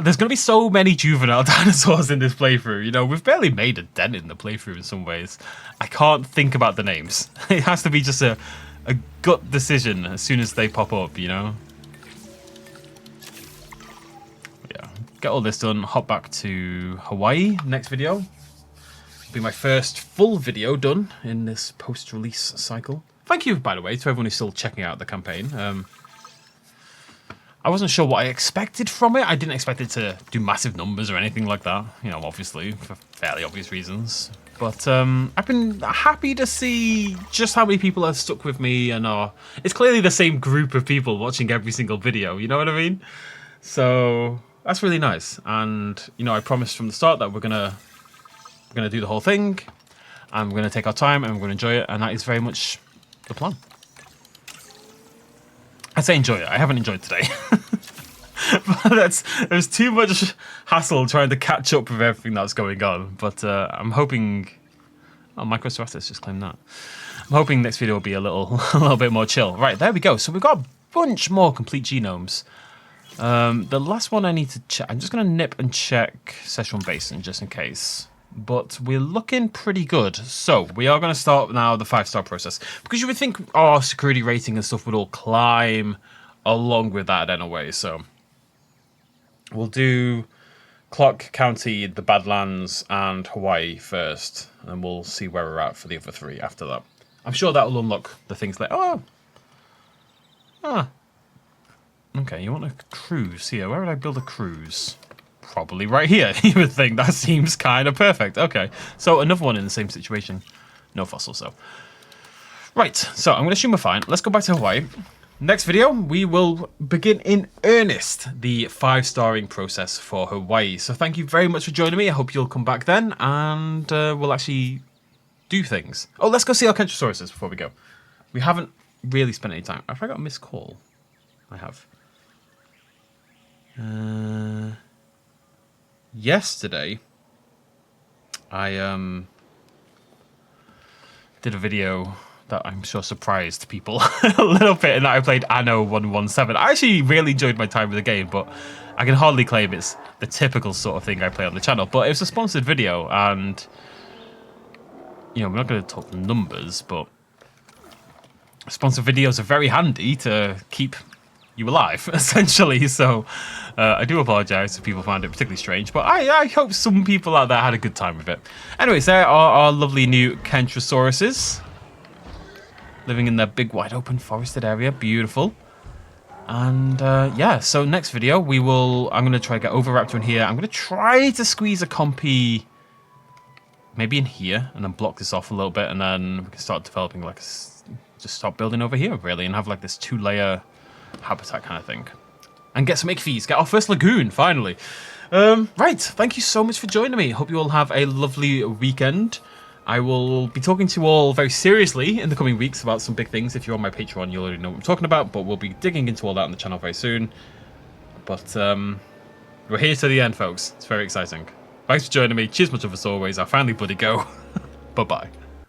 There's going to be so many juvenile dinosaurs in this playthrough. You know, we've barely made a dent in the playthrough in some ways. I can't think about the names. It has to be just a gut decision as soon as they pop up, you know? Yeah. Get all this done. Hop back to Hawaii. Next video. It'll be my first full video done in this post-release cycle. Thank you, by the way, to everyone who's still checking out the campaign. I wasn't sure what I expected from it. I didn't expect it to do massive numbers or anything like that. You know, obviously, for fairly obvious reasons. But I've been happy to see just how many people have stuck with me and are... It's clearly the same group of people watching every single video, you know what I mean? So that's really nice. And, you know, I promised from the start that we're gonna do the whole thing. And we're going to take our time and we're going to enjoy it. And that is very much the plan. I say enjoy it. I haven't enjoyed today. But there's too much hassle trying to catch up with everything that's going on. But I'm hoping... Oh, Microceratops just claimed that. I'm hoping next video will be a little bit more chill. Right, there we go. So we've got a bunch more complete genomes. The last one I need to check... I'm just going to nip and check Szechuan Basin just in case. But we're looking pretty good. So we are going to start now the 5-star process. Because you would think our security rating and stuff would all climb along with that in a way. So we'll do Clark County, the Badlands, and Hawaii first. And we'll see where we're at for the other 3 after that. I'm sure that will unlock the things like... Okay, you want a cruise here. Where would I build a cruise? Probably right here. You would think that seems kind of perfect. Okay, so another one in the same situation. No fossils, though. Right, so I'm going to assume we're fine. Let's go back to Hawaii. Next video, we will begin in earnest the 5-starring process for Hawaii. So thank you very much for joining me. I hope you'll come back then, and we'll actually do things. Oh, let's go see our Carnotaurus before we go. We haven't really spent any time. Have I got a missed call? I have. Yesterday, I did a video that I'm sure surprised people a little bit, in that I played Anno 117. I actually really enjoyed my time with the game, but I can hardly claim it's the typical sort of thing I play on the channel. But it was a sponsored video, and you know, we're not going to talk numbers, but sponsored videos are very handy to keep you alive, essentially. So I do apologize if people found it particularly strange, but I hope some people out there had a good time with it. Anyways, there are our lovely new Carnotaurus living in their big wide open forested area. Beautiful. And yeah, so next video I'm going to try to get Raptor in here. I'm going to try to squeeze a compy maybe in here and then block this off a little bit, and then we can start developing like just start building over here really, and have like this 2-layer habitat kind of thing. and get some ichthys. Get our first lagoon, finally. Right, thank you so much for joining me. Hope you all have a lovely weekend. I will be talking to you all very seriously in the coming weeks about some big things. If you're on my Patreon, you already know what I'm talking about, but we'll be digging into all that on the channel very soon. But we're here to the end, folks. It's very exciting. Thanks for joining me. Cheers much of as always. I finally bloody go. Bye-bye.